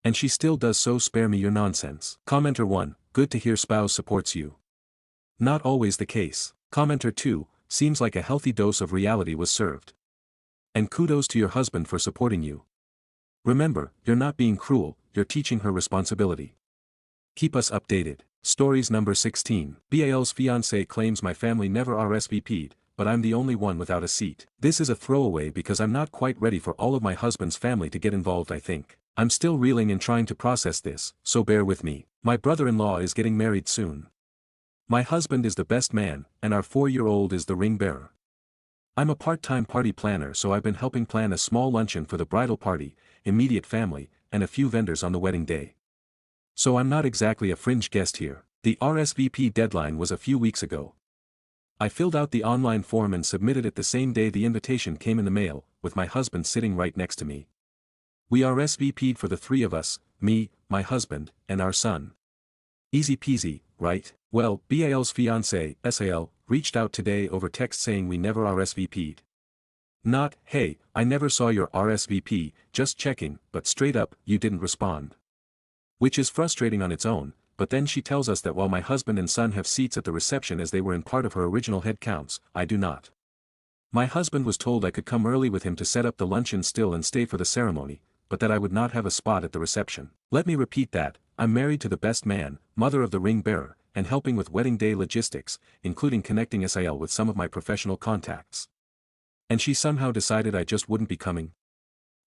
And she still does, so spare me your nonsense. Commenter 1, good to hear spouse supports you. Not always the case. Commenter 2, seems like a healthy dose of reality was served. And kudos to your husband for supporting you. Remember, you're not being cruel, you're teaching her responsibility. Keep us updated. Stories number 16. BAL's fiancé claims my family never RSVP'd, but I'm the only one without a seat. This is a throwaway because I'm not quite ready for all of my husband's family to get involved. I think. I'm still reeling and trying to process this, so bear with me. My brother-in-law is getting married soon. My husband is the best man, and our 4-year-old is the ring bearer. I'm a part-time party planner, so I've been helping plan a small luncheon for the bridal party, immediate family, and a few vendors on the wedding day. So I'm not exactly a fringe guest here. The RSVP deadline was a few weeks ago. I filled out the online form and submitted it the same day the invitation came in the mail, with my husband sitting right next to me. We RSVP'd for the 3 of us, me, my husband, and our son. Easy peasy, right? Well, BAL's fiancé, SAL, reached out today over text saying we never RSVP'd. Not, hey, I never saw your RSVP, just checking, but straight up, you didn't respond. Which is frustrating on its own, but then she tells us that while my husband and son have seats at the reception as they were in part of her original head counts, I do not. My husband was told I could come early with him to set up the luncheon still and stay for the ceremony, but that I would not have a spot at the reception. Let me repeat that, I'm married to the best man, mother of the ring bearer, and helping with wedding day logistics, including connecting SIL with some of my professional contacts. And she somehow decided I just wouldn't be coming.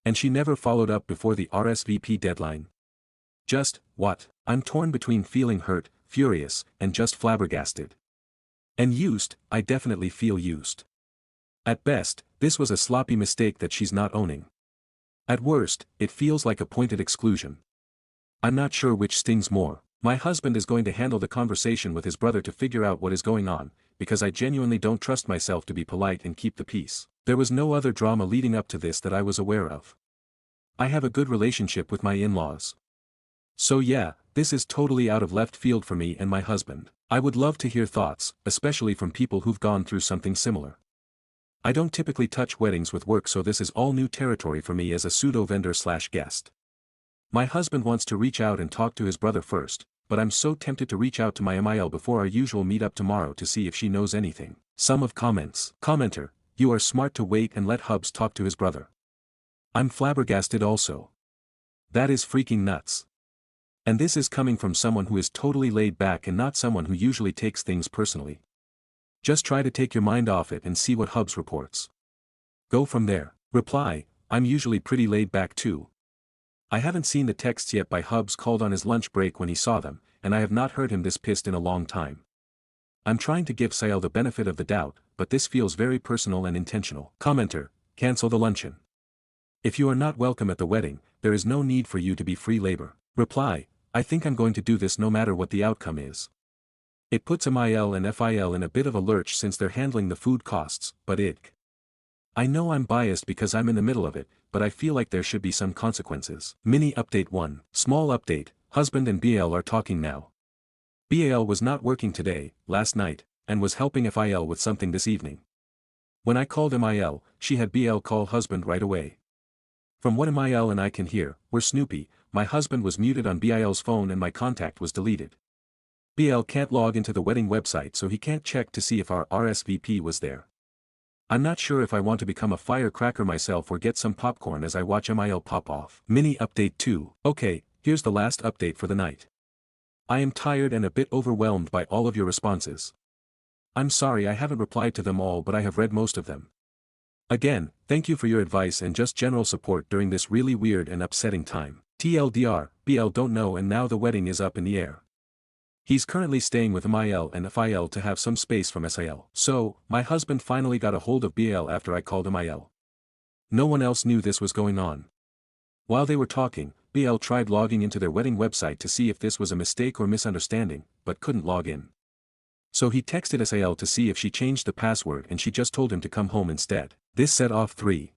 And she never followed up before the RSVP deadline. Just, what? I'm torn between feeling hurt, furious, and just flabbergasted. And used, I definitely feel used. At best, this was a sloppy mistake that she's not owning. At worst, it feels like a pointed exclusion. I'm not sure which stings more. My husband is going to handle the conversation with his brother to figure out what is going on, because I genuinely don't trust myself to be polite and keep the peace. There was no other drama leading up to this that I was aware of. I have a good relationship with my in-laws. So yeah, this is totally out of left field for me and my husband. I would love to hear thoughts, especially from people who've gone through something similar. I don't typically touch weddings with work, so this is all new territory for me as a pseudo-vendor/guest. My husband wants to reach out and talk to his brother first, but I'm so tempted to reach out to my MIL before our usual meetup tomorrow to see if she knows anything. Sum of comments. Commenter, you are smart to wait and let Hubs talk to his brother. I'm flabbergasted also. That is freaking nuts. And this is coming from someone who is totally laid back and not someone who usually takes things personally. Just try to take your mind off it and see what Hubs reports. Go from there. Reply, I'm usually pretty laid back too. I haven't seen the texts yet by Hubs called on his lunch break when he saw them, and I have not heard him this pissed in a long time. I'm trying to give Sail the benefit of the doubt, but this feels very personal and intentional. Commenter, cancel the luncheon. If you are not welcome at the wedding, there is no need for you to be free labor. Reply, I think I'm going to do this no matter what the outcome is. It puts MIL and FIL in a bit of a lurch since they're handling the food costs, but I know I'm biased because I'm in the middle of it, but I feel like there should be some consequences. Mini update 1. Small update, husband and BL are talking now. BL was not working today, last night, and was helping FIL with something this evening. When I called MIL, she had BL call husband right away. From what MIL and I can hear, we're Snoopy, my husband was muted on BIL's phone and my contact was deleted. BL can't log into the wedding website so he can't check to see if our RSVP was there. I'm not sure if I want to become a firecracker myself or get some popcorn as I watch MIL pop off. Mini update 2. Okay, here's the last update for the night. I am tired and a bit overwhelmed by all of your responses. I'm sorry I haven't replied to them all, but I have read most of them. Again, thank you for your advice and just general support during this really weird and upsetting time. TLDR, BL don't know and now the wedding is up in the air. He's currently staying with MIL and FIL to have some space from SIL. So, my husband finally got a hold of BL after I called MIL. No one else knew this was going on. While they were talking, BL tried logging into their wedding website to see if this was a mistake or misunderstanding, but couldn't log in. So he texted SIL to see if she changed the password and she just told him to come home instead. This set off 3.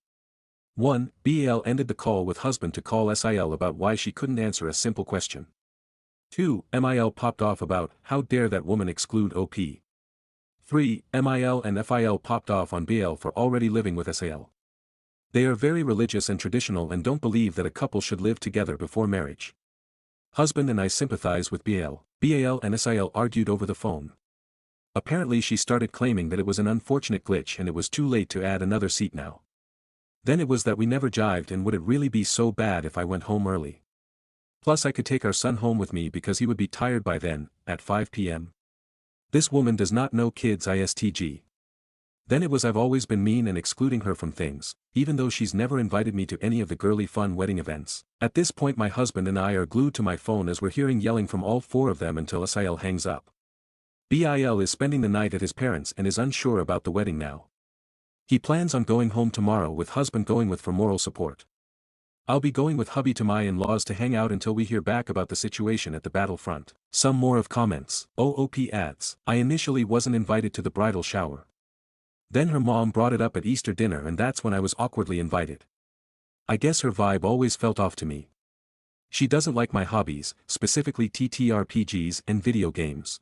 1. BL ended the call with husband to call SIL about why she couldn't answer a simple question. 2. MIL popped off about how dare that woman exclude OP. 3. MIL and FIL popped off on BL for already living with SIL. They are very religious and traditional and don't believe that a couple should live together before marriage. Husband and I sympathize with BL. BAL and SIL argued over the phone. Apparently she started claiming that it was an unfortunate glitch and it was too late to add another seat now. Then it was that we never jived and would it really be so bad if I went home early? Plus I could take our son home with me because he would be tired by then, at 5 p.m. This woman does not know kids ISTG. Then it was I've always been mean and excluding her from things, even though she's never invited me to any of the girly fun wedding events. At this point my husband and I are glued to my phone as we're hearing yelling from all 4 of them until SIL hangs up. BIL is spending the night at his parents' and is unsure about the wedding now. He plans on going home tomorrow with husband going with for moral support. I'll be going with hubby to my in-laws to hang out until we hear back about the situation at the battlefront. Some more of comments. OOP adds, I initially wasn't invited to the bridal shower. Then her mom brought it up at Easter dinner and that's when I was awkwardly invited. I guess her vibe always felt off to me. She doesn't like my hobbies, specifically TTRPGs and video games.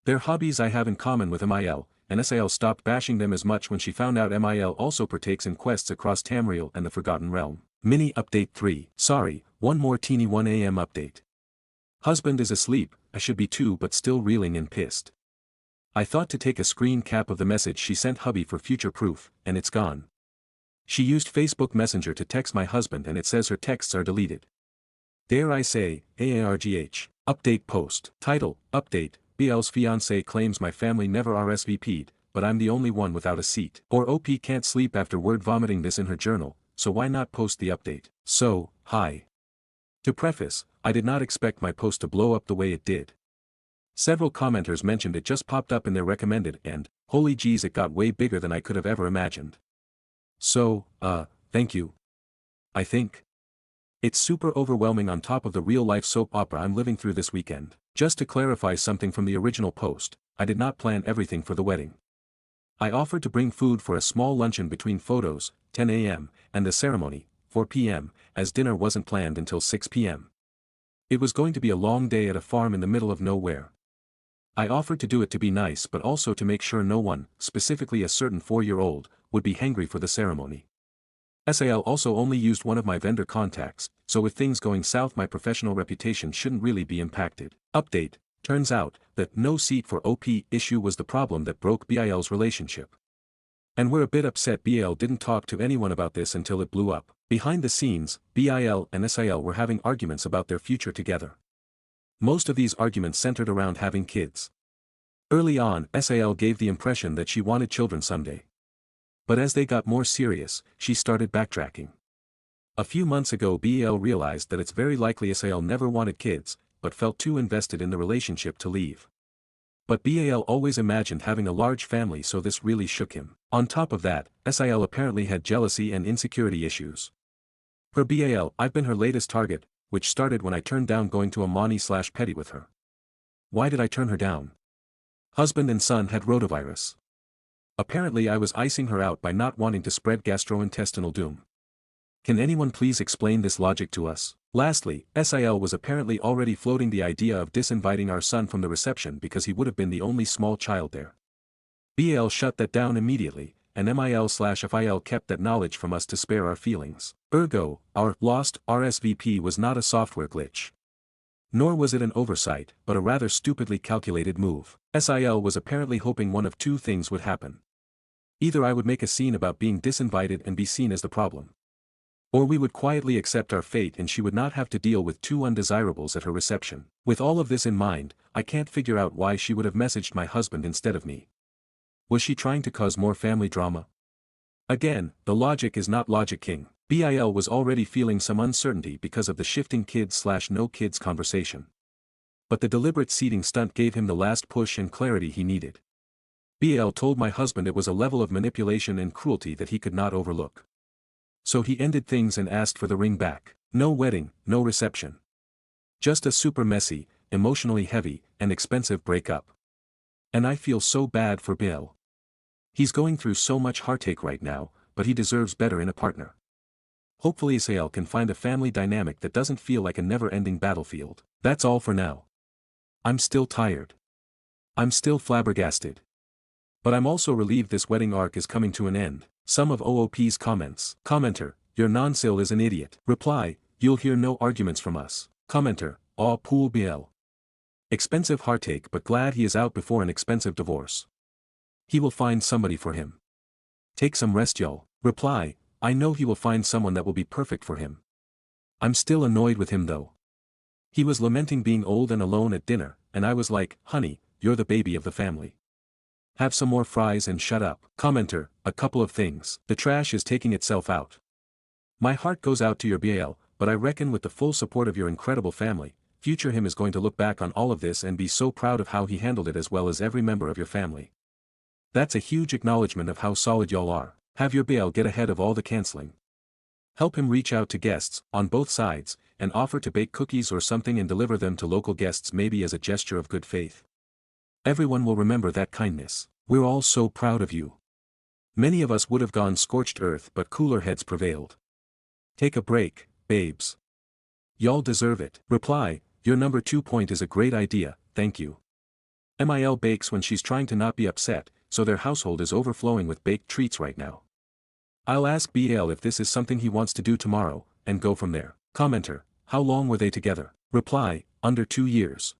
They're hobbies I have in common with MIL, and SIL stopped bashing them as much when she found out MIL also partakes in quests across Tamriel and the Forgotten Realm. Mini update 3. Sorry, one more teeny 1 AM update. Husband is asleep, I should be too but still reeling and pissed. I thought to take a screen cap of the message she sent hubby for future proof, and it's gone. She used Facebook Messenger to text my husband and it says her texts are deleted. Dare I say, AARGH. Update post. Title, Update. BL's fiancé claims my family never RSVP'd, but I'm the only one without a seat. Or OP can't sleep after word vomiting this in her journal, so why not post the update? So, hi. To preface, I did not expect my post to blow up the way it did. Several commenters mentioned it just popped up in their recommended and, holy geez it got way bigger than I could have ever imagined. So, thank you. I think. It's super overwhelming on top of the real-life soap opera I'm living through this weekend. Just to clarify something from the original post, I did not plan everything for the wedding. I offered to bring food for a small luncheon between photos, 10 a.m., and the ceremony, 4 p.m., as dinner wasn't planned until 6 p.m. It was going to be a long day at a farm in the middle of nowhere. I offered to do it to be nice but also to make sure no one, specifically a certain 4-year-old, would be hangry for the ceremony. SIL also only used one of my vendor contacts, so with things going south my professional reputation shouldn't really be impacted. Update, turns out, that no seat for OP issue was the problem that broke BIL's relationship. And we're a bit upset BIL didn't talk to anyone about this until it blew up. Behind the scenes, BIL and SIL were having arguments about their future together. Most of these arguments centered around having kids. Early on, SIL gave the impression that she wanted children someday. But as they got more serious, she started backtracking. A few months ago BL realized that it's very likely SIL never wanted kids, but felt too invested in the relationship to leave. But BAL always imagined having a large family so this really shook him. On top of that, SIL apparently had jealousy and insecurity issues. Per BAL, I've been her latest target, which started when I turned down going to Alimony/Petty with her. Why did I turn her down? Husband and son had rotavirus. Apparently I was icing her out by not wanting to spread gastrointestinal doom. Can anyone please explain this logic to us? Lastly, SIL was apparently already floating the idea of disinviting our son from the reception because he would have been the only small child there. BL shut that down immediately, and MIL/FIL kept that knowledge from us to spare our feelings. Ergo, our lost RSVP was not a software glitch. Nor was it an oversight, but a rather stupidly calculated move. SIL was apparently hoping one of two things would happen. Either I would make a scene about being disinvited and be seen as the problem. Or we would quietly accept our fate and she would not have to deal with two undesirables at her reception. With all of this in mind, I can't figure out why she would have messaged my husband instead of me. Was she trying to cause more family drama? Again, the logic is not logic king. BIL was already feeling some uncertainty because of the shifting kids/no kids conversation. But the deliberate seeding stunt gave him the last push and clarity he needed. BL told my husband it was a level of manipulation and cruelty that he could not overlook. So he ended things and asked for the ring back. No wedding, no reception. Just a super messy, emotionally heavy, and expensive breakup. And I feel so bad for BL. He's going through so much heartache right now, but he deserves better in a partner. Hopefully SAL can find a family dynamic that doesn't feel like a never-ending battlefield. That's all for now. I'm still tired. I'm still flabbergasted. But I'm also relieved this wedding arc is coming to an end. Some of OOP's comments. Commenter, your non-sil is an idiot. Reply, you'll hear no arguments from us. Commenter, aw pool BL. Expensive heartache but glad he is out before an expensive divorce. He will find somebody for him. Take some rest y'all. Reply, I know he will find someone that will be perfect for him. I'm still annoyed with him though. He was lamenting being old and alone at dinner, and I was like, honey, you're the baby of the family. Have some more fries and shut up. Commenter, a couple of things. The trash is taking itself out. My heart goes out to your BL, but I reckon with the full support of your incredible family, future him is going to look back on all of this and be so proud of how he handled it as well as every member of your family. That's a huge acknowledgement of how solid y'all are. Have your BL get ahead of all the canceling. Help him reach out to guests, on both sides, and offer to bake cookies or something and deliver them to local guests maybe as a gesture of good faith. Everyone will remember that kindness. We're all so proud of you. Many of us would have gone scorched earth but cooler heads prevailed. Take a break, babes. Y'all deserve it. Reply, your number 2 point is a great idea, thank you. MIL bakes when she's trying to not be upset, so their household is overflowing with baked treats right now. I'll ask BL if this is something he wants to do tomorrow, and go from there. Commenter, how long were they together? Reply, under 2 years.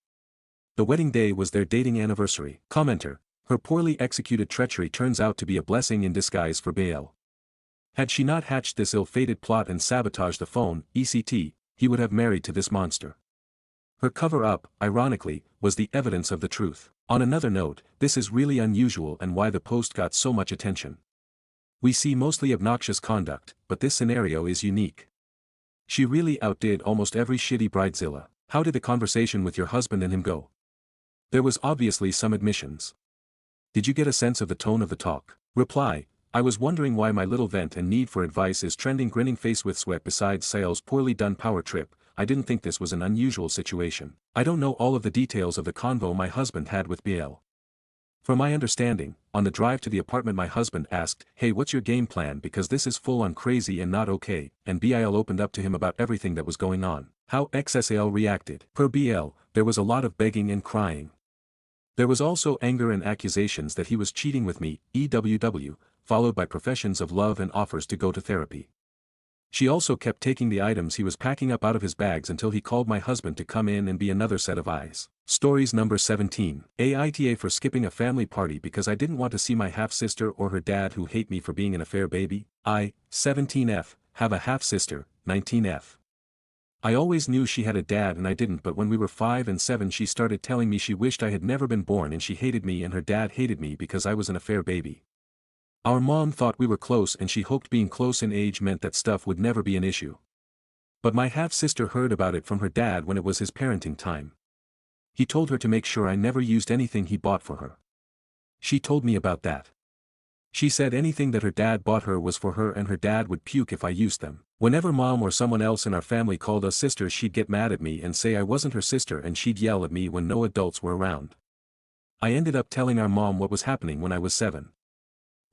The wedding day was their dating anniversary. Commenter, her poorly executed treachery turns out to be a blessing in disguise for BL. Had she not hatched this ill-fated plot and sabotaged the phone, ECT, he would have married to this monster. Her cover-up, ironically, was the evidence of the truth. On another note, this is really unusual and why the post got so much attention. We see mostly obnoxious conduct, but this scenario is unique. She really outdid almost every shitty bridezilla. How did the conversation with your husband and him go? There was obviously some admissions. Did you get a sense of the tone of the talk? Reply, I was wondering why my little vent and need for advice is trending grinning face with sweat besides Sale's poorly done power trip. I didn't think this was an unusual situation. I don't know all of the details of the convo my husband had with BL. From my understanding, on the drive to the apartment my husband asked, hey, what's your game plan because this is full on crazy and not okay, and BL opened up to him about everything that was going on. How XSAL reacted. Per BL, there was a lot of begging and crying. There was also anger and accusations that he was cheating with me, EWW, followed by professions of love and offers to go to therapy. She also kept taking the items he was packing up out of his bags until he called my husband to come in and be another set of eyes. Stories number 17. AITA for skipping a family party because I didn't want to see my half-sister or her dad who hate me for being an affair baby. 17F, have a half-sister, 19F. I always knew she had a dad and I didn't, but when we were 5 and 7 she started telling me she wished I had never been born and she hated me and her dad hated me because I was an affair baby. Our mom thought we were close and she hoped being close in age meant that stuff would never be an issue. But my half-sister heard about it from her dad when it was his parenting time. He told her to make sure I never used anything he bought for her. She told me about that. She said anything that her dad bought her was for her and her dad would puke if I used them. Whenever mom or someone else in our family called us sisters she'd get mad at me and say I wasn't her sister and she'd yell at me when no adults were around. I ended up telling our mom what was happening when I was 7.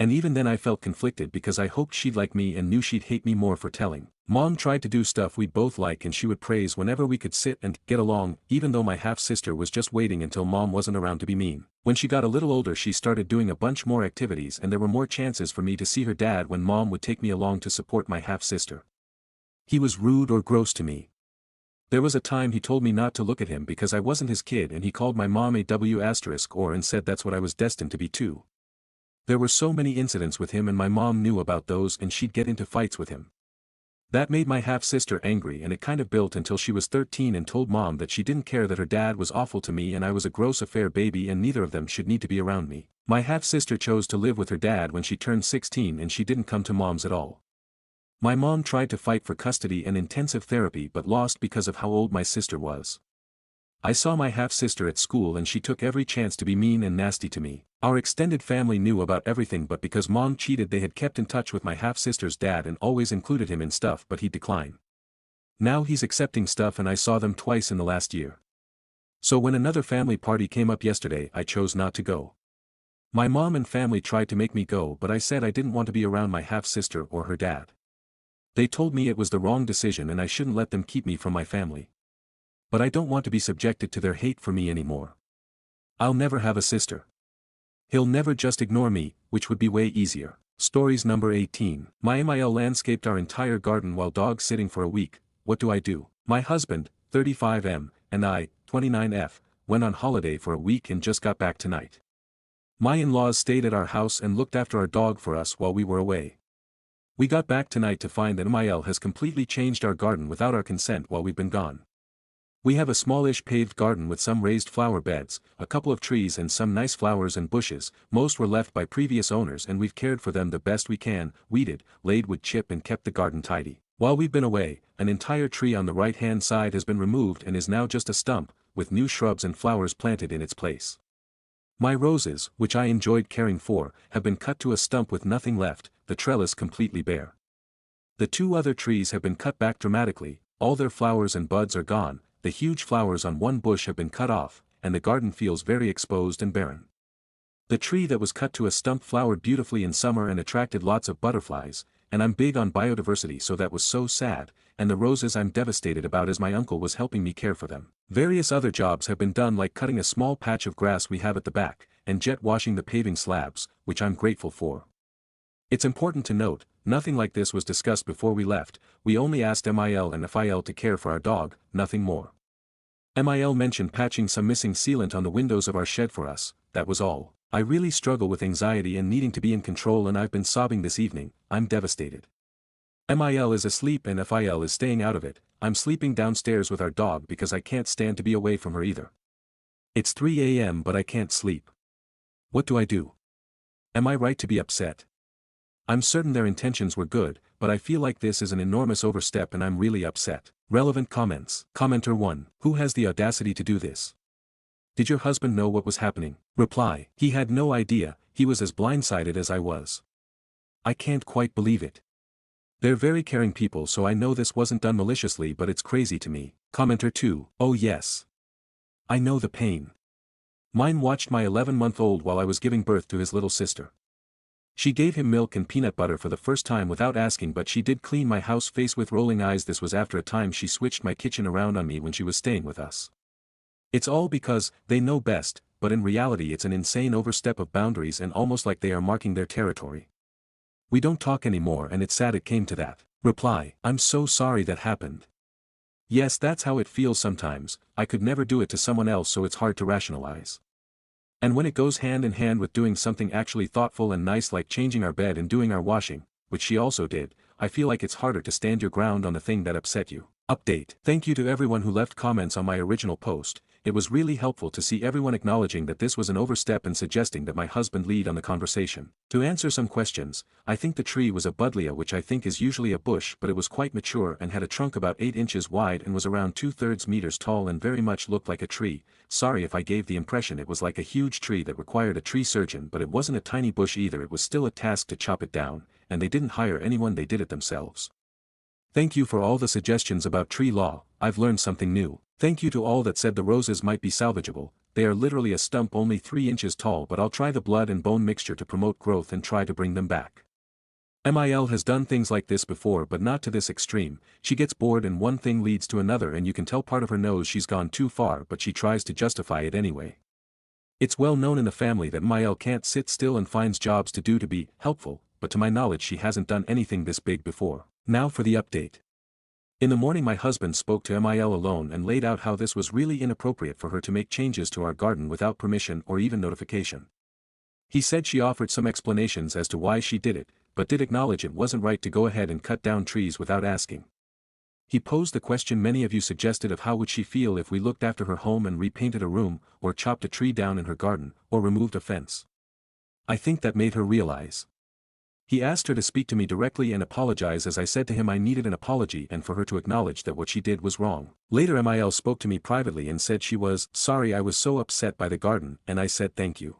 And even then I felt conflicted because I hoped she'd like me and knew she'd hate me more for telling. Mom tried to do stuff we both like and she would praise whenever we could sit and get along, even though my half-sister was just waiting until Mom wasn't around to be mean. When she got a little older she started doing a bunch more activities and there were more chances for me to see her dad when Mom would take me along to support my half-sister. He was rude or gross to me. There was a time he told me not to look at him because I wasn't his kid and he called my mom a W**or and said that's what I was destined to be too. There were so many incidents with him and my mom knew about those and she'd get into fights with him. That made my half-sister angry and it kind of built until she was 13 and told Mom that she didn't care that her dad was awful to me and I was a gross affair baby and neither of them should need to be around me. My half-sister chose to live with her dad when she turned 16 and she didn't come to Mom's at all. My mom tried to fight for custody and intensive therapy but lost because of how old my sister was. I saw my half-sister at school and she took every chance to be mean and nasty to me. Our extended family knew about everything but because Mom cheated they had kept in touch with my half-sister's dad and always included him in stuff but he'd decline. Now he's accepting stuff and I saw them twice in the last year. So when another family party came up yesterday I chose not to go. My mom and family tried to make me go but I said I didn't want to be around my half-sister or her dad. They told me it was the wrong decision and I shouldn't let them keep me from my family. But I don't want to be subjected to their hate for me anymore. I'll never have a sister. He'll never just ignore me, which would be way easier. Stories number 18. My MIL landscaped our entire garden while dog sitting for a week. What do I do? My husband, 35M, and I, 29F, went on holiday for a week and just got back tonight. My in-laws stayed at our house and looked after our dog for us while we were away. We got back tonight to find that MIL has completely changed our garden without our consent while we've been gone. We have a smallish paved garden with some raised flower beds, a couple of trees and some nice flowers and bushes. Most were left by previous owners and we've cared for them the best we can, weeded, laid wood chip and kept the garden tidy. While we've been away, an entire tree on the right-hand side has been removed and is now just a stump, with new shrubs and flowers planted in its place. My roses, which I enjoyed caring for, have been cut to a stump with nothing left, the trellis completely bare. The two other trees have been cut back dramatically, all their flowers and buds are gone. The huge flowers on one bush have been cut off, and the garden feels very exposed and barren. The tree that was cut to a stump flowered beautifully in summer and attracted lots of butterflies, and I'm big on biodiversity so that was so sad, and the roses I'm devastated about as my uncle was helping me care for them. Various other jobs have been done like cutting a small patch of grass we have at the back, and jet washing the paving slabs, which I'm grateful for. It's important to note, nothing like this was discussed before we left, we only asked MIL and FIL to care for our dog, nothing more. MIL mentioned patching some missing sealant on the windows of our shed for us, that was all. I really struggle with anxiety and needing to be in control and I've been sobbing this evening, I'm devastated. MIL is asleep and FIL is staying out of it, I'm sleeping downstairs with our dog because I can't stand to be away from her either. It's 3 a.m. but I can't sleep. What do I do? Am I right to be upset? I'm certain their intentions were good, but I feel like this is an enormous overstep and I'm really upset. Relevant comments. Commenter 1. Who has the audacity to do this? Did your husband know what was happening? Reply. He had no idea, he was as blindsided as I was. I can't quite believe it. They're very caring people so I know this wasn't done maliciously but it's crazy to me. Commenter 2. Oh yes. I know the pain. Mine watched my 11-month-old while I was giving birth to his little sister. She gave him milk and peanut butter for the first time without asking but she did clean my house face with rolling eyes. This was after a time she switched my kitchen around on me when she was staying with us. It's all because they know best, but in reality it's an insane overstep of boundaries and almost like they are marking their territory. We don't talk anymore and it's sad it came to that. Reply. I'm so sorry that happened. Yes, that's how it feels sometimes, I could never do it to someone else so it's hard to rationalize. And when it goes hand in hand with doing something actually thoughtful and nice like changing our bed and doing our washing, which she also did, I feel like it's harder to stand your ground on the thing that upset you. Update. Thank you to everyone who left comments on my original post. It was really helpful to see everyone acknowledging that this was an overstep and suggesting that my husband lead on the conversation. To answer some questions, I think the tree was a buddleia, which I think is usually a bush, but it was quite mature and had a trunk about 8 inches wide and was around 2/3 meters tall and very much looked like a tree. Sorry if I gave the impression it was like a huge tree that required a tree surgeon, but it wasn't a tiny bush either. It was still a task to chop it down, and they didn't hire anyone, they did it themselves. Thank you for all the suggestions about tree law, I've learned something new. Thank you to all that said the roses might be salvageable, they are literally a stump only 3 inches tall, but I'll try the blood and bone mixture to promote growth and try to bring them back. Mil has done things like this before, but not to this extreme. She gets bored and one thing leads to another, and you can tell part of her knows she's gone too far, but she tries to justify it anyway. It's well known in the family that Mil can't sit still and finds jobs to do to be helpful, but to my knowledge she hasn't done anything this big before. Now for the update. In the morning my husband spoke to Mil alone and laid out how this was really inappropriate for her to make changes to our garden without permission or even notification. He said she offered some explanations as to why she did it, but did acknowledge it wasn't right to go ahead and cut down trees without asking. He posed the question many of you suggested of how would she feel if we looked after her home and repainted a room, or chopped a tree down in her garden, or removed a fence. I think that made her realize. He asked her to speak to me directly and apologize, as I said to him I needed an apology and for her to acknowledge that what she did was wrong. Later Mil spoke to me privately and said she was sorry I was so upset by the garden, and I said thank you.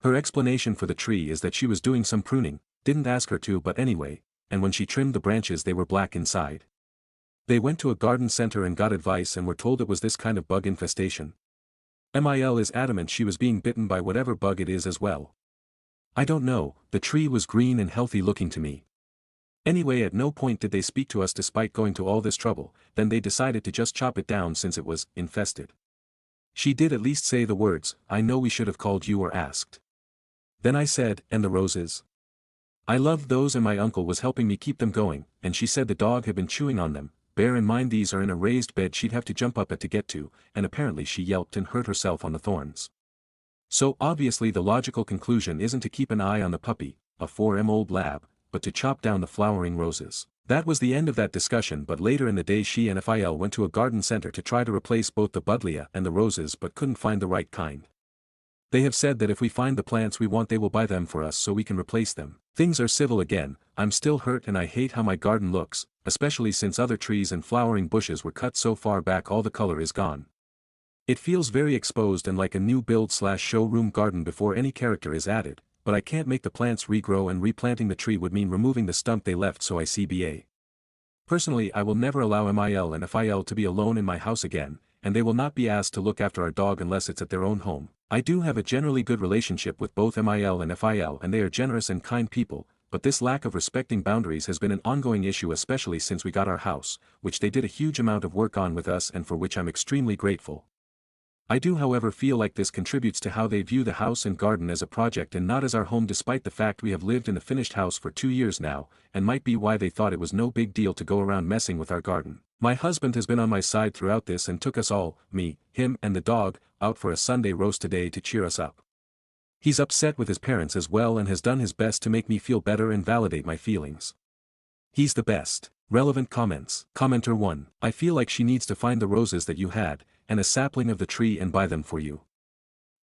Her explanation for the tree is that she was doing some pruning, didn't ask her to but anyway, and when she trimmed the branches they were black inside. They went to a garden center and got advice and were told it was this kind of bug infestation. Mil is adamant she was being bitten by whatever bug it is as well. I don't know, the tree was green and healthy looking to me. Anyway, at no point did they speak to us despite going to all this trouble, then they decided to just chop it down since it was infested. She did at least say the words, I know we should have called you or asked. Then I said, and the roses? I loved those and my uncle was helping me keep them going, and she said the dog had been chewing on them. Bear in mind these are in a raised bed she'd have to jump up at to get to, and apparently she yelped and hurt herself on the thorns. So obviously the logical conclusion isn't to keep an eye on the puppy, a 4-month-old lab, but to chop down the flowering roses. That was the end of that discussion, but later in the day she and Fil went to a garden center to try to replace both the buddleia and the roses but couldn't find the right kind. They have said that if we find the plants we want they will buy them for us so we can replace them. Things are civil again. I'm still hurt and I hate how my garden looks, especially since other trees and flowering bushes were cut so far back all the color is gone. It feels very exposed and like a new build/showroom garden before any character is added, but I can't make the plants regrow and replanting the tree would mean removing the stump they left, so I CBA. Personally I will never allow Mil and Fil to be alone in my house again, and they will not be asked to look after our dog unless it's at their own home. I do have a generally good relationship with both Mil and Fil and they are generous and kind people, but this lack of respecting boundaries has been an ongoing issue especially since we got our house, which they did a huge amount of work on with us and for which I'm extremely grateful. I do however feel like this contributes to how they view the house and garden as a project and not as our home, despite the fact we have lived in the finished house for 2 years now, and might be why they thought it was no big deal to go around messing with our garden. My husband has been on my side throughout this and took us all, me, him and the dog, out for a Sunday roast today to cheer us up. He's upset with his parents as well and has done his best to make me feel better and validate my feelings. He's the best. Relevant comments. Commenter 1. I feel like she needs to find the roses that you had, and a sapling of the tree and buy them for you.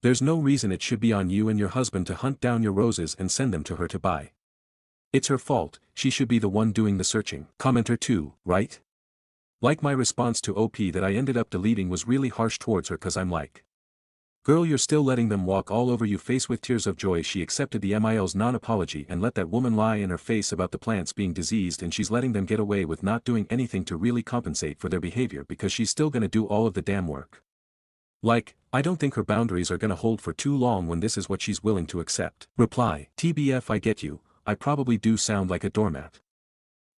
There's no reason it should be on you and your husband to hunt down your roses and send them to her to buy. It's her fault, she should be the one doing the searching. Commenter 2, right? Like my response to OP that I ended up deleting was really harsh towards her cause I'm like, girl, you're still letting them walk all over you. Face with tears of joy she accepted the Mil's non-apology and let that woman lie in her face about the plants being diseased, and she's letting them get away with not doing anything to really compensate for their behavior because she's still gonna do all of the damn work. Like, I don't think her boundaries are gonna hold for too long when this is what she's willing to accept. Reply. TBF, I get you, I probably do sound like a doormat.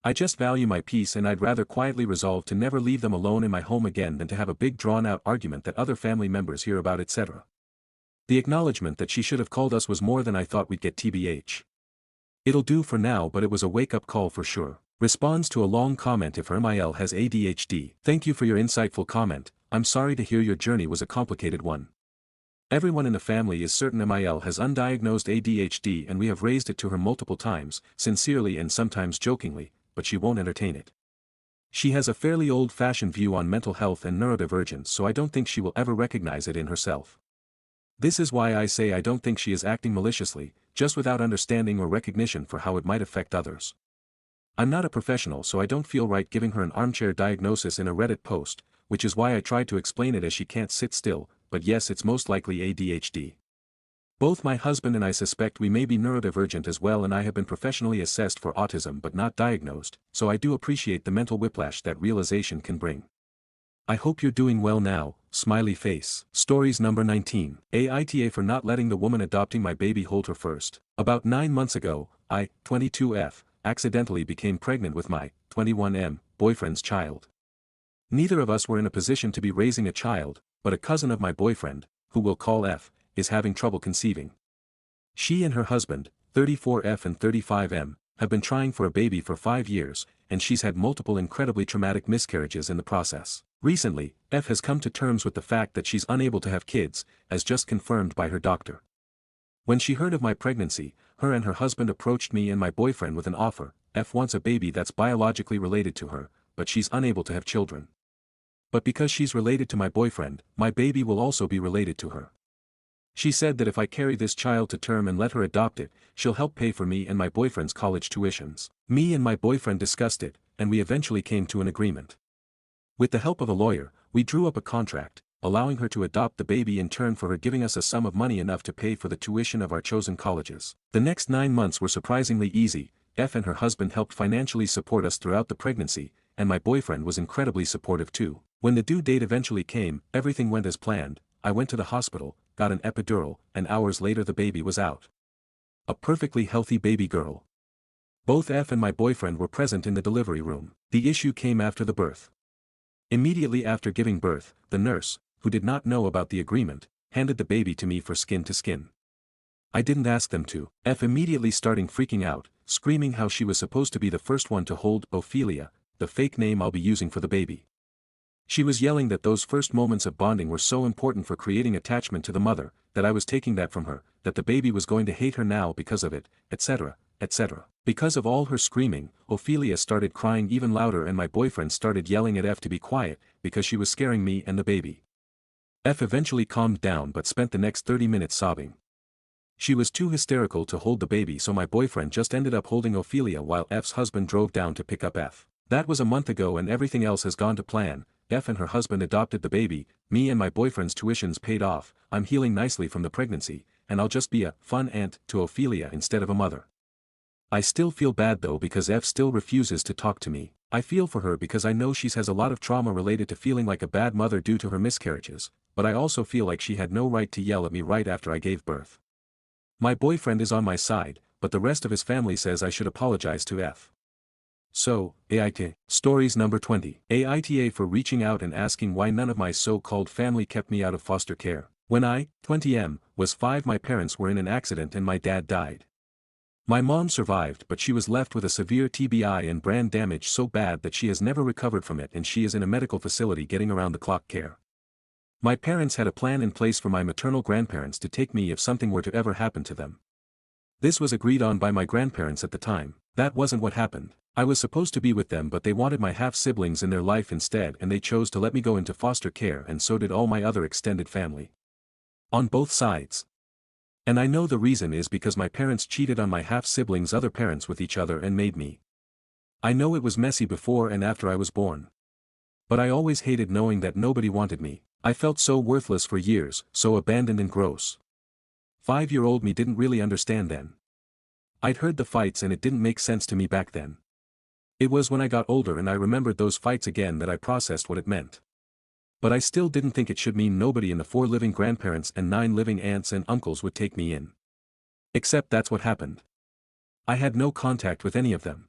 I just value my peace and I'd rather quietly resolve to never leave them alone in my home again than to have a big drawn-out argument that other family members hear about, etc. The acknowledgement that she should have called us was more than I thought we'd get, TBH. It'll do for now, but it was a wake-up call for sure. Responds to a long comment if her Mil has ADHD. Thank you for your insightful comment. I'm sorry to hear your journey was a complicated one. Everyone in the family is certain Mil has undiagnosed ADHD and we have raised it to her multiple times, sincerely and sometimes jokingly, but she won't entertain it. She has a fairly old-fashioned view on mental health and neurodivergence, so I don't think she will ever recognize it in herself. This is why I say I don't think she is acting maliciously, just without understanding or recognition for how it might affect others. I'm not a professional, so I don't feel right giving her an armchair diagnosis in a Reddit post, which is why I tried to explain it as she can't sit still, but yes, it's most likely ADHD. Both my husband and I suspect we may be neurodivergent as well, and I have been professionally assessed for autism but not diagnosed, so I do appreciate the mental whiplash that realization can bring. I hope you're doing well now. smiley face. Stories number 19. Aita for not letting the woman adopting my baby hold her first. About 9 months ago, I, 22F, accidentally became pregnant with my, 21M, boyfriend's child. Neither of us were in a position to be raising a child, but a cousin of my boyfriend, who we'll call F, is having trouble conceiving. She and her husband, 34F and 35M, have been trying for a baby for 5 years, and she's had multiple incredibly traumatic miscarriages in the process. Recently, F has come to terms with the fact that she's unable to have kids, as just confirmed by her doctor. When she heard of my pregnancy, her and her husband approached me and my boyfriend with an offer. F wants a baby that's biologically related to her, but she's unable to have children. But because she's related to my boyfriend, my baby will also be related to her. She said that if I carry this child to term and let her adopt it, she'll help pay for me and my boyfriend's college tuitions. Me and my boyfriend discussed it, and we eventually came to an agreement. With the help of a lawyer, we drew up a contract, allowing her to adopt the baby in turn for her giving us a sum of money enough to pay for the tuition of our chosen colleges. The next 9 months were surprisingly easy. F and her husband helped financially support us throughout the pregnancy, and my boyfriend was incredibly supportive too. When the due date eventually came, everything went as planned. I went to the hospital, got an epidural, and hours later the baby was out. A perfectly healthy baby girl. Both F and my boyfriend were present in the delivery room. The issue came after the birth. Immediately after giving birth, the nurse, who did not know about the agreement, handed the baby to me for skin to skin. I didn't ask them to. F immediately starting freaking out, screaming how she was supposed to be the first one to hold Ophelia, the fake name I'll be using for the baby. She was yelling that those first moments of bonding were so important for creating attachment to the mother, that I was taking that from her, that the baby was going to hate her now because of it, etc., etc. Because of all her screaming, Ophelia started crying even louder and my boyfriend started yelling at F to be quiet, because she was scaring me and the baby. F eventually calmed down but spent the next 30 minutes sobbing. She was too hysterical to hold the baby, so my boyfriend just ended up holding Ophelia while F's husband drove down to pick up F. That was a month ago and everything else has gone to plan. F and her husband adopted the baby, me and my boyfriend's tuitions paid off, I'm healing nicely from the pregnancy, and I'll just be a fun aunt to Ophelia instead of a mother. I still feel bad though because F still refuses to talk to me. I feel for her because I know she has a lot of trauma related to feeling like a bad mother due to her miscarriages, but I also feel like she had no right to yell at me right after I gave birth. My boyfriend is on my side, but the rest of his family says I should apologize to F. So, Aita. Stories number 20. Aita for reaching out and asking why none of my so-called family kept me out of foster care. When I, 20M, was 5 my parents were in an accident and my dad died. My mom survived but she was left with a severe TBI and brain damage so bad that she has never recovered from it and she is in a medical facility getting around-the-clock care. My parents had a plan in place for my maternal grandparents to take me if something were to ever happen to them. This was agreed on by my grandparents at the time. That wasn't what happened. I was supposed to be with them but they wanted my half-siblings in their life instead and they chose to let me go into foster care and so did all my other extended family. On both sides. And I know the reason is because my parents cheated on my half-siblings' other parents with each other and made me. I know it was messy before and after I was born. But I always hated knowing that nobody wanted me. I felt so worthless for years, so abandoned and gross. 5-year-old me didn't really understand then. I'd heard the fights and it didn't make sense to me back then. It was when I got older and I remembered those fights again that I processed what it meant. But I still didn't think it should mean nobody in the 4 living grandparents and 9 living aunts and uncles would take me in. Except that's what happened. I had no contact with any of them.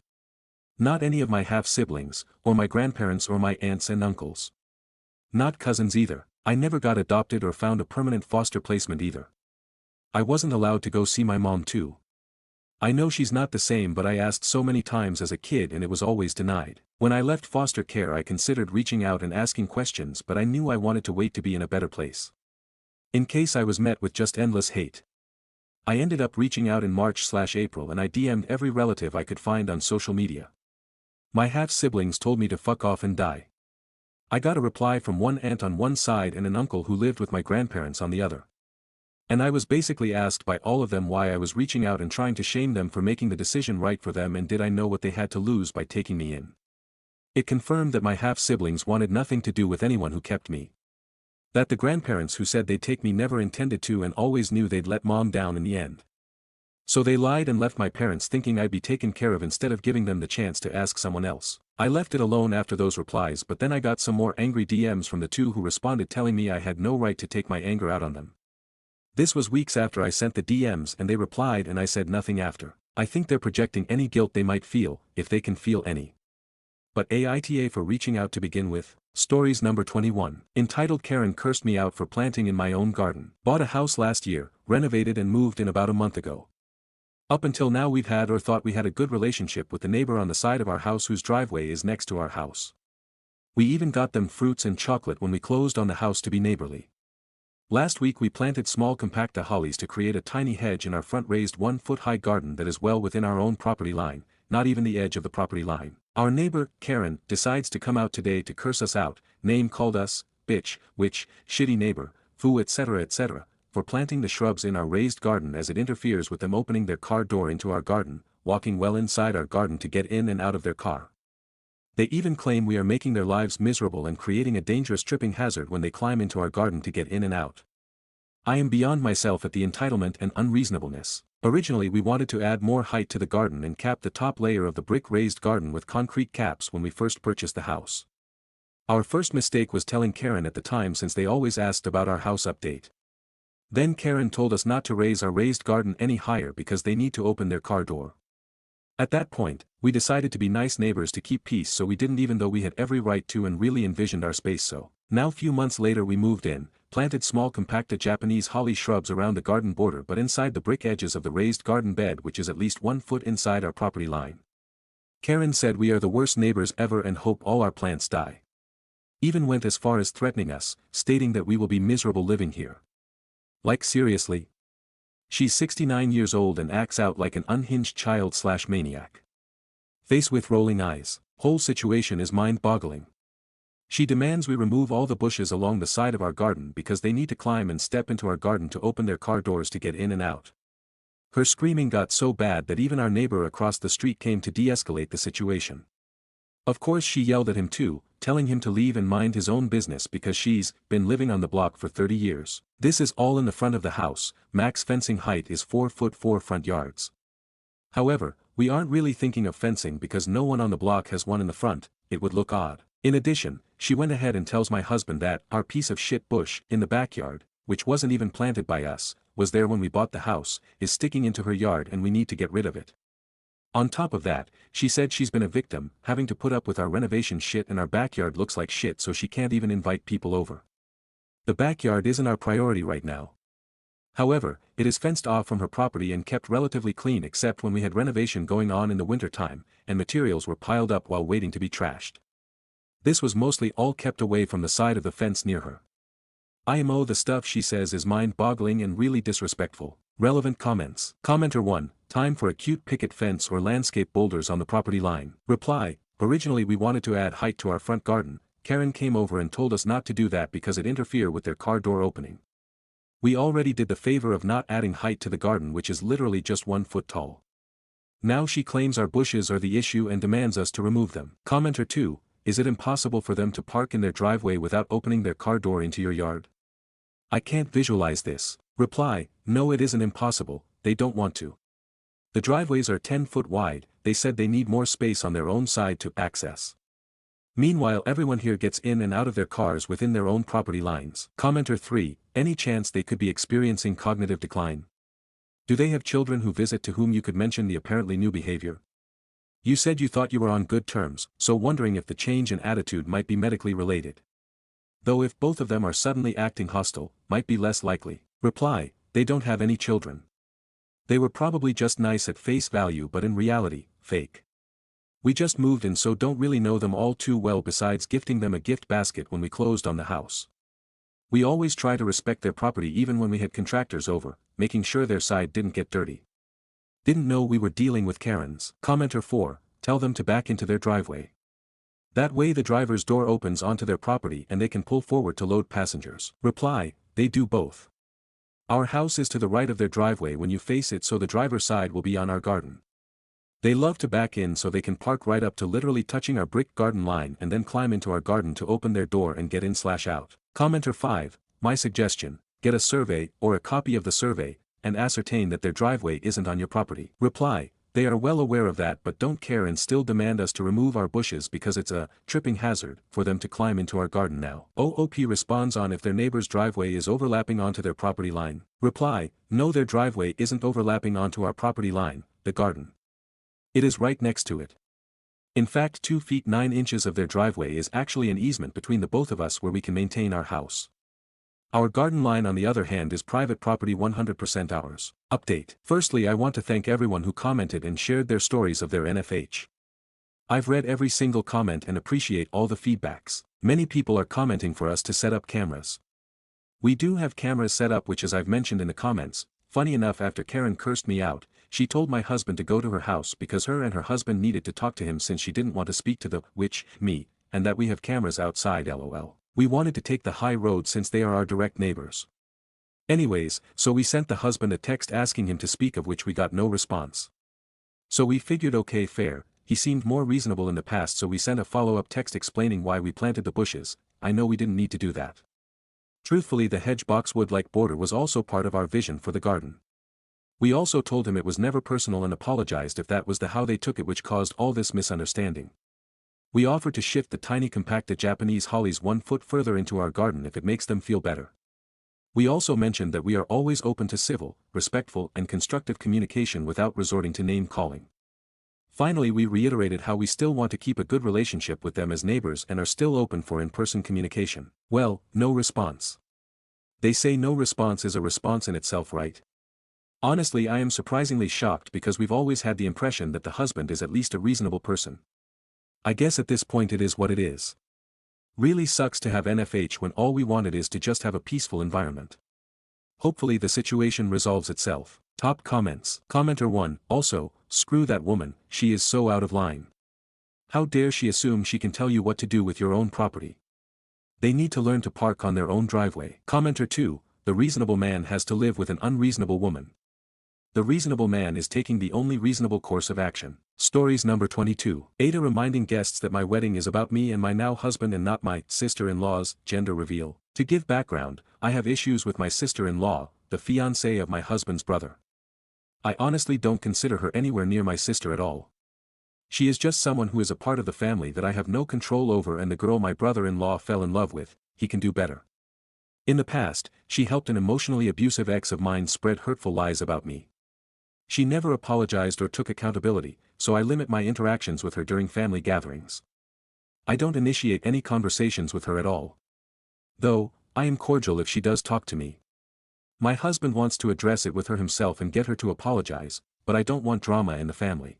Not any of my half-siblings, or my grandparents or my aunts and uncles. Not cousins either. I never got adopted or found a permanent foster placement either. I wasn't allowed to go see my mom too. I know she's not the same but I asked so many times as a kid and it was always denied. When I left foster care I considered reaching out and asking questions but I knew I wanted to wait to be in a better place. In case I was met with just endless hate. I ended up reaching out in March/April and I DM'd every relative I could find on social media. My half-siblings told me to fuck off and die. I got a reply from one aunt on one side and an uncle who lived with my grandparents on the other. And I was basically asked by all of them why I was reaching out and trying to shame them for making the decision right for them and did I know what they had to lose by taking me in. It confirmed that my half-siblings wanted nothing to do with anyone who kept me. That the grandparents who said they'd take me never intended to and always knew they'd let mom down in the end. So they lied and left my parents thinking I'd be taken care of instead of giving them the chance to ask someone else. I left it alone after those replies, but then I got some more angry DMs from the two who responded telling me I had no right to take my anger out on them. This was weeks after I sent the DMs and they replied and I said nothing after. I think they're projecting any guilt they might feel, if they can feel any. But AITA for reaching out to begin with. Stories number 21. Entitled Karen cursed me out for planting in my own garden. Bought a house last year, renovated and moved in about a month ago. Up until now we've had or thought we had a good relationship with the neighbor on the side of our house whose driveway is next to our house. We even got them fruits and chocolate when we closed on the house to be neighborly. Last week we planted small compacta hollies to create a tiny hedge in our front raised 1-foot-high garden that is well within our own property line, not even the edge of the property line. Our neighbor, Karen, decides to come out today to curse us out, name called us, bitch, witch, shitty neighbor, foo etc., for planting the shrubs in our raised garden as it interferes with them opening their car door into our garden, walking well inside our garden to get in and out of their car. They even claim we are making their lives miserable and creating a dangerous tripping hazard when they climb into our garden to get in and out. I am beyond myself at the entitlement and unreasonableness. Originally we wanted to add more height to the garden and cap the top layer of the brick raised garden with concrete caps when we first purchased the house. Our first mistake was telling Karen at the time since they always asked about our house update. Then Karen told us not to raise our raised garden any higher because they need to open their car door. At that point, we decided to be nice neighbors to keep peace, so we didn't, even though we had every right to and really envisioned our space so. Now few months later we moved in, planted small compacta Japanese holly shrubs around the garden border but inside the brick edges of the raised garden bed which is at least 1 foot inside our property line. Karen said we are the worst neighbors ever and hope all our plants die. Even went as far as threatening us, stating that we will be miserable living here. Like seriously? She's 69 years old and acts out like an unhinged child/maniac. Face with rolling eyes. Whole situation is mind-boggling. She demands we remove all the bushes along the side of our garden because they need to climb and step into our garden to open their car doors to get in and out. Her screaming got so bad that even our neighbor across the street came to de-escalate the situation. Of course she yelled at him too, telling him to leave and mind his own business because she's been living on the block for 30 years. This is all in the front of the house. Max fencing height is 4 foot 4 front yards. However, we aren't really thinking of fencing because no one on the block has one in the front. It would look odd. In addition, she went ahead and tells my husband that our piece of shit bush in the backyard, which wasn't even planted by us, was there when we bought the house, is sticking into her yard and we need to get rid of it. On top of that, she said she's been a victim, having to put up with our renovation shit and our backyard looks like shit so she can't even invite people over. The backyard isn't our priority right now. However, it is fenced off from her property and kept relatively clean except when we had renovation going on in the winter time, and materials were piled up while waiting to be trashed. This was mostly all kept away from the side of the fence near her. IMO the stuff she says is mind-boggling and really disrespectful. Relevant comments. Commenter 1, time for a cute picket fence or landscape boulders on the property line. Reply, originally we wanted to add height to our front garden. Karen came over and told us not to do that because it interfere with their car door opening. We already did the favor of not adding height to the garden which is literally just 1 foot tall. Now she claims our bushes are the issue and demands us to remove them. Commenter 2, is it impossible for them to park in their driveway without opening their car door into your yard? I can't visualize this. Reply, no it isn't impossible, they don't want to. The driveways are 10 foot wide, they said they need more space on their own side to access. Meanwhile everyone here gets in and out of their cars within their own property lines. Commenter 3, any chance they could be experiencing cognitive decline? Do they have children who visit to whom you could mention the apparently new behavior? You said you thought you were on good terms, so wondering if the change in attitude might be medically related. Though if both of them are suddenly acting hostile, might be less likely. Reply, they don't have any children. They were probably just nice at face value but in reality, fake. We just moved in so don't really know them all too well besides gifting them a gift basket when we closed on the house. We always try to respect their property even when we had contractors over, making sure their side didn't get dirty. Didn't know we were dealing with Karens. Commenter 4, tell them to back into their driveway. That way the driver's door opens onto their property and they can pull forward to load passengers. Reply, they do both. Our house is to the right of their driveway when you face it so the driver's side will be on our garden. They love to back in so they can park right up to literally touching our brick garden line and then climb into our garden to open their door and get in/out. Commenter 5, my suggestion, get a survey or a copy of the survey, and ascertain that their driveway isn't on your property. Reply, They are well aware of that but don't care and still demand us to remove our bushes because it's a tripping hazard for them to climb into our garden now. OOP responds on if their neighbor's driveway is overlapping onto their property line. Reply, no, their driveway isn't overlapping onto our property line, the garden. It is right next to it. In fact 2 feet 9 inches of their driveway is actually an easement between the both of us where we can maintain our house. Our garden line on the other hand is private property 100% ours. Update. Firstly, I want to thank everyone who commented and shared their stories of their NFH. I've read every single comment and appreciate all the feedbacks. Many people are commenting for us to set up cameras. We do have cameras set up, which, as I've mentioned in the comments, funny enough, after Karen cursed me out, she told my husband to go to her house because her and her husband needed to talk to him since she didn't want to speak to the witch, me, and that we have cameras outside lol. We wanted to take the high road since they are our direct neighbors. Anyways, so we sent the husband a text asking him to speak, of which we got no response. So we figured okay, fair, he seemed more reasonable in the past, so we sent a follow-up text explaining why we planted the bushes. I know we didn't need to do that. Truthfully, the hedge boxwood-like border was also part of our vision for the garden. We also told him it was never personal and apologized if that was how they took it, which caused all this misunderstanding. We offered to shift the tiny compacted Japanese hollies 1 foot further into our garden if it makes them feel better. We also mentioned that we are always open to civil, respectful and constructive communication without resorting to name-calling. Finally, we reiterated how we still want to keep a good relationship with them as neighbors and are still open for in-person communication. Well, no response. They say no response is a response in itself, right? Honestly, I am surprisingly shocked because we've always had the impression that the husband is at least a reasonable person. I guess at this point it is what it is. Really sucks to have NFH when all we wanted is to just have a peaceful environment. Hopefully the situation resolves itself. Top comments. Commenter 1, also, screw that woman, she is so out of line. How dare she assume she can tell you what to do with your own property? They need to learn to park on their own driveway. Commenter 2, the reasonable man has to live with an unreasonable woman. The reasonable man is taking the only reasonable course of action. Stories number 22. Aita reminding guests that my wedding is about me and my now husband and not my sister-in-law's. Gender reveal. To give background, I have issues with my sister-in-law, the fiancée of my husband's brother. I honestly don't consider her anywhere near my sister at all. She is just someone who is a part of the family that I have no control over, and the girl my brother-in-law fell in love with, he can do better. In the past, she helped an emotionally abusive ex of mine spread hurtful lies about me. She never apologized or took accountability, so I limit my interactions with her during family gatherings. I don't initiate any conversations with her at all. Though, I am cordial if she does talk to me. My husband wants to address it with her himself and get her to apologize, but I don't want drama in the family.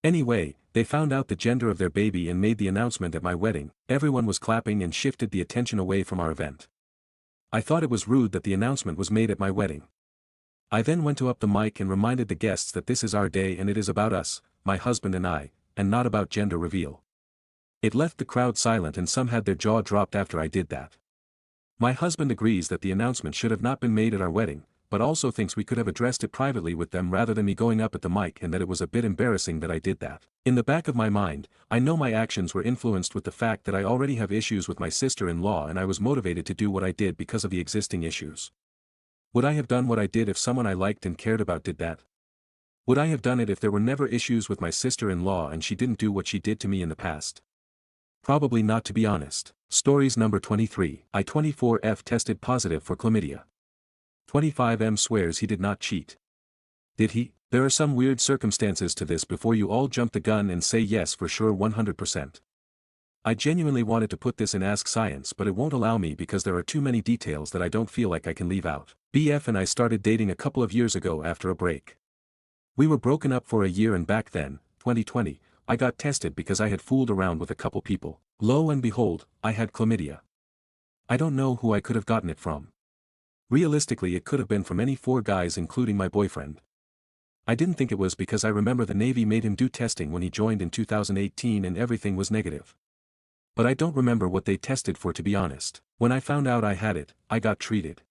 Anyway, they found out the gender of their baby and made the announcement at my wedding. Everyone was clapping and shifted the attention away from our event. I thought it was rude that the announcement was made at my wedding. I then went up the mic and reminded the guests that this is our day and it is about us, my husband and I, and not about gender reveal. It left the crowd silent and some had their jaw dropped after I did that. My husband agrees that the announcement should have not been made at our wedding, but also thinks we could have addressed it privately with them rather than me going up at the mic, and that it was a bit embarrassing that I did that. In the back of my mind, I know my actions were influenced with the fact that I already have issues with my sister-in-law and I was motivated to do what I did because of the existing issues. Would I have done what I did if someone I liked and cared about did that? Would I have done it if there were never issues with my sister-in-law and she didn't do what she did to me in the past? Probably not, to be honest. Stories number 23. I-24F tested positive for chlamydia. 25M swears he did not cheat. Did he? There are some weird circumstances to this before you all jump the gun and say yes for sure 100%. I genuinely wanted to put this in Ask Science, but it won't allow me because there are too many details that I don't feel like I can leave out. BF and I started dating a couple of years ago after a break. We were broken up for a year and back then, 2020, I got tested because I had fooled around with a couple people. Lo and behold, I had chlamydia. I don't know who I could have gotten it from. Realistically, it could have been from any 4 guys including my boyfriend. I didn't think it was because I remember the Navy made him do testing when he joined in 2018 and everything was negative. But I don't remember what they tested for, to be honest. When I found out I had it, I got treated.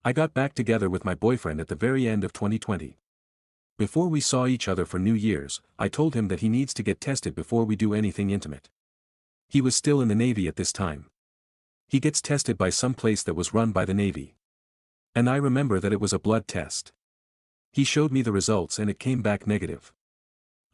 I got back together with my boyfriend at the very end of 2020. Before we saw each other for New Year's, I told him that he needs to get tested before we do anything intimate. He was still in the Navy at this time. He gets tested by some place that was run by the Navy. And I remember that it was a blood test. He showed me the results and it came back negative.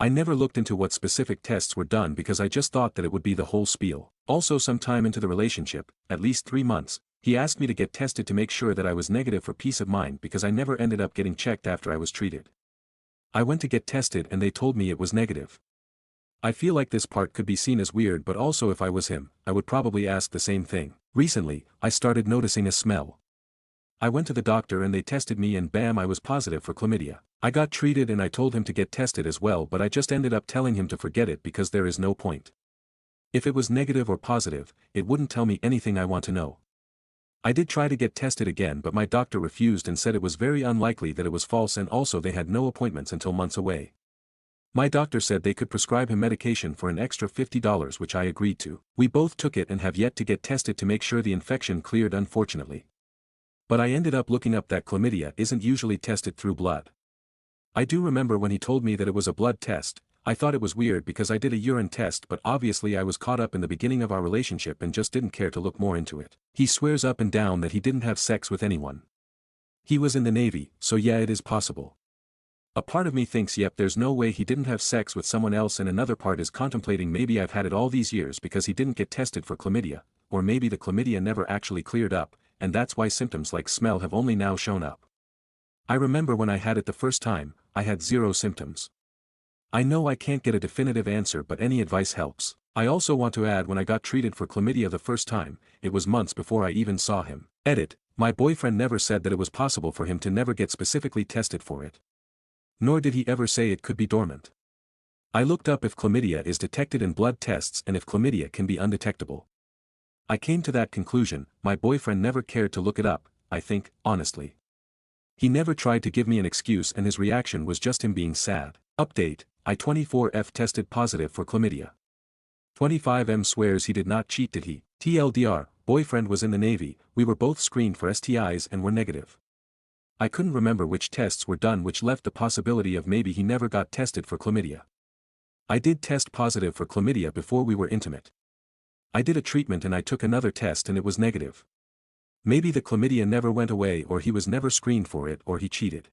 I never looked into what specific tests were done because I just thought that it would be the whole spiel. Also, sometime into the relationship, at least 3 months, he asked me to get tested to make sure that I was negative for peace of mind because I never ended up getting checked after I was treated. I went to get tested and they told me it was negative. I feel like this part could be seen as weird, but also if I was him, I would probably ask the same thing. Recently, I started noticing a smell. I went to the doctor and they tested me and bam, I was positive for chlamydia. I got treated and I told him to get tested as well, but I just ended up telling him to forget it because there is no point. If it was negative or positive, it wouldn't tell me anything I want to know. I did try to get tested again, but my doctor refused and said it was very unlikely that it was false, and also they had no appointments until months away. My doctor said they could prescribe him medication for an extra $50, which I agreed to. We both took it and have yet to get tested to make sure the infection cleared, unfortunately. But I ended up looking up that chlamydia isn't usually tested through blood. I do remember when he told me that it was a blood test, I thought it was weird because I did a urine test, but obviously I was caught up in the beginning of our relationship and just didn't care to look more into it. He swears up and down that he didn't have sex with anyone. He was in the Navy, so yeah, it is possible. A part of me thinks yep, there's no way he didn't have sex with someone else, and another part is contemplating maybe I've had it all these years because he didn't get tested for chlamydia, or maybe the chlamydia never actually cleared up, and that's why symptoms like smell have only now shown up. I remember when I had it the first time, I had 0 symptoms. I know I can't get a definitive answer, but any advice helps. I also want to add, when I got treated for chlamydia the first time, it was months before I even saw him. Edit, my boyfriend never said that it was possible for him to never get specifically tested for it. Nor did he ever say it could be dormant. I looked up if chlamydia is detected in blood tests and if chlamydia can be undetectable. I came to that conclusion. My boyfriend never cared to look it up, I think, honestly. He never tried to give me an excuse, and his reaction was just him being sad. Update, I-24F tested positive for chlamydia. 25M swears he did not cheat. Did he? TLDR, boyfriend was in the Navy, we were both screened for STIs and were negative. I couldn't remember which tests were done, which left the possibility of maybe he never got tested for chlamydia. I did test positive for chlamydia before we were intimate. I did a treatment and I took another test and it was negative. Maybe the chlamydia never went away, or he was never screened for it, or he cheated.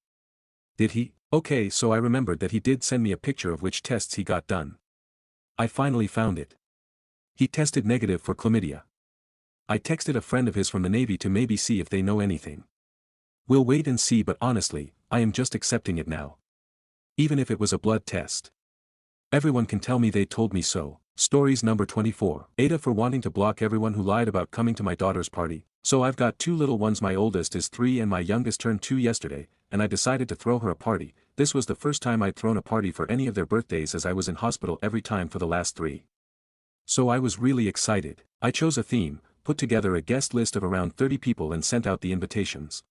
Did he? Okay, so I remembered that he did send me a picture of which tests he got done. I finally found it. He tested negative for chlamydia. I texted a friend of his from the Navy to maybe see if they know anything. We'll wait and see, but honestly, I am just accepting it now. Even if it was a blood test. Everyone can tell me they told me so. Stories number 24. Aita for wanting to block everyone who lied about coming to my daughter's party. So I've got 2 little ones, my oldest is 3 and my youngest turned 2 yesterday, and I decided to throw her a party. This was the first time I'd thrown a party for any of their birthdays, as I was in hospital every time for the last 3. So I was really excited. I chose a theme, put together a guest list of around 30 people and sent out the invitations.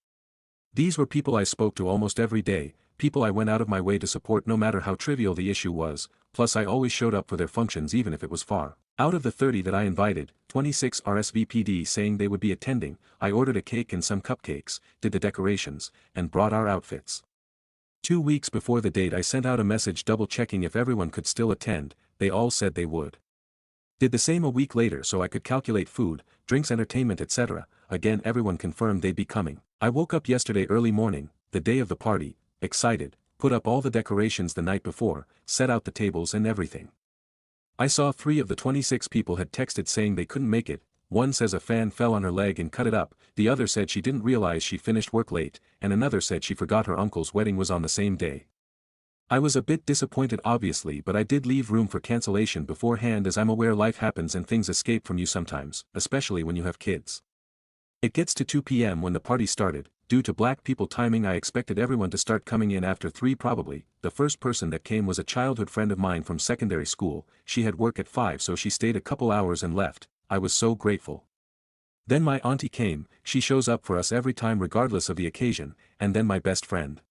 These were people I spoke to almost every day, people I went out of my way to support no matter how trivial the issue was, plus I always showed up for their functions even if it was far. Out of the 30 that I invited, 26 RSVP'd saying they would be attending. I ordered a cake and some cupcakes, did the decorations, and brought our outfits. 2 weeks before the date I sent out a message double-checking if everyone could still attend. They all said they would. Did the same a week later so I could calculate food, drinks, entertainment, etc. Again, everyone confirmed they'd be coming. I woke up yesterday early morning, the day of the party, excited, put up all the decorations the night before, set out the tables and everything. I saw 3 of the 26 people had texted saying they couldn't make it. One says a fan fell on her leg and cut it up, the other said she didn't realize she finished work late, and another said she forgot her uncle's wedding was on the same day. I was a bit disappointed obviously, but I did leave room for cancellation beforehand, as I'm aware life happens and things escape from you sometimes, especially when you have kids. It gets to 2 p.m. when the party started. Due to black people timing, I expected everyone to start coming in after 3 probably. The first person that came was a childhood friend of mine from secondary school. She had work at 5, so she stayed a couple hours and left. I was so grateful. Then my auntie came. She shows up for us every time regardless of the occasion, and then my best friend.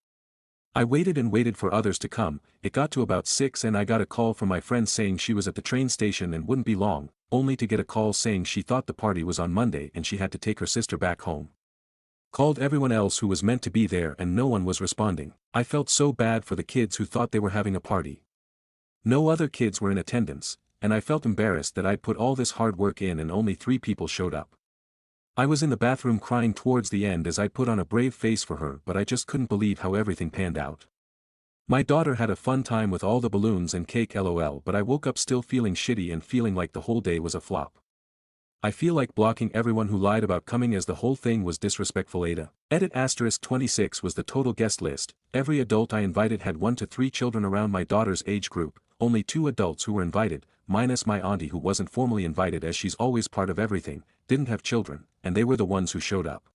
I waited and waited for others to come. It got to about 6 and I got a call from my friend saying she was at the train station and wouldn't be long, only to get a call saying she thought the party was on Monday and she had to take her sister back home. Called everyone else who was meant to be there and no one was responding. I felt so bad for the kids who thought they were having a party. No other kids were in attendance, and I felt embarrassed that I'd put all this hard work in and only 3 people showed up. I was in the bathroom crying towards the end as I put on a brave face for her, but I just couldn't believe how everything panned out. My daughter had a fun time with all the balloons and cake lol, but I woke up still feeling shitty and feeling like the whole day was a flop. I feel like blocking everyone who lied about coming as the whole thing was disrespectful. Aita Reddit 26 was the total guest list. Every adult I invited had 1 to 3 children around my daughter's age group, only 2 adults who were invited, minus my auntie who wasn't formally invited as she's always part of everything, didn't have children, and they were the ones who showed up.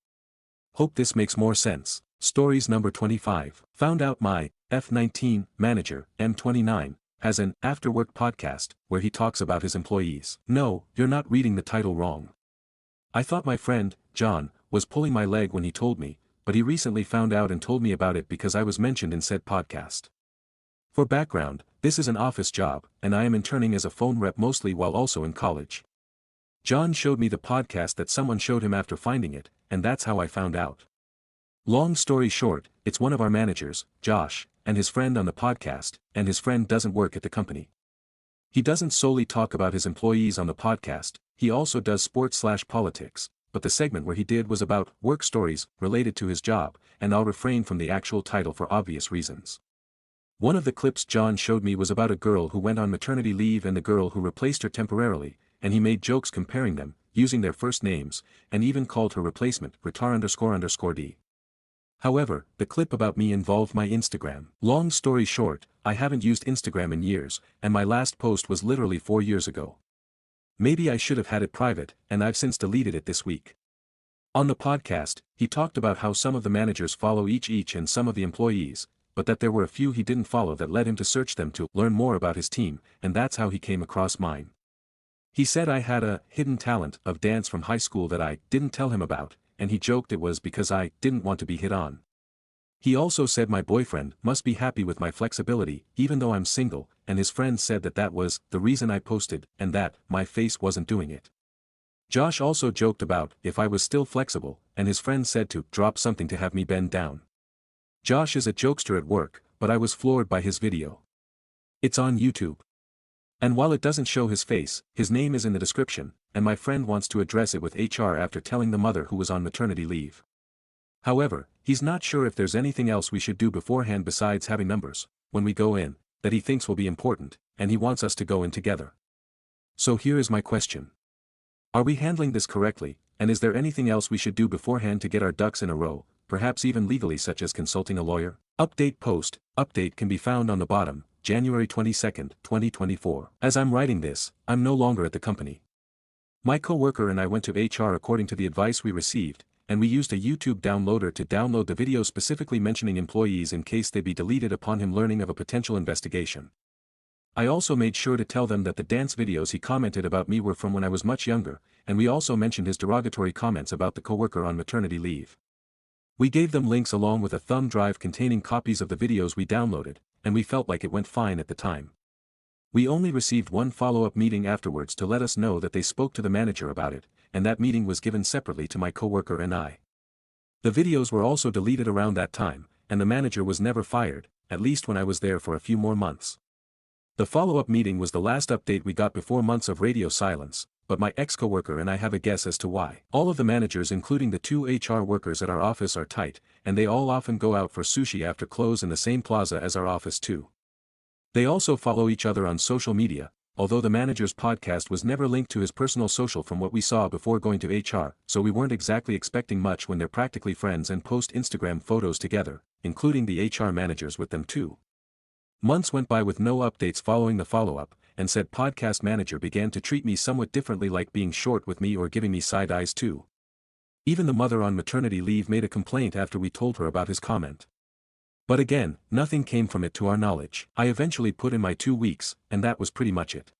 Hope this makes more sense. Stories number 25. Found out my F19 manager, M29, has an after-work podcast where he talks about his employees. No, you're not reading the title wrong. I thought my friend, John, was pulling my leg when he told me, but he recently found out and told me about it because I was mentioned in said podcast. For background, this is an office job, and I am interning as a phone rep mostly while also in college. John showed me the podcast that someone showed him after finding it, and that's how I found out. Long story short, it's one of our managers, Josh, and his friend on the podcast, and his friend doesn't work at the company. He doesn't solely talk about his employees on the podcast, he also does sports/politics, but the segment where he did was about work stories related to his job, and I'll refrain from the actual title for obvious reasons. One of the clips John showed me was about a girl who went on maternity leave and the girl who replaced her temporarily, and he made jokes comparing them, using their first names, and even called her replacement **__D. However, the clip about me involved my Instagram. Long story short, I haven't used Instagram in years, and my last post was literally 4 years ago. Maybe I should have had it private, and I've since deleted it this week. On the podcast, he talked about how some of the managers follow each and some of the employees, but that there were a few he didn't follow that led him to search them to learn more about his team, and that's how he came across mine. He said I had a hidden talent of dance from high school that I didn't tell him about, and he joked it was because I didn't want to be hit on. He also said my boyfriend must be happy with my flexibility, even though I'm single, and his friend said that that was the reason I posted, and that my face wasn't doing it. Josh also joked about if I was still flexible, and his friend said to drop something to have me bend down. Josh is a jokester at work, but I was floored by his video. It's on YouTube. And while it doesn't show his face, his name is in the description, and my friend wants to address it with HR after telling the mother who was on maternity leave. However, he's not sure if there's anything else we should do beforehand besides having numbers, when we go in, that he thinks will be important, and he wants us to go in together. So here is my question. Are we handling this correctly, and is there anything else we should do beforehand to get our ducks in a row, perhaps even legally such as consulting a lawyer? Update post, update can be found on the bottom, January 22, 2024. As I'm writing this, I'm no longer at the company. My coworker and I went to HR according to the advice we received, and we used a YouTube downloader to download the video specifically mentioning employees in case they be deleted upon him learning of a potential investigation. I also made sure to tell them that the dance videos he commented about me were from when I was much younger, and we also mentioned his derogatory comments about the coworker on maternity leave. We gave them links along with a thumb drive containing copies of the videos we downloaded, and we felt like it went fine at the time. We only received one follow-up meeting afterwards to let us know that they spoke to the manager about it, and that meeting was given separately to my coworker and I. The videos were also deleted around that time, and the manager was never fired, at least when I was there for a few more months. The follow-up meeting was the last update we got before months of radio silence, but my ex-coworker and I have a guess as to why. All of the managers including the 2 HR workers at our office are tight, and they all often go out for sushi after close in the same plaza as our office too. They also follow each other on social media, although the manager's podcast was never linked to his personal social from what we saw before going to HR, so we weren't exactly expecting much when they're practically friends and post Instagram photos together, including the HR managers with them too. Months went by with no updates following the follow-up, and said podcast manager began to treat me somewhat differently, like being short with me or giving me side eyes too. Even the mother on maternity leave made a complaint after we told her about his comment. But again, nothing came from it to our knowledge. I eventually put in my 2 weeks, and that was pretty much it.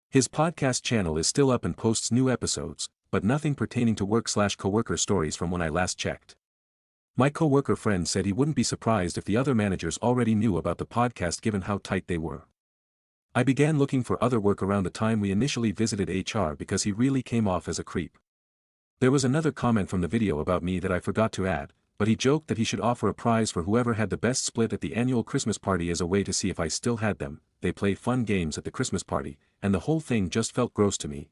His podcast channel is still up and posts new episodes, but nothing pertaining to work/coworker stories from when I last checked. My coworker friend said he wouldn't be surprised if the other managers already knew about the podcast given how tight they were. I began looking for other work around the time we initially visited HR because he really came off as a creep. There was another comment from the video about me that I forgot to add, but he joked that he should offer a prize for whoever had the best split at the annual Christmas party as a way to see if I still had them. They play fun games at the Christmas party, and the whole thing just felt gross to me.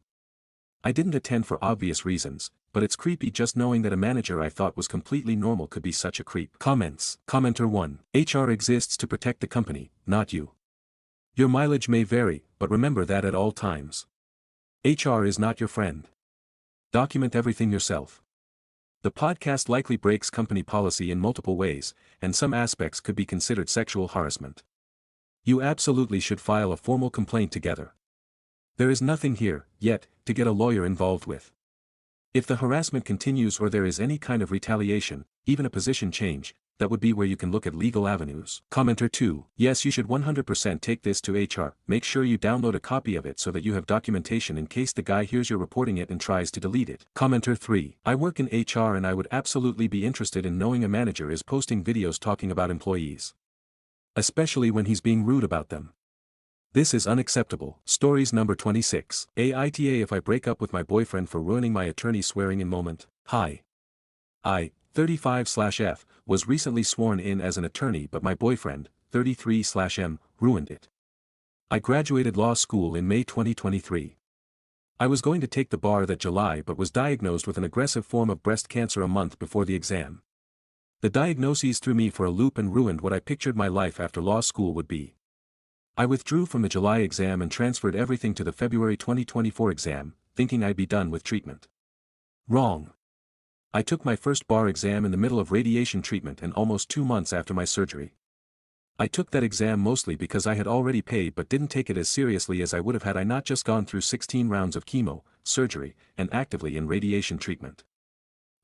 I didn't attend for obvious reasons, but it's creepy just knowing that a manager I thought was completely normal could be such a creep. Comments. Commenter 1. HR exists to protect the company, not you. Your mileage may vary, but remember that at all times. HR is not your friend. Document everything yourself. The podcast likely breaks company policy in multiple ways, and some aspects could be considered sexual harassment. You absolutely should file a formal complaint together. There is nothing here, yet, to get a lawyer involved with. If the harassment continues or there is any kind of retaliation, even a position change, that would be where you can look at legal avenues. Commenter 2. Yes, you should 100% take this to HR, make sure you download a copy of it so that you have documentation in case the guy hears you're reporting it and tries to delete it. Commenter 3. I work in HR and I would absolutely be interested in knowing a manager is posting videos talking about employees. Especially when he's being rude about them. This is unacceptable. Stories number 26. Aita if I break up with my boyfriend for ruining my attorney swearing in moment. Hi. I, 35/F, was recently sworn in as an attorney but my boyfriend, 33/M, ruined it. I graduated law school in May 2023. I was going to take the bar that July but was diagnosed with an aggressive form of breast cancer a month before the exam. The diagnoses threw me for a loop and ruined what I pictured my life after law school would be. I withdrew from the July exam and transferred everything to the February 2024 exam, thinking I'd be done with treatment. Wrong. I took my first bar exam in the middle of radiation treatment and almost 2 months after my surgery. I took that exam mostly because I had already paid but didn't take it as seriously as I would have had I not just gone through 16 rounds of chemo, surgery, and actively in radiation treatment.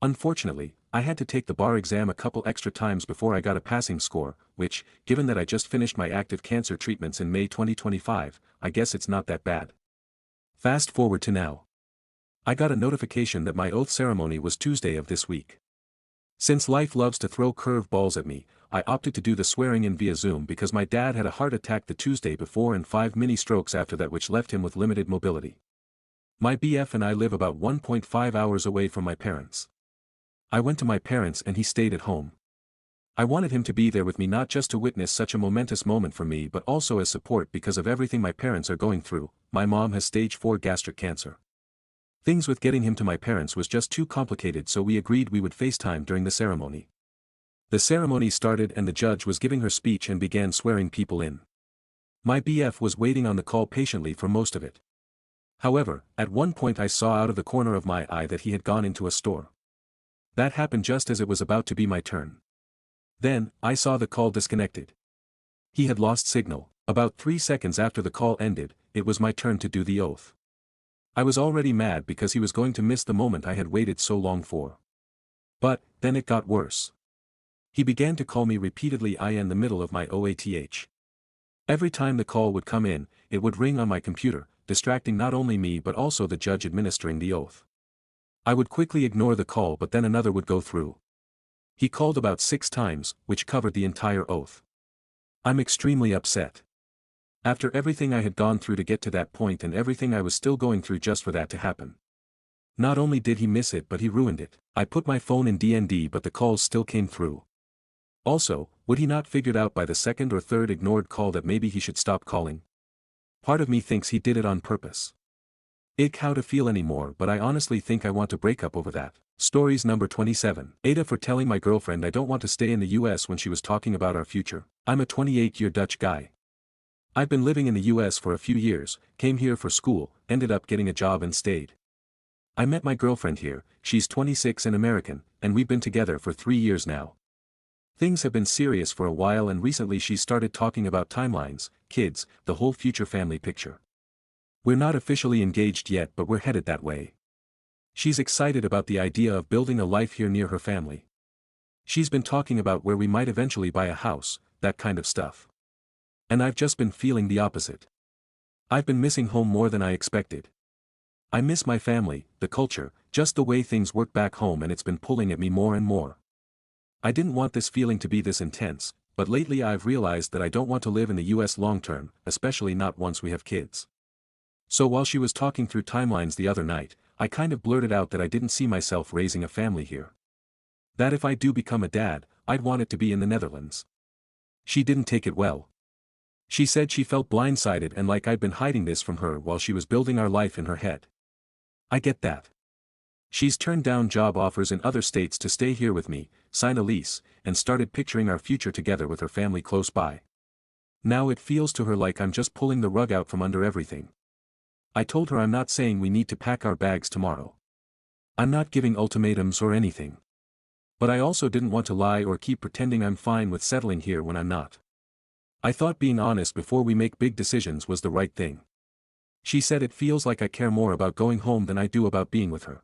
Unfortunately, I had to take the bar exam a couple extra times before I got a passing score, which, given that I just finished my active cancer treatments in May 2025, I guess it's not that bad. Fast forward to now. I got a notification that my oath ceremony was Tuesday of this week. Since life loves to throw curve balls at me, I opted to do the swearing in via Zoom because my dad had a heart attack the Tuesday before and 5 mini strokes after that which left him with limited mobility. My BF and I live about 1.5 hours away from my parents. I went to my parents and he stayed at home. I wanted him to be there with me not just to witness such a momentous moment for me but also as support because of everything my parents are going through. My mom has stage 4 gastric cancer. Things with getting him to my parents was just too complicated so we agreed we would FaceTime during the ceremony. The ceremony started and the judge was giving her speech and began swearing people in. My BF was waiting on the call patiently for most of it. However, at one point I saw out of the corner of my eye that he had gone into a store. That happened just as it was about to be my turn. Then, I saw the call disconnected. He had lost signal. About 3 seconds after the call ended, it was my turn to do the oath. I was already mad because he was going to miss the moment I had waited so long for. But, then it got worse. He began to call me repeatedly in the middle of my OATH. Every time the call would come in, it would ring on my computer, distracting not only me but also the judge administering the oath. I would quickly ignore the call but then another would go through. He called about 6 times, which covered the entire oath. I'm extremely upset. After everything I had gone through to get to that point and everything I was still going through just for that to happen. Not only did he miss it but he ruined it. I put my phone in DND but the calls still came through. Also, would he not figured out by the second or third ignored call that maybe he should stop calling? Part of me thinks he did it on purpose. Ick how to feel anymore but I honestly think I want to break up over that. Stories number 27. Aita for telling my girlfriend I don't want to stay in the US when she was talking about our future. I'm a 28-year Dutch guy. I've been living in the US for a few years, came here for school, ended up getting a job and stayed. I met my girlfriend here, she's 26 and American, and we've been together for 3 years now. Things have been serious for a while and recently she started talking about timelines, kids, the whole future family picture. We're not officially engaged yet but we're headed that way. She's excited about the idea of building a life here near her family. She's been talking about where we might eventually buy a house, that kind of stuff. And I've just been feeling the opposite. I've been missing home more than I expected. I miss my family, the culture, just the way things work back home and it's been pulling at me more and more. I didn't want this feeling to be this intense, but lately I've realized that I don't want to live in the US long term, especially not once we have kids. So while she was talking through timelines the other night, I kind of blurted out that I didn't see myself raising a family here. That if I do become a dad, I'd want it to be in the Netherlands. She didn't take it well. She said she felt blindsided and like I'd been hiding this from her while she was building our life in her head. I get that. She's turned down job offers in other states to stay here with me, sign a lease, and started picturing our future together with her family close by. Now it feels to her like I'm just pulling the rug out from under everything. I told her I'm not saying we need to pack our bags tomorrow. I'm not giving ultimatums or anything. But I also didn't want to lie or keep pretending I'm fine with settling here when I'm not. I thought being honest before we make big decisions was the right thing. She said it feels like I care more about going home than I do about being with her.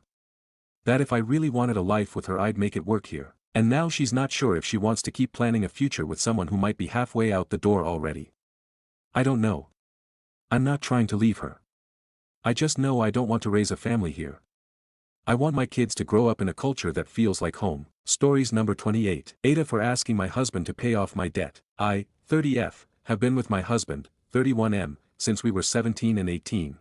That if I really wanted a life with her I'd make it work here. And now she's not sure if she wants to keep planning a future with someone who might be halfway out the door already. I don't know. I'm not trying to leave her. I just know I don't want to raise a family here. I want my kids to grow up in a culture that feels like home. Stories number 28. Aita for asking my husband to pay off my debt. I, 30F, have been with my husband, 31M, since we were 17 and 18.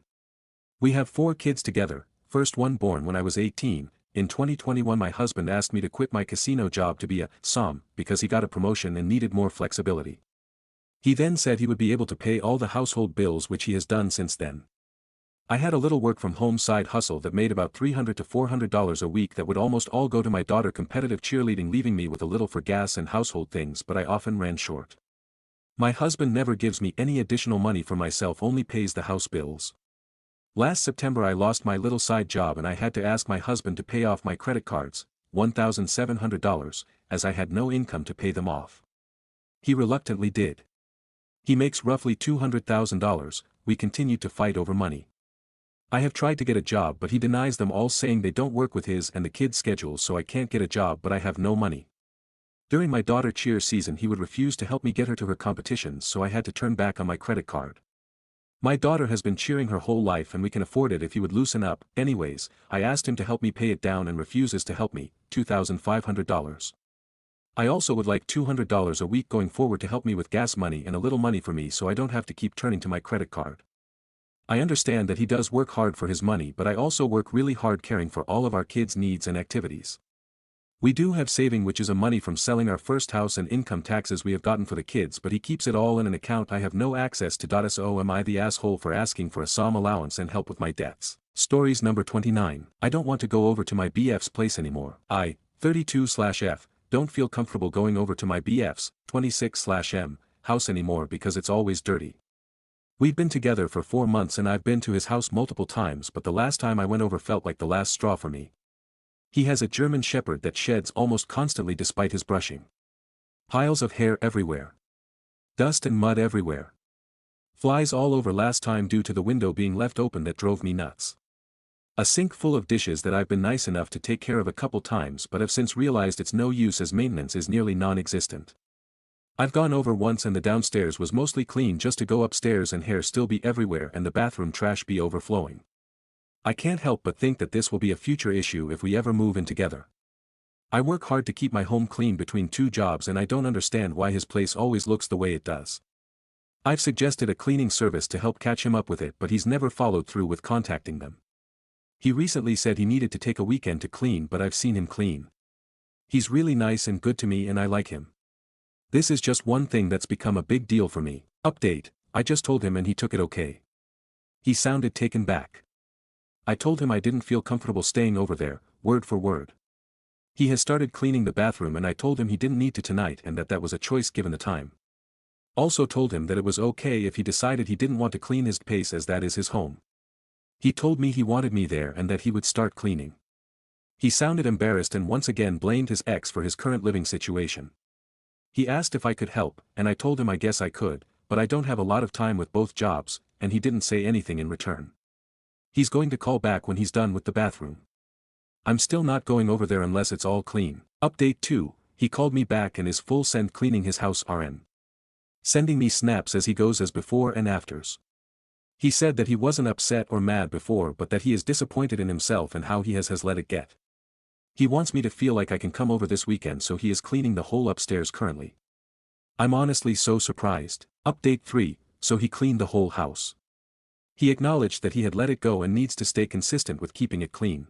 We have 4 kids together, first one born when I was 18. In 2021 my husband asked me to quit my casino job to be a som because he got a promotion and needed more flexibility. He then said he would be able to pay all the household bills, which he has done since then. I had a little work from home side hustle that made about $300 to $400 a week that would almost all go to my daughter competitive cheerleading, leaving me with a little for gas and household things, but I often ran short. My husband never gives me any additional money for myself, only pays the house bills. Last September I lost my little side job and I had to ask my husband to pay off my credit cards, $1,700, as I had no income to pay them off. He reluctantly did. He makes roughly $200,000, we continued to fight over money. I have tried to get a job but he denies them all, saying they don't work with his and the kids' schedules, so I can't get a job but I have no money. During my daughter cheer season he would refuse to help me get her to her competitions, so I had to turn back on my credit card. My daughter has been cheering her whole life and we can afford it if he would loosen up. Anyways, I asked him to help me pay it down and refuses to help me, $2,500. I also would like $200 a week going forward to help me with gas money and a little money for me so I don't have to keep turning to my credit card. I understand that he does work hard for his money, but I also work really hard caring for all of our kids' needs and activities. We do have saving, which is a money from selling our first house and income taxes we have gotten for the kids, but he keeps it all in an account I have no access to. So am I the asshole for asking for a SOM allowance and help with my debts? Stories number 29. I don't want to go over to my BF's place anymore. I, 32/F, don't feel comfortable going over to my BF's, 26/M, house anymore because it's always dirty. We've been together for 4 months and I've been to his house multiple times, but the last time I went over felt like the last straw for me. He has a German Shepherd that sheds almost constantly despite his brushing. Piles of hair everywhere. Dust and mud everywhere. Flies all over last time due to the window being left open that drove me nuts. A sink full of dishes that I've been nice enough to take care of a couple times but have since realized it's no use as maintenance is nearly non-existent. I've gone over once and the downstairs was mostly clean just to go upstairs and hair still be everywhere and the bathroom trash be overflowing. I can't help but think that this will be a future issue if we ever move in together. I work hard to keep my home clean between 2 jobs and I don't understand why his place always looks the way it does. I've suggested a cleaning service to help catch him up with it, but he's never followed through with contacting them. He recently said he needed to take a weekend to clean, but I've seen him clean. He's really nice and good to me and I like him. This is just one thing that's become a big deal for me. Update, I just told him and he took it okay. He sounded taken back. I told him I didn't feel comfortable staying over there, word for word. He has started cleaning the bathroom and I told him he didn't need to tonight and that was a choice given the time. Also told him that it was okay if he decided he didn't want to clean his place as that is his home. He told me he wanted me there and that he would start cleaning. He sounded embarrassed and once again blamed his ex for his current living situation. He asked if I could help, and I told him I guess I could, but I don't have a lot of time with both jobs, and he didn't say anything in return. He's going to call back when he's done with the bathroom. I'm still not going over there unless it's all clean. Update 2, he called me back and is full send cleaning his house RN. Sending me snaps as he goes as before and afters. He said that he wasn't upset or mad before but that he is disappointed in himself and how he has let it get. He wants me to feel like I can come over this weekend, so he is cleaning the whole upstairs currently. I'm honestly so surprised. Update 3, so he cleaned the whole house. He acknowledged that he had let it go and needs to stay consistent with keeping it clean.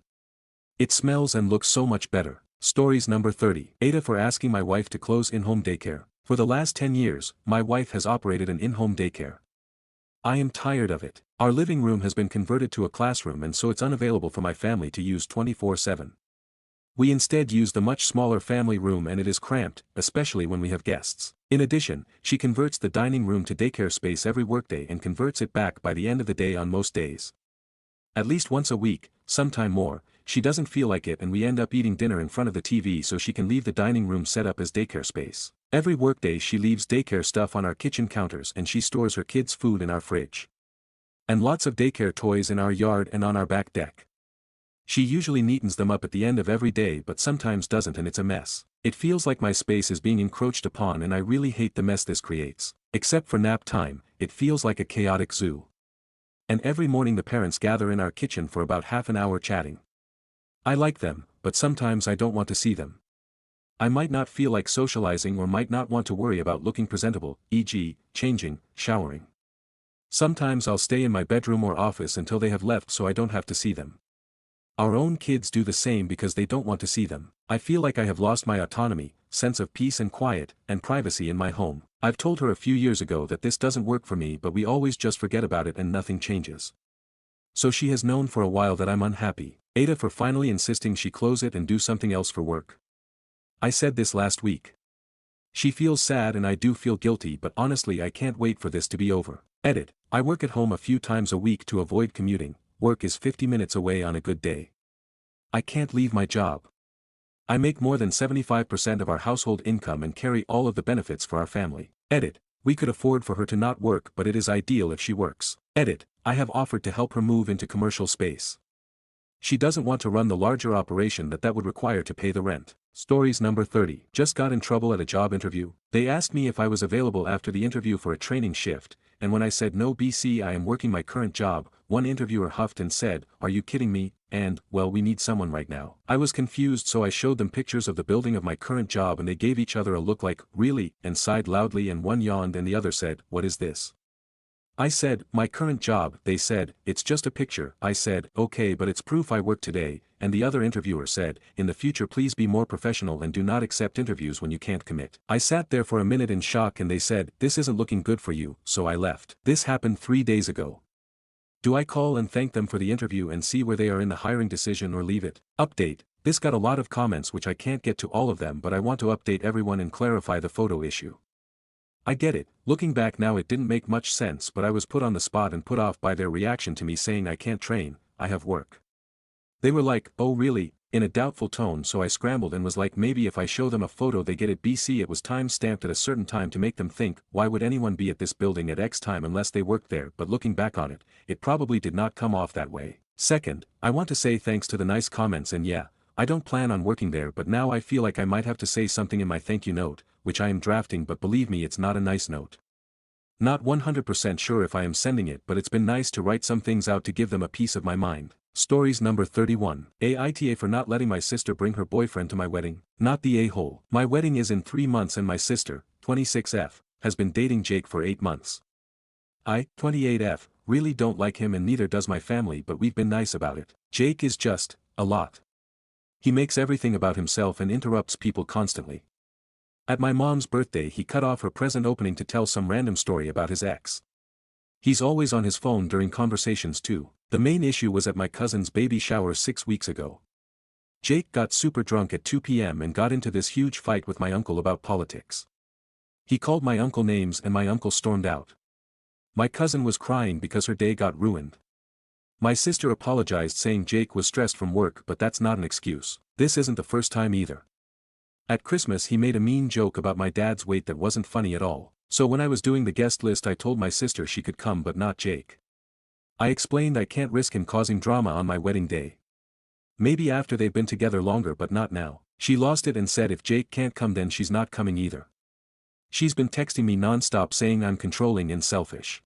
It smells and looks so much better. Stories number 30. Aita for asking my wife to close in-home daycare. For the last 10 years, my wife has operated an in-home daycare. I am tired of it. Our living room has been converted to a classroom and so it's unavailable for my family to use 24/7. We instead use the much smaller family room and it is cramped, especially when we have guests. In addition, she converts the dining room to daycare space every workday and converts it back by the end of the day on most days. At least once a week, sometime more, she doesn't feel like it and we end up eating dinner in front of the TV so she can leave the dining room set up as daycare space. Every workday she leaves daycare stuff on our kitchen counters and she stores her kids' food in our fridge. And lots of daycare toys in our yard and on our back deck. She usually neatens them up at the end of every day but sometimes doesn't and it's a mess. It feels like my space is being encroached upon and I really hate the mess this creates. Except for nap time, it feels like a chaotic zoo. And every morning the parents gather in our kitchen for about half an hour chatting. I like them, but sometimes I don't want to see them. I might not feel like socializing or might not want to worry about looking presentable, e.g., changing, showering. Sometimes I'll stay in my bedroom or office until they have left so I don't have to see them. Our own kids do the same because they don't want to see them. I feel like I have lost my autonomy, sense of peace and quiet, and privacy in my home. I've told her a few years ago that this doesn't work for me but we always just forget about it and nothing changes. So she has known for a while that I'm unhappy. Aita for finally insisting she close it and do something else for work. I said this last week. She feels sad and I do feel guilty but honestly I can't wait for this to be over. Edit. I work at home a few times a week to avoid commuting. Work is 50 minutes away on a good day. I can't leave my job. I make more than 75% of our household income and carry all of the benefits for our family. Edit. We could afford for her to not work but it is ideal if she works. Edit. I have offered to help her move into commercial space. She doesn't want to run the larger operation that would require to pay the rent. Stories number 30. Just got in trouble at a job interview. They asked me if I was available after the interview for a training shift, and when I said no BC I am working my current job, one interviewer huffed and said, "Are you kidding me?" and, "Well we need someone right now." I was confused so I showed them pictures of the building of my current job and they gave each other a look like, "Really?" and sighed loudly and one yawned and the other said, "What is this?" I said, "My current job." They said, "It's just a picture." I said, "Okay but it's proof I work today," and the other interviewer said, "In the future please be more professional and do not accept interviews when you can't commit." I sat there for a minute in shock and they said, "This isn't looking good for you," so I left. This happened 3 days ago. Do I call and thank them for the interview and see where they are in the hiring decision or leave it? Update. This got a lot of comments which I can't get to all of them but I want to update everyone and clarify the photo issue. I get it, looking back now it didn't make much sense but I was put on the spot and put off by their reaction to me saying I can't train, I have work. They were like, "Oh really?" in a doubtful tone so I scrambled and was like maybe if I show them a photo they get it. BC it was time stamped at a certain time to make them think, why would anyone be at this building at X time unless they worked there, but looking back on it, it probably did not come off that way. Second, I want to say thanks to the nice comments and yeah, I don't plan on working there but now I feel like I might have to say something in my thank you note, which I am drafting but believe me it's not a nice note. Not 100% sure if I am sending it but it's been nice to write some things out to give them a piece of my mind. Stories number 31. Aita for not letting my sister bring her boyfriend to my wedding. Not the a-hole. My wedding is in 3 months and my sister, 26F, has been dating Jake for 8 months. I, 28F, really don't like him and neither does my family but we've been nice about it. Jake is just, a lot. He makes everything about himself and interrupts people constantly. At my mom's birthday he cut off her present opening to tell some random story about his ex. He's always on his phone during conversations too. The main issue was at my cousin's baby shower 6 weeks ago. Jake got super drunk at 2 p.m. and got into this huge fight with my uncle about politics. He called my uncle names and my uncle stormed out. My cousin was crying because her day got ruined. My sister apologized saying Jake was stressed from work but that's not an excuse. This isn't the first time either. At Christmas he made a mean joke about my dad's weight that wasn't funny at all, so when I was doing the guest list I told my sister she could come but not Jake. I explained I can't risk him causing drama on my wedding day. Maybe after they've been together longer but not now. She lost it and said if Jake can't come then she's not coming either. She's been texting me non-stop saying I'm controlling and selfish.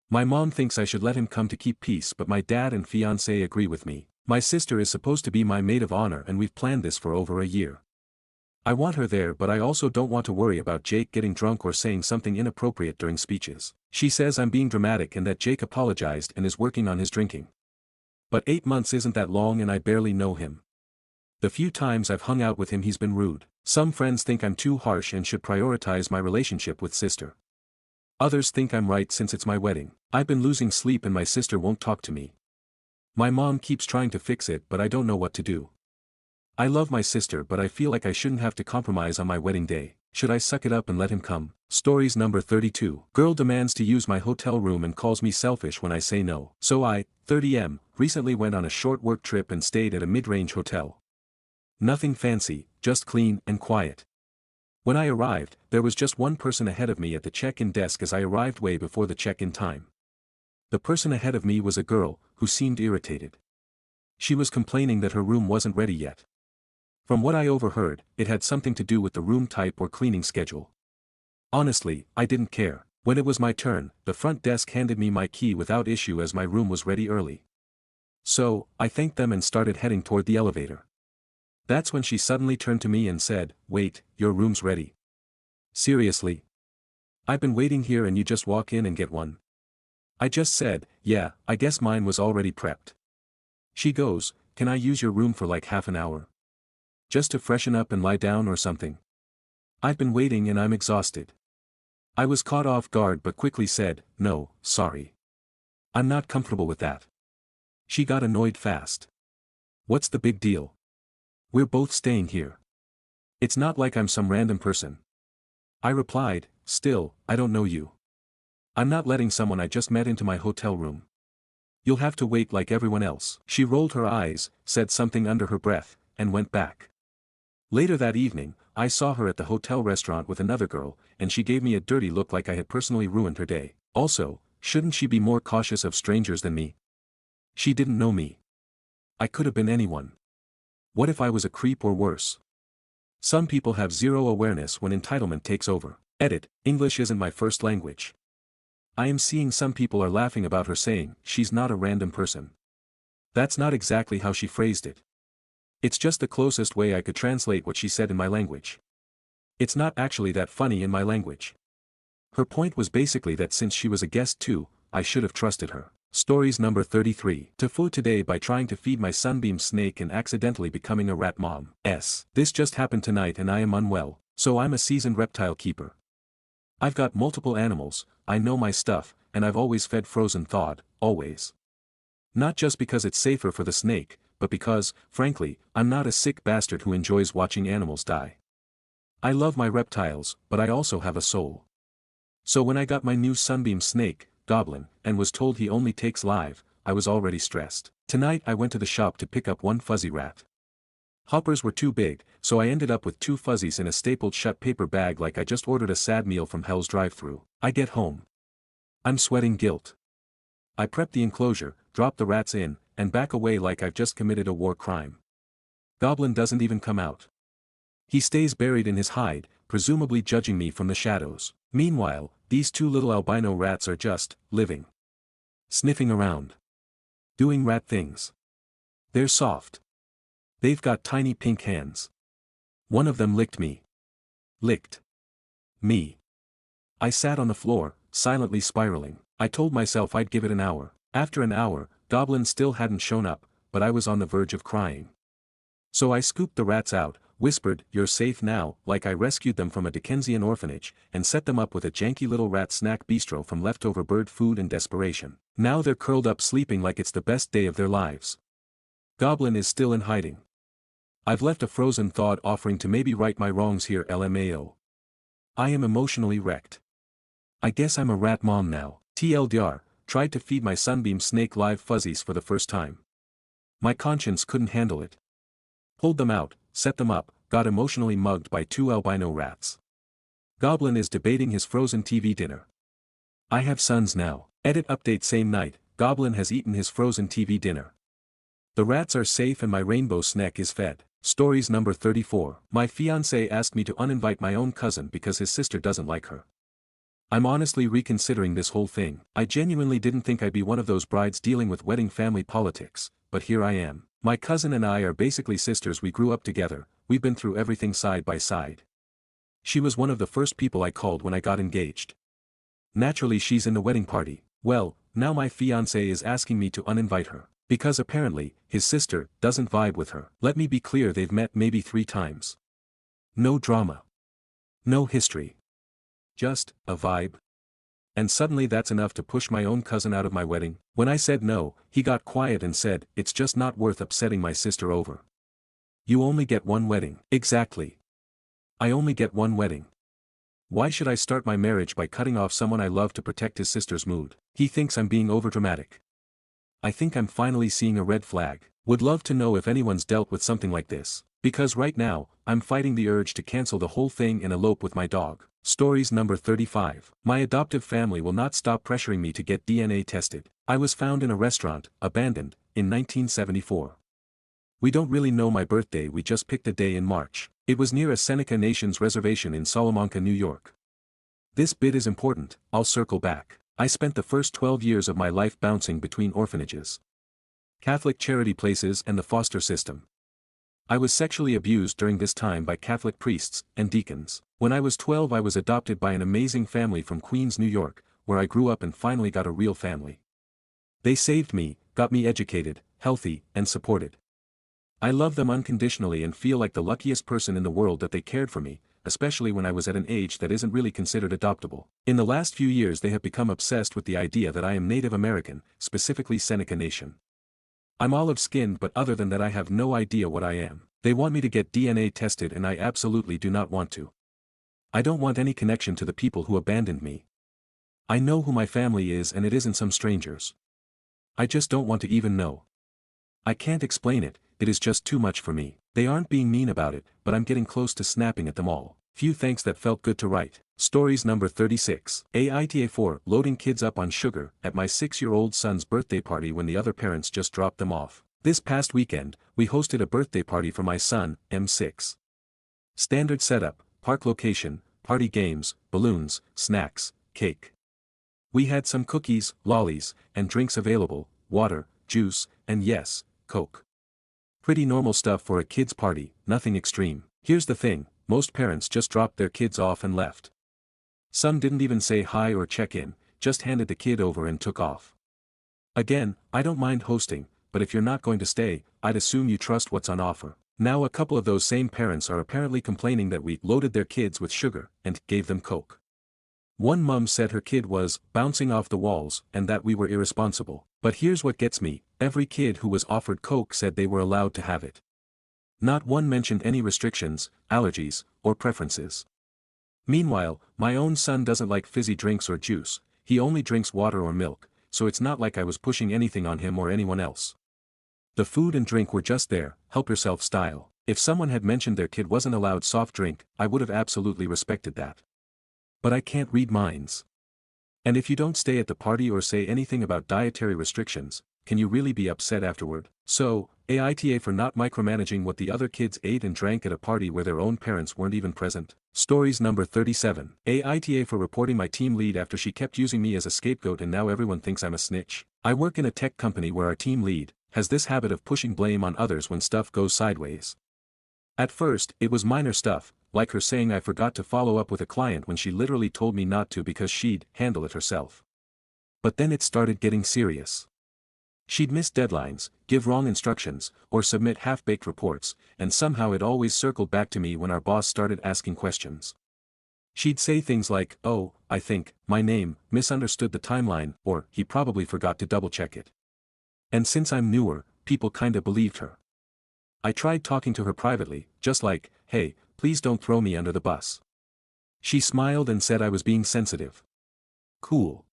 My mom thinks I should let him come to keep peace but my dad and fiancé agree with me. My sister is supposed to be my maid of honor and we've planned this for over a year. I want her there but I also don't want to worry about Jake getting drunk or saying something inappropriate during speeches. She says I'm being dramatic and that Jake apologized and is working on his drinking. But 8 months isn't that long and I barely know him. The few times I've hung out with him he's been rude. Some friends think I'm too harsh and should prioritize my relationship with sister. Others think I'm right since it's my wedding. I've been losing sleep and my sister won't talk to me. My mom keeps trying to fix it but I don't know what to do. I love my sister but I feel like I shouldn't have to compromise on my wedding day. Should I suck it up and let him come? Stories number 32. Girl demands to use my hotel room and calls me selfish when I say no. So I, 30M, recently went on a short work trip and stayed at a mid-range hotel. Nothing fancy, just clean and quiet. When I arrived, there was just one person ahead of me at the check-in desk as I arrived way before the check-in time. The person ahead of me was a girl, who seemed irritated. She was complaining that her room wasn't ready yet. From what I overheard, it had something to do with the room type or cleaning schedule. Honestly, I didn't care. When it was my turn, the front desk handed me my key without issue as my room was ready early. So, I thanked them and started heading toward the elevator. That's when she suddenly turned to me and said, "Wait, your room's ready." Seriously? I've been waiting here and you just walk in and get one? I just said, "Yeah, I guess mine was already prepped." She goes, "Can I use your room for like half an hour? Just to freshen up and lie down or something?" I've been waiting and I'm exhausted. I was caught off guard but quickly said, "No, sorry. I'm not comfortable with that." She got annoyed fast. "What's the big deal? We're both staying here. It's not like I'm some random person." I replied, "Still, I don't know you. I'm not letting someone I just met into my hotel room. You'll have to wait like everyone else." She rolled her eyes, said something under her breath, and went back. Later that evening, I saw her at the hotel restaurant with another girl, and she gave me a dirty look like I had personally ruined her day. Also, shouldn't she be more cautious of strangers than me? She didn't know me. I could have been anyone. What if I was a creep or worse? Some people have zero awareness when entitlement takes over. Edit, English isn't my first language. I am seeing some people are laughing about her saying, "She's not a random person." That's not exactly how she phrased it. It's just the closest way I could translate what she said in my language. It's not actually that funny in my language. Her point was basically that since she was a guest too, I should have trusted her. Stories number 33. To food today by trying to feed my sunbeam snake and accidentally becoming a rat mom. This just happened tonight and I am unwell, so I'm a seasoned reptile keeper. I've got multiple animals, I know my stuff, and I've always fed frozen thawed, always. Not just because it's safer for the snake, but because, frankly, I'm not a sick bastard who enjoys watching animals die. I love my reptiles, but I also have a soul. So when I got my new sunbeam snake, Goblin, and was told he only takes live, I was already stressed. Tonight I went to the shop to pick up one fuzzy rat. Hoppers were too big, so I ended up with two fuzzies in a stapled shut paper bag like I just ordered a sad meal from Hell's drive-thru. I get home. I'm sweating guilt. I prep the enclosure, drop the rats in, and back away like I've just committed a war crime. Goblin doesn't even come out. He stays buried in his hide, presumably judging me from the shadows. Meanwhile, these two little albino rats are just, living. Sniffing around. Doing rat things. They're soft. They've got tiny pink hands. One of them licked me. Licked me. I sat on the floor, silently spiraling. I told myself I'd give it an hour. After an hour, Goblin still hadn't shown up, but I was on the verge of crying. So I scooped the rats out, whispered, "You're safe now," like I rescued them from a Dickensian orphanage, and set them up with a janky little rat snack bistro from leftover bird food and desperation. Now they're curled up sleeping like it's the best day of their lives. Goblin is still in hiding. I've left a frozen thought offering to maybe right my wrongs here LMAO. I am emotionally wrecked. I guess I'm a rat mom now. TLDR, tried to feed my sunbeam snake live fuzzies for the first time. My conscience couldn't handle it. Pulled them out, set them up, got emotionally mugged by two albino rats. Goblin is debating his frozen TV dinner. I have sons now. Edit update same night, Goblin has eaten his frozen TV dinner. The rats are safe and my rainbow snack is fed. Stories number 34. My fiancé asked me to uninvite my own cousin because his sister doesn't like her. I'm honestly reconsidering this whole thing. I genuinely didn't think I'd be one of those brides dealing with wedding family politics, but here I am. My cousin and I are basically sisters. We grew up together, we've been through everything side by side. She was one of the first people I called when I got engaged. Naturally she's in the wedding party. Well, now my fiancé is asking me to uninvite her. Because apparently, his sister doesn't vibe with her. Let me be clear, they've met maybe 3 times. No drama. No history. Just a vibe. And suddenly that's enough to push my own cousin out of my wedding. When I said no, he got quiet and said, "It's just not worth upsetting my sister over. You only get one wedding." Exactly. I only get one wedding. Why should I start my marriage by cutting off someone I love to protect his sister's mood? He thinks I'm being overdramatic. I think I'm finally seeing a red flag. Would love to know if anyone's dealt with something like this. Because right now, I'm fighting the urge to cancel the whole thing and elope with my dog. Stories number 35. My adoptive family will not stop pressuring me to get DNA tested. I was found in a restaurant, abandoned, in 1974. We don't really know my birthday, we just picked a day in March. It was near a Seneca Nations reservation in Salamanca, New York. This bit is important, I'll circle back. I spent the first 12 years of my life bouncing between orphanages, Catholic charity places and the foster system. I was sexually abused during this time by Catholic priests and deacons. When I was 12 I was adopted by an amazing family from Queens, New York, where I grew up and finally got a real family. They saved me, got me educated, healthy, and supported. I love them unconditionally and feel like the luckiest person in the world that they cared for me, especially when I was at an age that isn't really considered adoptable. In the last few years they have become obsessed with the idea that I am Native American, specifically Seneca Nation. I'm olive-skinned, but other than that I have no idea what I am. They want me to get DNA tested and I absolutely do not want to. I don't want any connection to the people who abandoned me. I know who my family is and it isn't some strangers. I just don't want to even know. I can't explain it, it is just too much for me. They aren't being mean about it, but I'm getting close to snapping at them all. Few thanks, that felt good to write. Stories number 36. Aita 4, loading kids up on sugar, at my 6-year-old son's birthday party when the other parents just dropped them off. This past weekend, we hosted a birthday party for my son, M6. Standard setup, park location, party games, balloons, snacks, cake. We had some cookies, lollies, and drinks available, water, juice, and yes, Coke. Pretty normal stuff for a kid's party, nothing extreme. Here's the thing, most parents just dropped their kids off and left. Some didn't even say hi or check in, just handed the kid over and took off. Again, I don't mind hosting, but if you're not going to stay, I'd assume you trust what's on offer. Now a couple of those same parents are apparently complaining that we loaded their kids with sugar and gave them Coke. One mum said her kid was bouncing off the walls and that we were irresponsible. But here's what gets me, every kid who was offered Coke said they were allowed to have it. Not one mentioned any restrictions, allergies, or preferences. Meanwhile, my own son doesn't like fizzy drinks or juice, he only drinks water or milk, so it's not like I was pushing anything on him or anyone else. The food and drink were just there, help yourself style. If someone had mentioned their kid wasn't allowed soft drink, I would have absolutely respected that. But I can't read minds. And if you don't stay at the party or say anything about dietary restrictions, can you really be upset afterward? So, Aita for not micromanaging what the other kids ate and drank at a party where their own parents weren't even present. Stories number 37. Aita for reporting my team lead after she kept using me as a scapegoat and now everyone thinks I'm a snitch. I work in a tech company where our team lead has this habit of pushing blame on others when stuff goes sideways. At first, it was minor stuff, like her saying I forgot to follow up with a client when she literally told me not to because she'd handle it herself. But then it started getting serious. She'd miss deadlines, give wrong instructions, or submit half-baked reports, and somehow it always circled back to me when our boss started asking questions. She'd say things like, "Oh, I think, my name, misunderstood the timeline," or, "He probably forgot to double-check it." And since I'm newer, people kinda believed her. I tried talking to her privately, just like, "Hey, please don't throw me under the bus." She smiled and said I was being sensitive. Cool.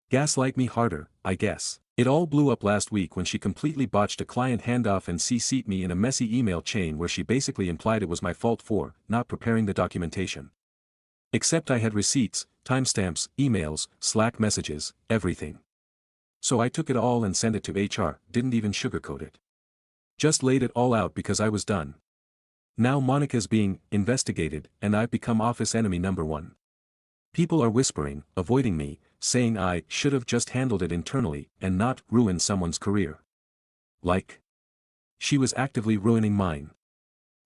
Gaslight me harder, I guess. It all blew up last week when she completely botched a client handoff and CC'd me in a messy email chain where she basically implied it was my fault for not preparing the documentation. Except I had receipts, timestamps, emails, Slack messages, everything. So I took it all and sent it to HR, didn't even sugarcoat it. Just laid it all out because I was done. Now Monica's being investigated and I've become office enemy number 1. People are whispering, avoiding me, saying I should have just handled it internally and not ruin someone's career. Like, she was actively ruining mine.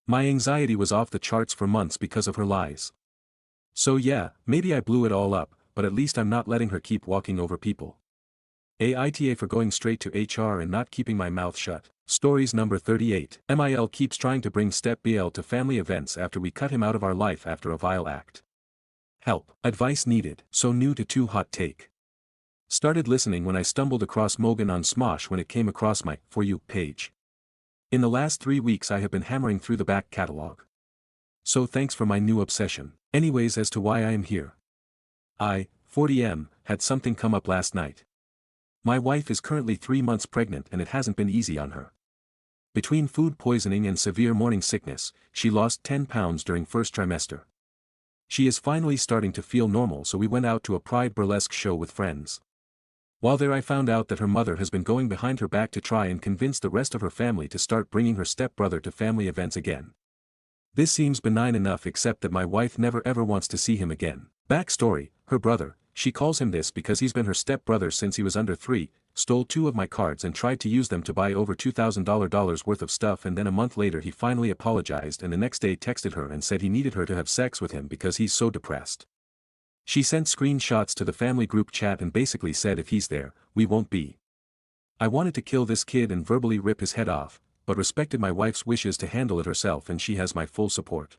My anxiety was off the charts for months because of her lies. So yeah, maybe I blew it all up, but at least I'm not letting her keep walking over people. Aita for going straight to HR and not keeping my mouth shut. Stories number 38. MIL keeps trying to bring Step-BL to family events after we cut him out of our life after a vile act. Help. Advice needed. So new to Too Hot Take. Started listening when I stumbled across Mogan on Smosh when it came across my For You page. In the last 3 weeks I have been hammering through the back catalog. So thanks for my new obsession. Anyways, as to why I am here. I, 40M, had something come up last night. My wife is currently 3 months pregnant and it hasn't been easy on her. Between food poisoning and severe morning sickness, she lost 10 pounds during first trimester. She is finally starting to feel normal, so we went out to a Pride burlesque show with friends. While there I found out that her mother has been going behind her back to try and convince the rest of her family to start bringing her stepbrother to family events again. This seems benign enough, except that my wife never ever wants to see him again. Backstory: her brother, she calls him this because he's been her stepbrother since he was under 3, stole 2 of my cards and tried to use them to buy over $2,000 worth of stuff, and then a month later he finally apologized and the next day texted her and said he needed her to have sex with him because he's so depressed. She sent screenshots to the family group chat and basically said if he's there, we won't be. I wanted to kill this kid and verbally rip his head off, but respected my wife's wishes to handle it herself, and she has my full support.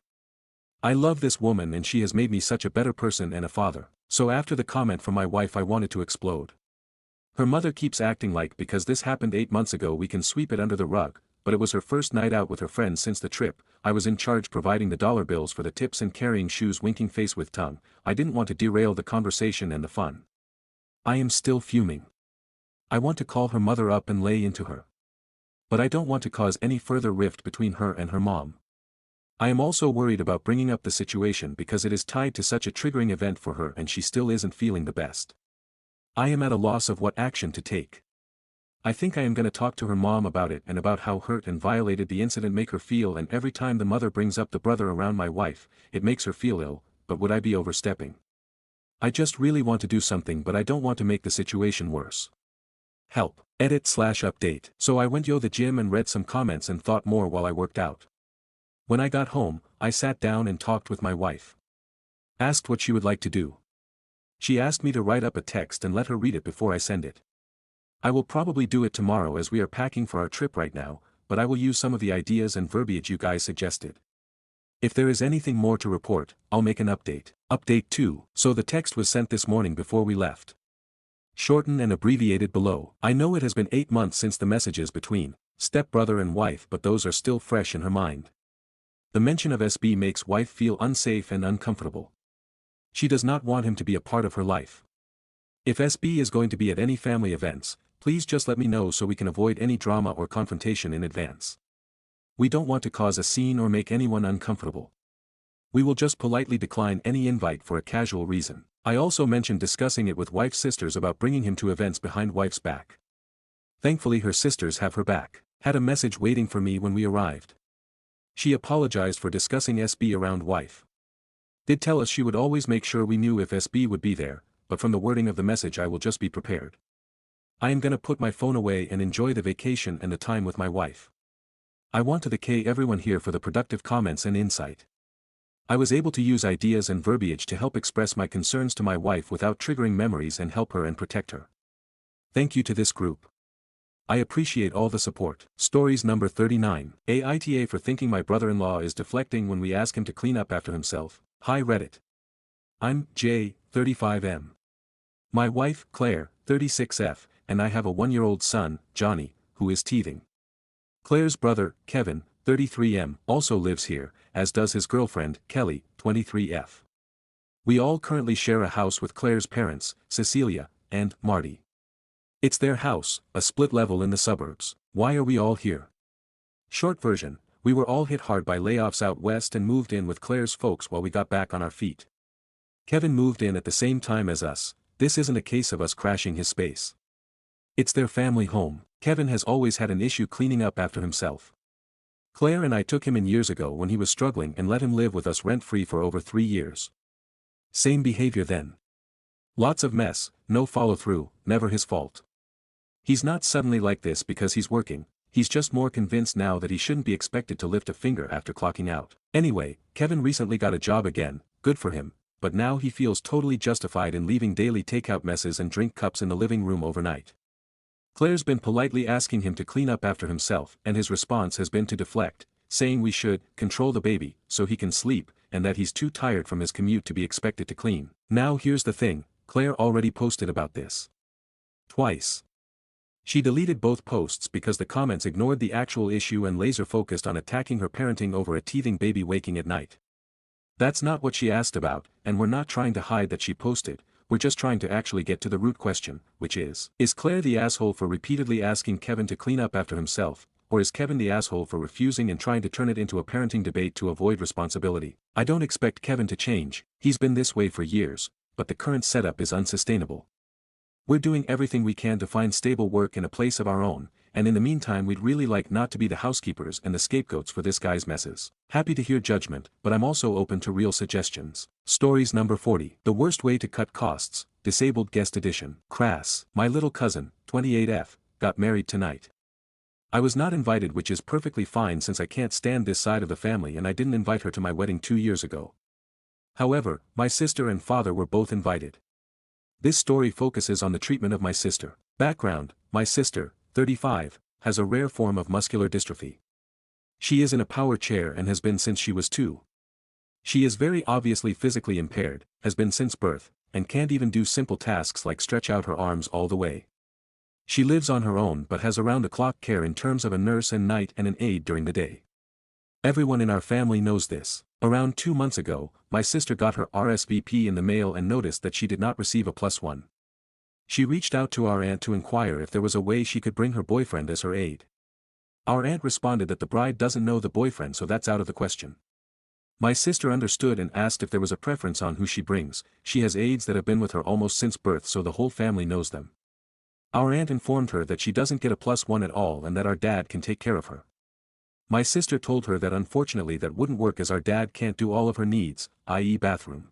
I love this woman and she has made me such a better person and a father. So after the comment from my wife I wanted to explode. Her mother keeps acting like because this happened 8 months ago we can sweep it under the rug, but it was her first night out with her friends since the trip. I was in charge providing the dollar bills for the tips and carrying shoes, winking face with tongue. I didn't want to derail the conversation and the fun. I am still fuming. I want to call her mother up and lay into her. But I don't want to cause any further rift between her and her mom. I am also worried about bringing up the situation because it is tied to such a triggering event for her and she still isn't feeling the best. I am at a loss of what action to take. I think I am going to talk to her mom about it and about how hurt and violated the incident make her feel, and every time the mother brings up the brother around my wife, it makes her feel ill, but would I be overstepping? I just really want to do something, but I don't want to make the situation worse. Help. Edit/update. So I went to the gym and read some comments and thought more while I worked out. When I got home, I sat down and talked with my wife. Asked what she would like to do. She asked me to write up a text and let her read it before I send it. I will probably do it tomorrow as we are packing for our trip right now, but I will use some of the ideas and verbiage you guys suggested. If there is anything more to report, I'll make an update. Update 2. So the text was sent this morning before we left. Shortened and abbreviated below. I know it has been 8 months since the messages between stepbrother and wife, but those are still fresh in her mind. The mention of SB makes wife feel unsafe and uncomfortable. She does not want him to be a part of her life. If SB is going to be at any family events, please just let me know so we can avoid any drama or confrontation in advance. We don't want to cause a scene or make anyone uncomfortable. We will just politely decline any invite for a casual reason. I also mentioned discussing it with wife's sisters about bringing him to events behind wife's back. Thankfully her sisters have her back. Had a message waiting for me when we arrived. She apologized for discussing SB around wife. Did tell us she would always make sure we knew if SB would be there, but from the wording of the message I will just be prepared. I am gonna put my phone away and enjoy the vacation and the time with my wife. I want to thank everyone here for the productive comments and insight. I was able to use ideas and verbiage to help express my concerns to my wife without triggering memories and help her and protect her. Thank you to this group. I appreciate all the support. Stories number 39. Aita for thinking my brother-in-law is deflecting when we ask him to clean up after himself. Hi Reddit. I'm J, 35M. My wife, Claire, 36F, and I have a 1-year-old son, Johnny, who is teething. Claire's brother, Kevin, 33M, also lives here, as does his girlfriend, Kelly, 23F. We all currently share a house with Claire's parents, Cecilia, and Marty. It's their house, a split level in the suburbs. Why are we all here? Short version, we were all hit hard by layoffs out west and moved in with Claire's folks while we got back on our feet. Kevin moved in at the same time as us. This isn't a case of us crashing his space. It's their family home. Kevin has always had an issue cleaning up after himself. Claire and I took him in years ago when he was struggling and let him live with us rent-free for over 3 years. Same behavior then. Lots of mess, no follow-through, never his fault. He's not suddenly like this because he's working, he's just more convinced now that he shouldn't be expected to lift a finger after clocking out. Anyway, Kevin recently got a job again, good for him, but now he feels totally justified in leaving daily takeout messes and drink cups in the living room overnight. Claire's been politely asking him to clean up after himself, and his response has been to deflect, saying we should control the baby so he can sleep, and that he's too tired from his commute to be expected to clean. Now here's the thing, Claire already posted about this. Twice. She deleted both posts because the comments ignored the actual issue and laser-focused on attacking her parenting over a teething baby waking at night. That's not what she asked about, and we're not trying to hide that she posted, we're just trying to actually get to the root question, which is Claire the asshole for repeatedly asking Kevin to clean up after himself, or is Kevin the asshole for refusing and trying to turn it into a parenting debate to avoid responsibility? I don't expect Kevin to change, he's been this way for years, but the current setup is unsustainable. We're doing everything we can to find stable work in a place of our own, and in the meantime we'd really like not to be the housekeepers and the scapegoats for this guy's messes. Happy to hear judgment, but I'm also open to real suggestions. Stories number 40. The worst way to cut costs, disabled guest edition. Crass. My little cousin, 28F, got married tonight. I was not invited, which is perfectly fine since I can't stand this side of the family and I didn't invite her to my wedding 2 years ago. However, my sister and father were both invited. This story focuses on the treatment of my sister. Background: my sister, 35, has a rare form of muscular dystrophy. She is in a power chair and has been since she was 2. She is very obviously physically impaired, has been since birth, and can't even do simple tasks like stretch out her arms all the way. She lives on her own but has around-the-clock care in terms of a nurse at night and an aide during the day. Everyone in our family knows this. Around 2 months ago, my sister got her RSVP in the mail and noticed that she did not receive a +1. She reached out to our aunt to inquire if there was a way she could bring her boyfriend as her aide. Our aunt responded that the bride doesn't know the boyfriend, so that's out of the question. My sister understood and asked if there was a preference on who she brings. She has aides that have been with her almost since birth, so the whole family knows them. Our aunt informed her that she doesn't get a +1 at all and that our dad can take care of her. My sister told her that unfortunately that wouldn't work as our dad can't do all of her needs, i.e. bathroom.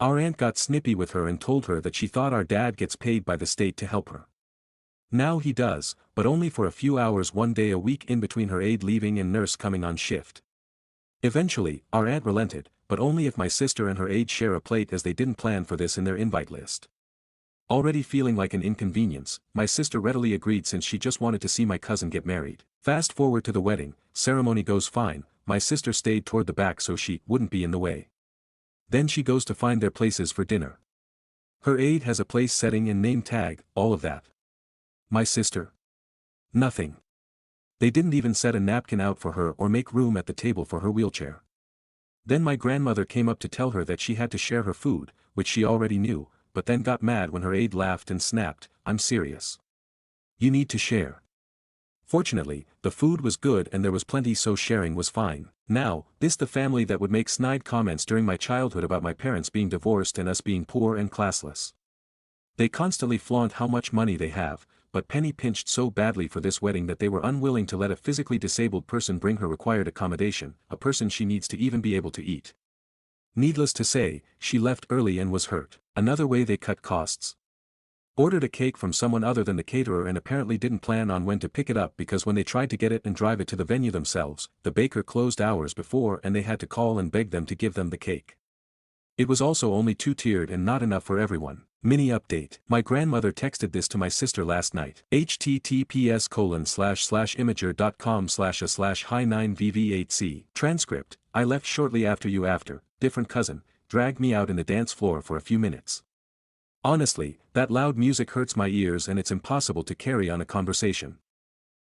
Our aunt got snippy with her and told her that she thought our dad gets paid by the state to help her. Now he does, but only for a few hours one day a week in between her aide leaving and nurse coming on shift. Eventually, our aunt relented, but only if my sister and her aide share a plate, as they didn't plan for this in their invite list. Already feeling like an inconvenience, my sister readily agreed since she just wanted to see my cousin get married. Fast forward to the wedding, ceremony goes fine, my sister stayed toward the back so she wouldn't be in the way. Then she goes to find their places for dinner. Her aide has a place setting and name tag, all of that. My sister? Nothing. They didn't even set a napkin out for her or make room at the table for her wheelchair. Then my grandmother came up to tell her that she had to share her food, which she already knew, but then got mad when her aide laughed and snapped, "I'm serious. You need to share." Fortunately, the food was good and there was plenty, so sharing was fine. Now, this the family that would make snide comments during my childhood about my parents being divorced and us being poor and classless. They constantly flaunt how much money they have, but Penny pinched so badly for this wedding that they were unwilling to let a physically disabled person bring her required accommodation, a person she needs to even be able to eat. Needless to say, she left early and was hurt. Another way they cut costs. Ordered a cake from someone other than the caterer and apparently didn't plan on when to pick it up, because when they tried to get it and drive it to the venue themselves, the baker closed hours before and they had to call and beg them to give them the cake. It was also only 2-tiered and not enough for everyone. Mini update. My grandmother texted this to my sister last night. https://imager.com/a/hi9vv8c. Transcript. I left shortly after you after, different cousin, dragged me out in the dance floor for a few minutes. Honestly, that loud music hurts my ears and it's impossible to carry on a conversation.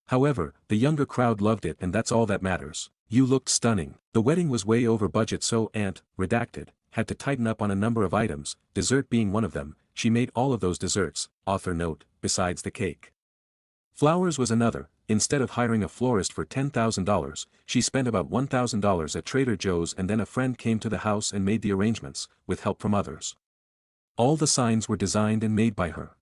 However, the younger crowd loved it and that's all that matters. You looked stunning. The wedding was way over budget, so Aunt, redacted, had to tighten up on a number of items, dessert being one of them. She made all of those desserts, author note, besides the cake. Flowers was another. Instead of hiring a florist for $10,000, she spent about $1,000 at Trader Joe's, and then a friend came to the house and made the arrangements, with help from others. All the signs were designed and made by her.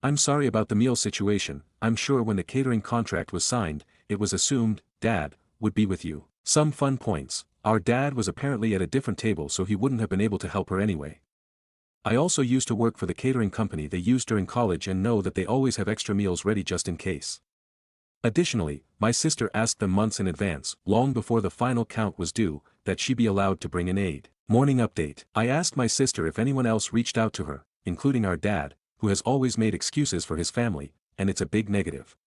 I'm sorry about the meal situation. I'm sure when the catering contract was signed, it was assumed, Dad, would be with you. Some fun points. Our dad was apparently at a different table, so he wouldn't have been able to help her anyway. I also used to work for the catering company they used during college and know that they always have extra meals ready just in case. Additionally, my sister asked them months in advance, long before the final count was due, that she be allowed to bring an aide. Morning update. I asked my sister if anyone else reached out to her, including our dad, who has always made excuses for his family, and it's a big negative.